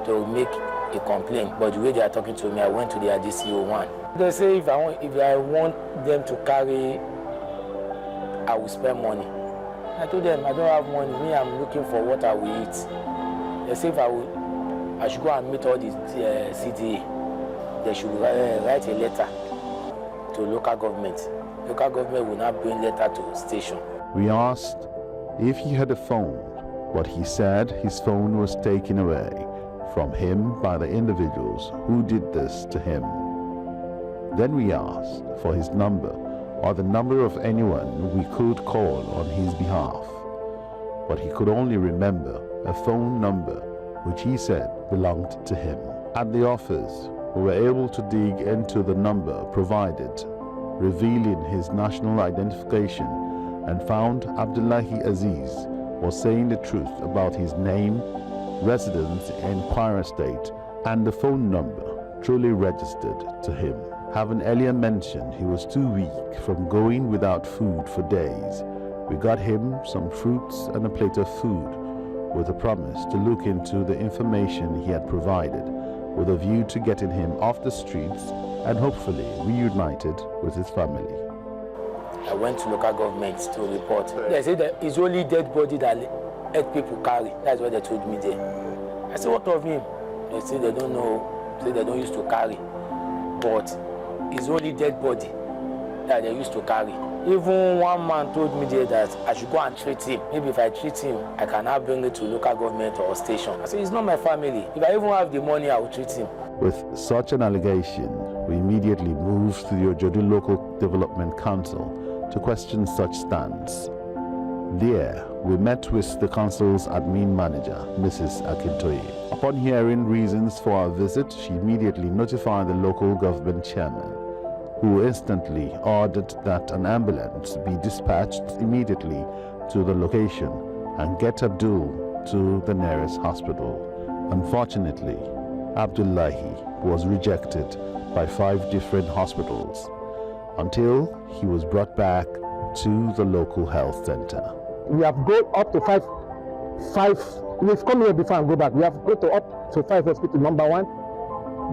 to make a complaint, but the way they are talking to me, I went to the ADC 01. They say if I want them to carry, I will spend money. I told them I don't have money. Me, I'm looking for what I will eat. They say if I should go and meet all the CDA. They should write a letter to local government. Local government will not bring letter to station. We asked if he had a phone, but he said his phone was taken away from him by the individuals who did this to him. Then we asked for his number or the number of anyone we could call on his behalf, but he could only remember a phone number which he said belonged to him. At the office, we were able to dig into the number provided, revealing his national identification, and found Abdullahi Aziz was saying the truth about his name, residence in Kwara State, and the phone number truly registered to him. Having earlier mentioned he was too weak from going without food for days, we got him some fruits and a plate of food with a promise to look into the information he had provided with a view to getting him off the streets and hopefully reunited with his family. I went to local government to report. They said that it's only dead body that eight people carry. That's what they told me there. I said, what of him? They said they don't know, say they don't used to carry. But it's only dead body that they used to carry. Even one man told me there that I should go and treat him. Maybe if I treat him, I cannot bring it to local government or station. I said, it's not my family. If I even have the money, I will treat him. With such an allegation, we immediately moved to the Ojodu Local Development Council to question such stance. There, we met with the council's admin manager, Mrs. Akintoye. Upon hearing reasons for our visit, she immediately notified the local government chairman, who instantly ordered that an ambulance be dispatched immediately to the location and get Abdul to the nearest hospital. Unfortunately, Abdullahi was rejected by 5 different hospitals until he was brought back to the local health center. We have gone up to five. We've come here before and go back. We have gone to up to 5 hospitals. Number 1,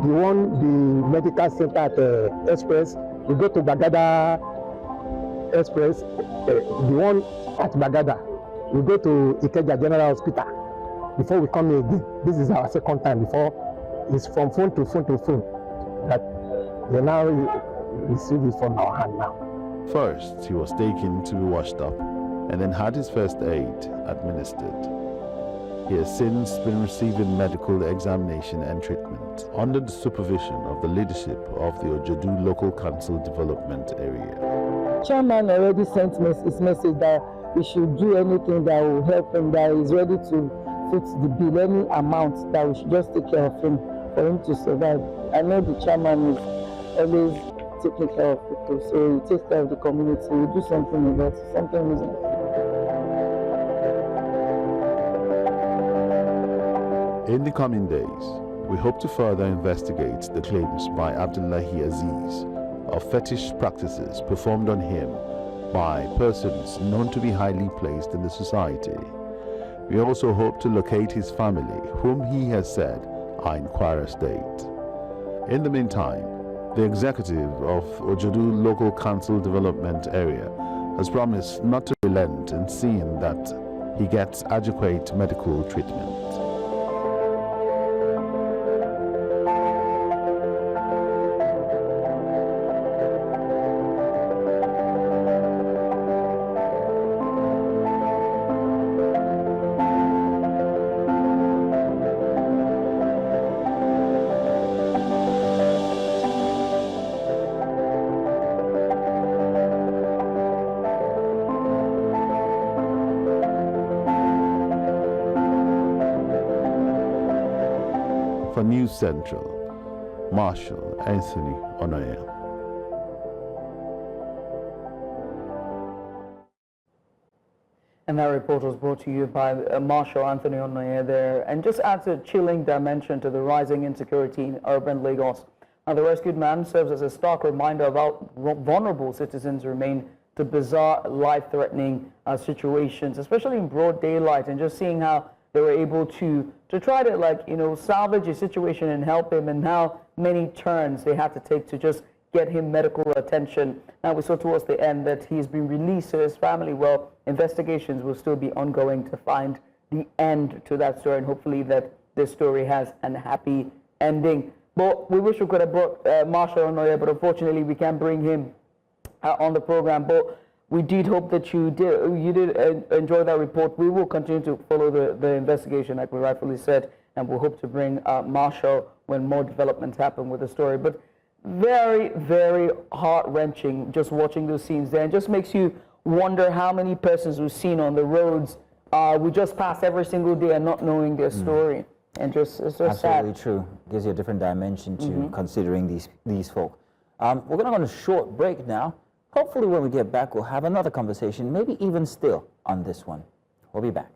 the medical center at Express. We go to Bagada Express, the one at Bagada. We go to Ikeja General Hospital before we come here again. This is our second time. Before it's from phone to phone to phone that they now receive it from our hand now. First, he was taken to be washed up and then had his first aid administered. He has since been receiving medical examination and treatment under the supervision of the leadership of the Ojodu Local Council Development Area. Chairman already sent his message that we should do anything that will help him, that is ready to foot the bill, any amount that we should just take care of him for him to survive. I know the chairman is always taking care of people, so he takes care of the community, we do something about it, something reasonable. In the coming days, we hope to further investigate the claims by Abdullahi Aziz of fetish practices performed on him by persons known to be highly placed in the society. We also hope to locate his family, whom he has said are in Kwara State. In the meantime, the executive of Ojodu Local Council Development Area has promised not to relent relent in seeing that he gets adequate medical treatment. For News Central, Marshall Anthony Onoya. And that report was brought to you by Marshall Anthony Onoye there, and just adds a chilling dimension to the rising insecurity in urban Lagos. Now, the rescued man serves as a stark reminder of how vulnerable citizens remain to bizarre, life-threatening situations, especially in broad daylight, and just seeing how they were able to try to, like, you know, salvage a situation and help him, and how many turns they had to take to just get him medical attention. Now, we saw towards the end that he's been released to his family. Well, investigations will still be ongoing to find the end to that story, and hopefully that this story has a happy ending. But we wish we could have brought Marshall Onoye, but unfortunately we can't bring him on the program. But we did hope that you did enjoy that report. We will continue to follow the investigation, like we rightfully said, and we'll hope to bring Marshall when more developments happen with the story. But very, very heart-wrenching just watching those scenes there, and just makes you wonder how many persons we've seen on the roads we just pass every single day and not knowing their story. And just, it's just absolutely sad. True. Gives you a different dimension to considering these folk. We're going to go on a short break now. Hopefully when we get back, we'll have another conversation, maybe even still on this one. We'll be back.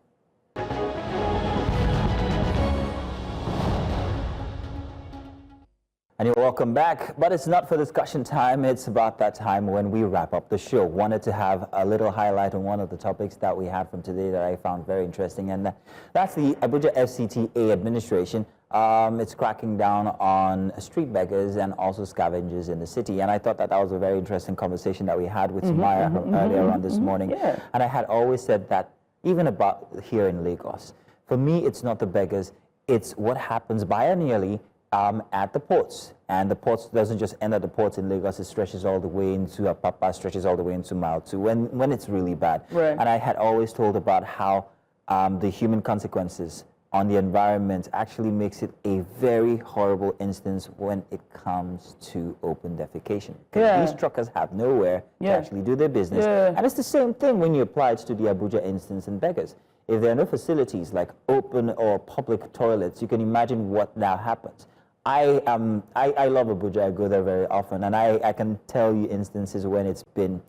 And you're welcome back, but it's not for discussion time. It's about that time when we wrap up the show. Wanted to have a little highlight on one of the topics that we had from today that I found very interesting, and that's the Abuja FCTA administration. It's cracking down on street beggars and also scavengers in the city. And I thought that was a very interesting conversation that we had with Sumaya earlier on this morning. Yeah. And I had always said that even about here in Lagos, for me, it's not the beggars, it's what happens biennially at the ports. And the ports doesn't just end at the ports in Lagos, it stretches all the way into Apapa, stretches all the way into Mile 2 when it's really bad. Right. And I had always told about how the human consequences on the environment actually makes it a very horrible instance when it comes to open defecation. Yeah. These truckers have nowhere to actually do their business. Yeah. And it's the same thing when you apply it to the Abuja instance in beggars. If there are no facilities like open or public toilets, you can imagine what now happens. I love Abuja. I go there very often, and I can tell you instances when it's been,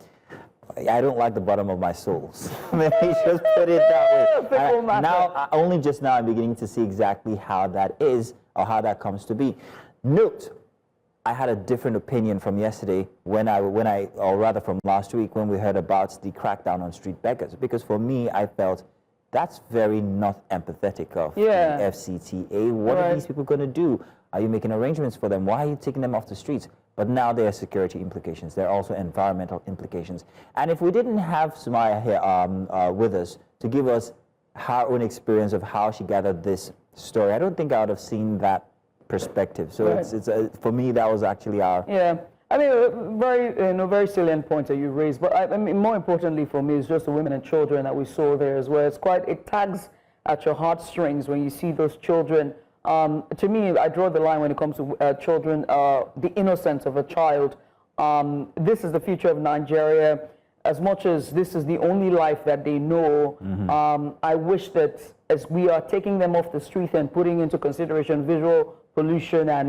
I don't like the bottom of my soles. Let me just put it that way. Now, only just now I'm beginning to see exactly how that is, or how that comes to be. Note, I had a different opinion from yesterday or rather from last week when we heard about the crackdown on street beggars, because for me, I felt that's very not empathetic of the FCTA. What are these people going to do? Are you making arrangements for them? Why are you taking them off the streets? But now there are security implications. There are also environmental implications. And if we didn't have Sumaya here with us to give us her own experience of how she gathered this story, I don't think I would have seen that perspective. So it's for me, that was actually our... Yeah. I mean, very salient points that you raised. But I mean, more importantly for me is just the women and children that we saw there as well. It tags at your heartstrings when you see those children. To me, I draw the line when it comes to children, the innocence of a child. This is the future of Nigeria. As much as this is the only life that they know, I wish that as we are taking them off the street and putting into consideration visual pollution and,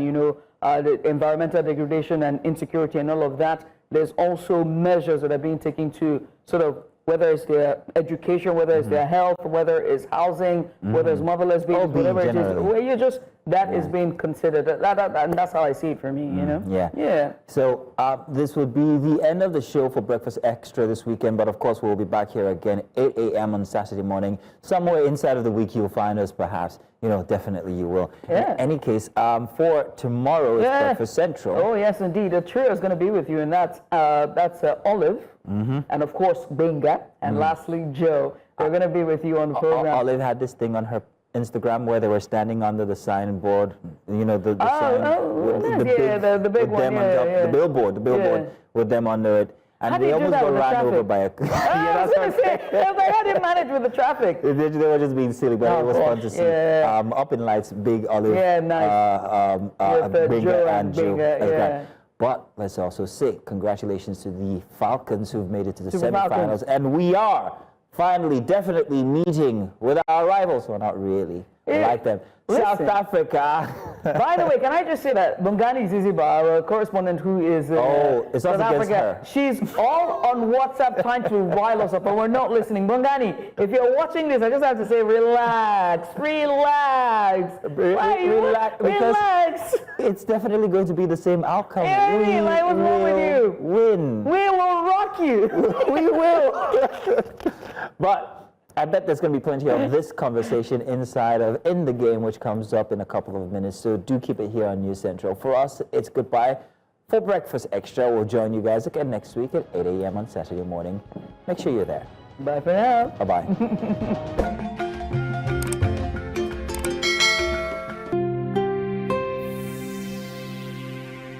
the environmental degradation and insecurity and all of that, there's also measures that are being taken to sort of, whether it's their education, whether it's their health, whether it's housing, whether it's motherless babies, whatever it is, where you just that is being considered. And that's how I see it for me, you know? Yeah. Yeah. So this would be the end of the show for Breakfast Extra this weekend, but of course we'll be back here again 8 a.m. on Saturday morning. Somewhere inside of the week you'll find us, perhaps. You know, definitely you will. Yeah. In any case, for tomorrow is Breakfast Central. Oh, yes, indeed. A trio is going to be with you, and that's Olive, and of course, Benga, and lastly, Joe. They're going to be with you on the program. Olive had this thing on her Instagram where they were standing under the signboard, you know, the sign, the big one, the billboard with them under it. And they almost got ran over by a car. I was going to say, how did they manage with the traffic? They were just being silly, but it was fun to see. Up in lights, big Olive, nice. Benga and Joe. But let's also say congratulations to the Falcons who've made it to the semifinals. And we are finally, definitely meeting with our rivals. Well, not really. I like them. South Africa. By the way, can I just say that Bongani Ziziba, our correspondent who is it's South Africa, her. She's all on WhatsApp trying to rile us up, but we're not listening. Bongani, if you're watching this, I just have to say, relax. Relax. It's definitely going to be the same outcome. Hey, what's wrong with you? Win. We will rock you. We will. But I bet there's going to be plenty of this conversation inside of In the Game, which comes up in a couple of minutes. So do keep it here on News Central. For us, it's goodbye. For Breakfast Extra, we'll join you guys again next week at 8 a.m. on Saturday morning. Make sure you're there. Bye for now. Bye-bye.